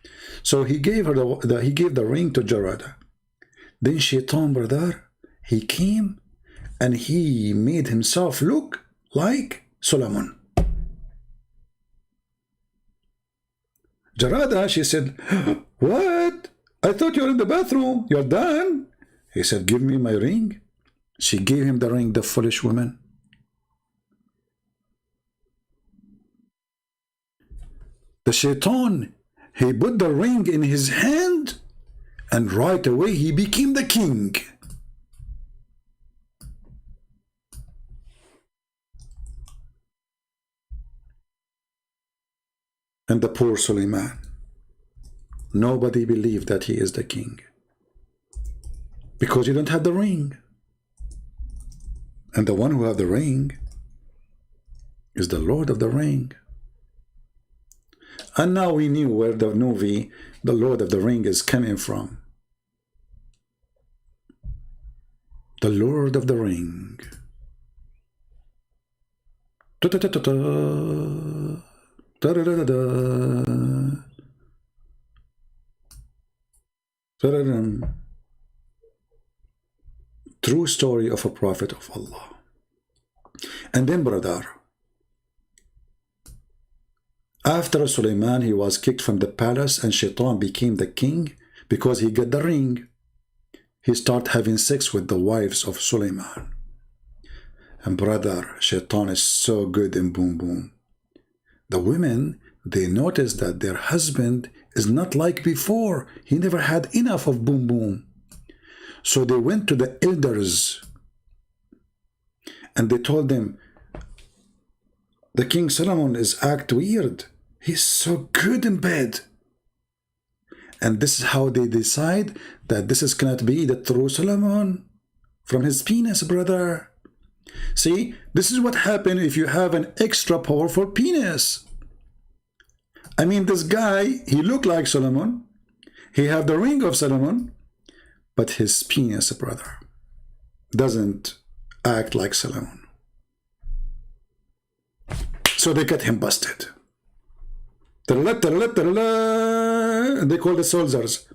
So he gave her he gave the ring to Jarada. Then Shaitan, brother, he came and he made himself look like Solomon. Jarada, she said, what? I thought you were in the bathroom. You're done. He said, give me my ring. She gave him the ring, the foolish woman. The Shaitan, he put the ring in his hand and right away he became the king. And the poor Suleiman, nobody believed that he is the king because you don't have the ring. And the one who have the ring is the Lord of the Ring. And now we knew where the movie The Lord of the Ring is coming from. The Lord of the Ring. True story of a prophet of Allah. And then, brother, after Suleiman, he was kicked from the palace and Shaitan became the king because he got the ring. He started having sex with the wives of Suleiman. And brother, Shaitan is so good in boom boom. The women, they noticed that their husband is not like before. He never had enough of boom boom. So they went to the elders and they told them, the King Solomon is act weird. He's so good in bed. And this is how they decide that this is cannot be the true Solomon from his penis, brother. See, this is what happens if you have an extra powerful penis. I mean, this guy, he looked like Solomon. He had the ring of Solomon, but his penis, brother, doesn't act like Solomon. So they get him busted. They call the soldiers.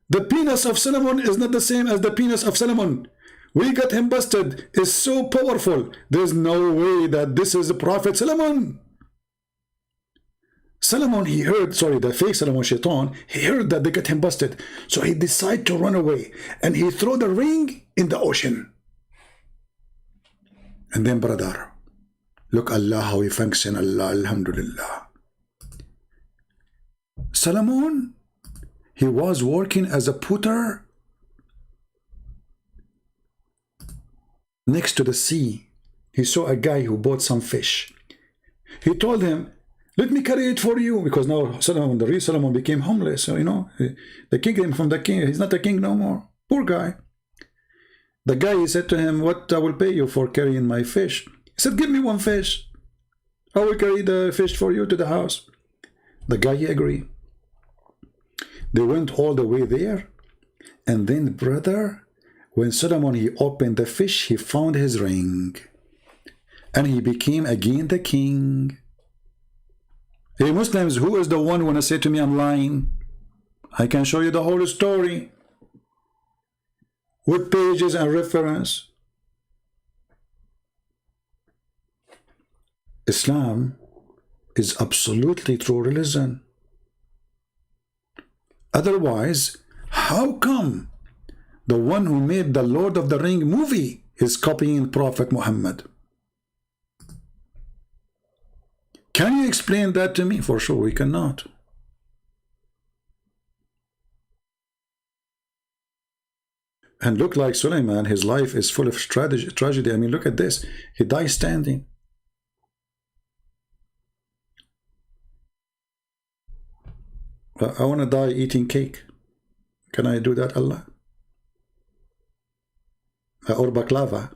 The penis of Solomon is not the same as the penis of Solomon. We got him busted. It's so powerful. There's no way that this is the Prophet Solomon. Solomon, he heard, sorry, the fake Solomon Shaitan, he heard that they got him busted. So he decided to run away. And he threw the ring in the ocean. And then, brother, look Allah how he function. Allah, alhamdulillah. Solomon, he was working as a putter next to the sea. He saw a guy who bought some fish. He told him, let me carry it for you, because now Solomon, the real Solomon, became homeless. So, you know, the king came from the king. He's not a king no more. Poor guy. The guy, he said to him, what I will pay you for carrying my fish? He said, give me one fish. I will carry the fish for you to the house. The guy, he agreed. They went all the way there. And then, brother, when Solomon, he opened the fish, he found his ring. And he became again the king. Hey, Muslims, who is the one when I say to me I'm lying? I can show you the whole story with pages and reference. Islam is absolutely true religion. Otherwise, how come the one who made the Lord of the Ring movie is copying Prophet Muhammad? Can you explain that to me? For sure, we cannot. And look like Suleiman, his life is full of tragedy. I mean, look at this. He dies standing. I want to die eating cake. Can I do that, Allah? Or baklava?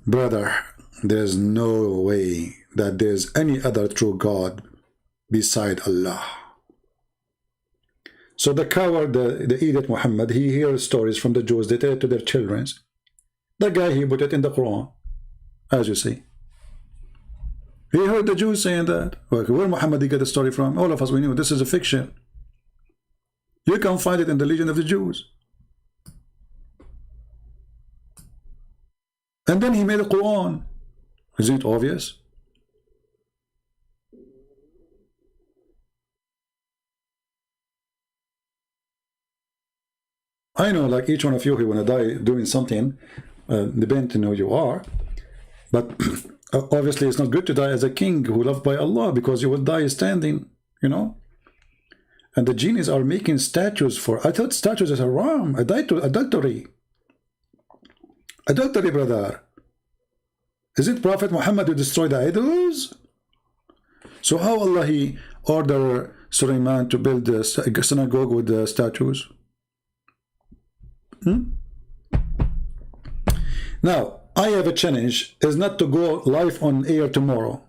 Brother, there's no way that there's any other true God beside Allah. So the coward, the idiot Muhammad, he hears stories from the Jews. They tell it to their children. The guy, he put it in the Quran, as you see. He heard the Jews saying that. Where Muhammad he got the story from? All of us, we knew this is a fiction. You can find it in the Legend of the Jews. And then he made a Quran. Isn't it obvious? I know, like each one of you who want to die doing something, depending on who you are, but obviously it's not good to die as a king who loved by Allah, because you will die standing, you know. And the genies are making statues for, I thought statues is haram, adultery. Adultery, brother. Is it Prophet Muhammad who destroyed the idols? So how Allah he ordered Sulaiman to build a synagogue with the statues? Now, I have a challenge, is not to go live on air tomorrow.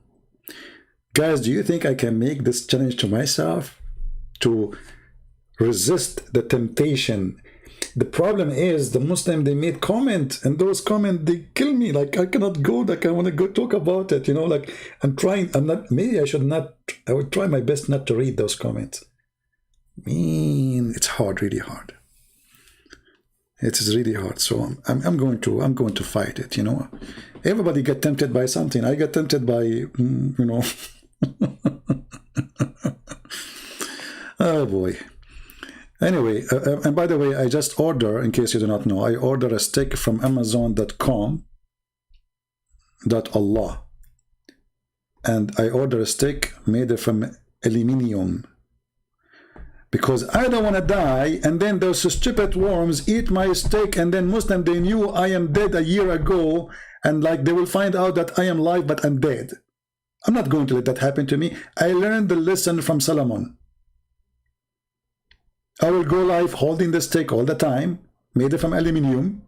Guys, do you think I can make this challenge to myself to resist the temptation? The problem is the Muslim, they made comments, and those comments, they kill me. Like, I cannot go, like, I want to go talk about it, you know, like, I'm not, maybe I should not, I would try my best not to read those comments. It's hard, really hard. It is really hard. So I'm going to fight it, you know. Everybody get tempted by something. I get tempted by, you know. Oh boy. Anyway, and by the way, I just order, in case you do not know, I order a stick from Amazon.com.Allah, and I order a stick made from aluminium, because I don't want to die, and then those stupid worms eat my steak, and then Muslim, they knew I am dead a year ago, and like they will find out that I am alive, but I'm dead. I'm not going to let that happen to me. I learned the lesson from Solomon. I will go live holding the stick all the time, made from aluminium.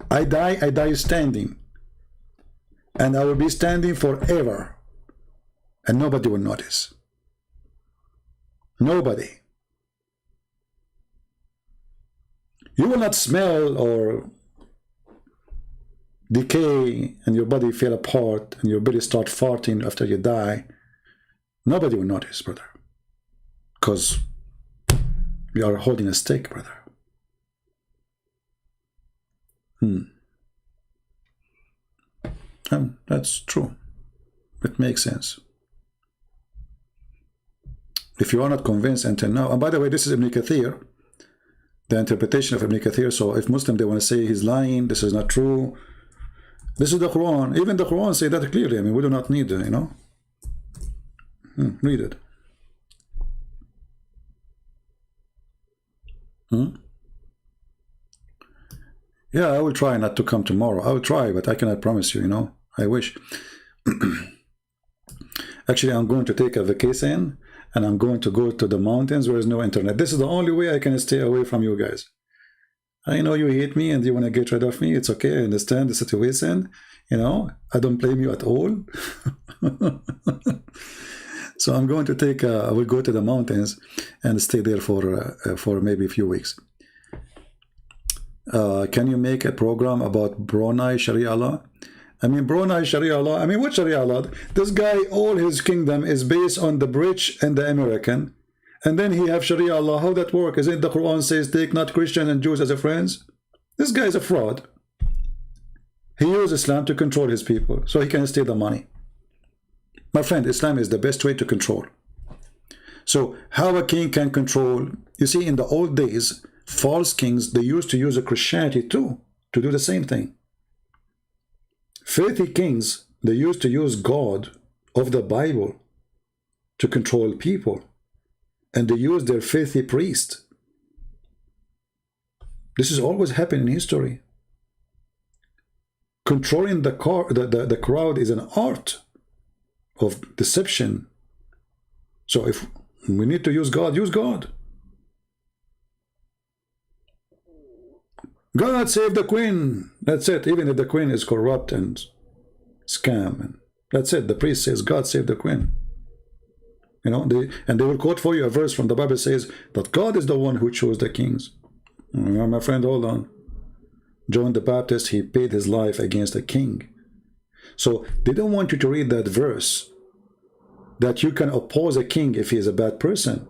I die standing. And I will be standing forever. And nobody will notice. Nobody. You will not smell or decay and your body fall apart and your body start farting after you die. Nobody will notice, brother. Because we are holding a stake, brother. That's true. It makes sense. If you are not convinced until now, and by the way, this is Ibn Kathir, the interpretation of Ibn Kathir. So if Muslim, they want to say he's lying, this is not true. This is the Quran. Even the Quran say that clearly. I mean, we do not need, you know. Read it. Yeah, I will try not to come tomorrow. I will try, but I cannot promise you, you know. I wish. Actually, I'm going to take a vacation and I'm going to go to the mountains where there's no internet. This is the only way I can stay away from you guys. I know you hate me and you want to get rid of me. It's okay. I understand the situation. You know, I don't blame you at all. So I'm going to take, I will go to the mountains and stay there for maybe a few weeks. Can you make a program about Brunei Sharia law? I mean, Brunei Sharia law, I mean, what Sharia law? This guy, all his kingdom is based on the British and the American. And then he have Sharia law. How that work? Isn't the Quran says, take not Christians and Jews as a friends? This guy is a fraud. He used Islam to control his people, so he can steal the money. My friend, Islam is the best way to control. So how a king can control, you see, in the old days, false kings, they used to use a Christianity too, to do the same thing. Faithy kings, they used to use God of the Bible to control people. And they use their faithy priest. This has always happened in history. Controlling the crowd is an art of deception. So if we need to use God, use God. God save the queen. That's it. Even if the queen is corrupt and scam, and that's it. The priest says, God save the queen. You know, they will quote for you a verse from the Bible says that God is the one who chose the kings. My friend, hold on. John the Baptist, he paid his life against a king. So they don't want you to read that verse that you can oppose a king if he is a bad person.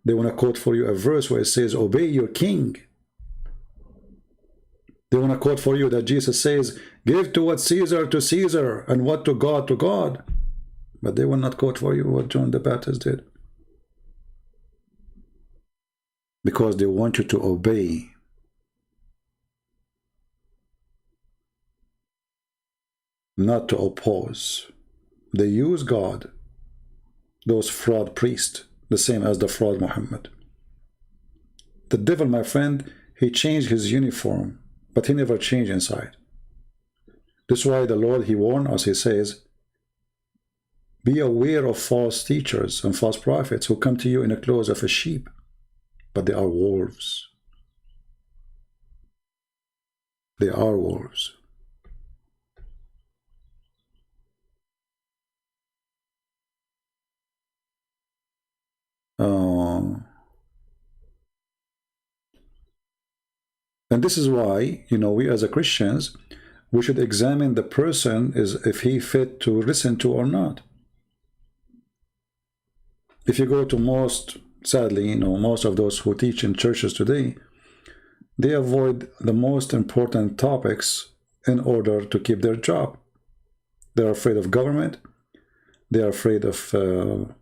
They want to quote for you a verse where it says, obey your king. They want to quote for you that Jesus says, give to what Caesar to Caesar and what to God to God. But they will not quote for you what John the Baptist did. Because they want you to obey. Not to oppose. They use God. Those fraud priests. The same as the fraud Muhammad. The devil, my friend, he changed his uniform. But he never changed inside. This is why the Lord, he warned us, he says, be aware of false teachers and false prophets who come to you in the clothes of a sheep, but they are wolves. They are wolves. And this is why, you know, we as a Christians, we should examine the person is if he fit to listen to or not. If you go to most, sadly, you know, most of those who teach in churches today, they avoid the most important topics in order to keep their job. They're afraid of government. They're afraid of, you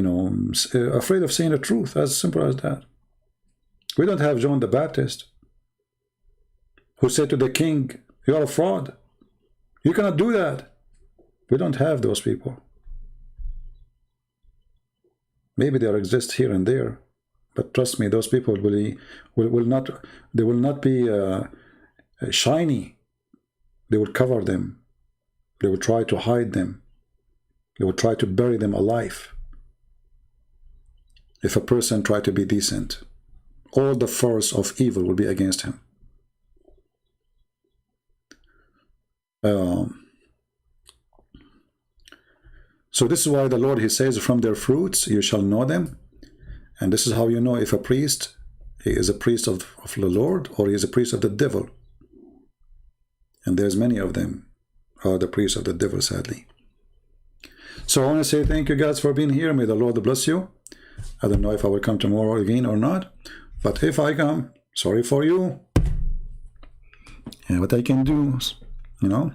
know, afraid of saying the truth, as simple as that. We don't have John the Baptist who said to the king, you are a fraud. You cannot do that. We don't have those people. Maybe they exist here and there, but trust me, those people will not be shiny. They will cover them. They will try to hide them. They will try to bury them alive. If a person try to be decent all the force of evil will be against him. So this is why the Lord, he says, from their fruits you shall know them. And this is how you know if a priest, he is a priest of the Lord, or he is a priest of the devil. And there's many of them are the priests of the devil, sadly. So I want to say thank you guys for being here. May the Lord bless you. I don't know if I will come tomorrow again or not, but if I come, sorry for you. And what I can do, you know.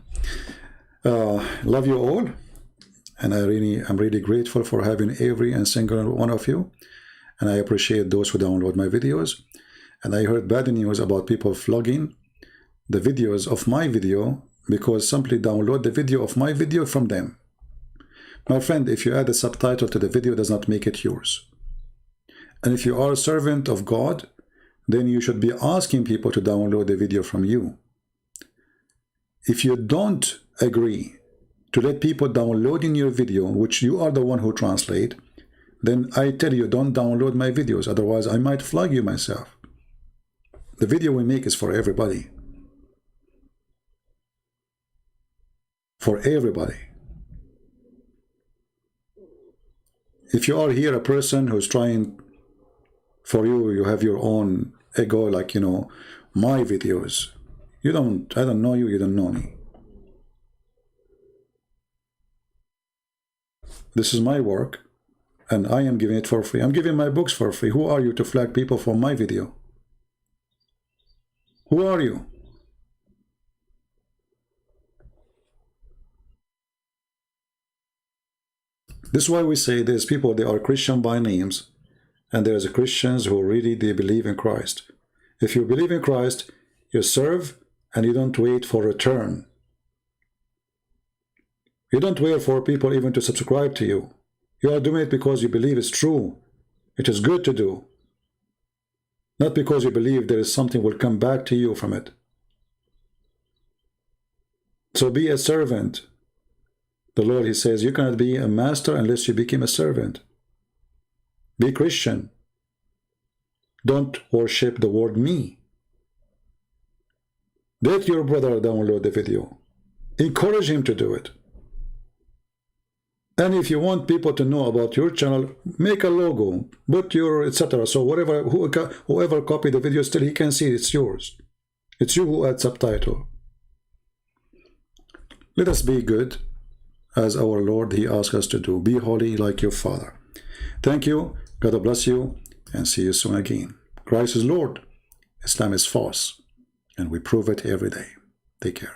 Love you all, and I'm really grateful for having every and single one of you, and I appreciate those who download my videos. And I heard bad news about people flogging the videos of my video because simply download the video of my video from them. My friend, if you add a subtitle to the video, does not make it yours. And if you are a servant of God, then you should be asking people to download the video from you. If you don't agree to let people download in your video, which you are the one who translate, then I tell you, don't download my videos, otherwise I might flag you myself. The video we make is for everybody. For everybody. If you are here a person who's trying for you, you have your own ego, like, you know, my videos. I don't know you, you don't know me. This is my work, and I am giving it for free. I'm giving my books for free. Who are you to flag people for my video? Who are you? This is why we say there's people, they are Christian by names, and there's Christians who really, they believe in Christ. If you believe in Christ, you serve, and you don't wait for return. You don't wait for people even to subscribe to you. You are doing it because you believe it's true. It is good to do. Not because you believe there is something will come back to you from it. So be a servant. The Lord, he says, you cannot be a master unless you become a servant. Be Christian. Don't worship the word me. Let your brother download the video. Encourage him to do it. And if you want people to know about your channel, make a logo, put your etc. So whoever copied the video, still he can see it's yours. It's you who add subtitle. Let us be good as our Lord, he asks us to do. Be holy like your Father. Thank you. God bless you, and see you soon again. Christ is Lord. Islam is false, and we prove it every day. Take care.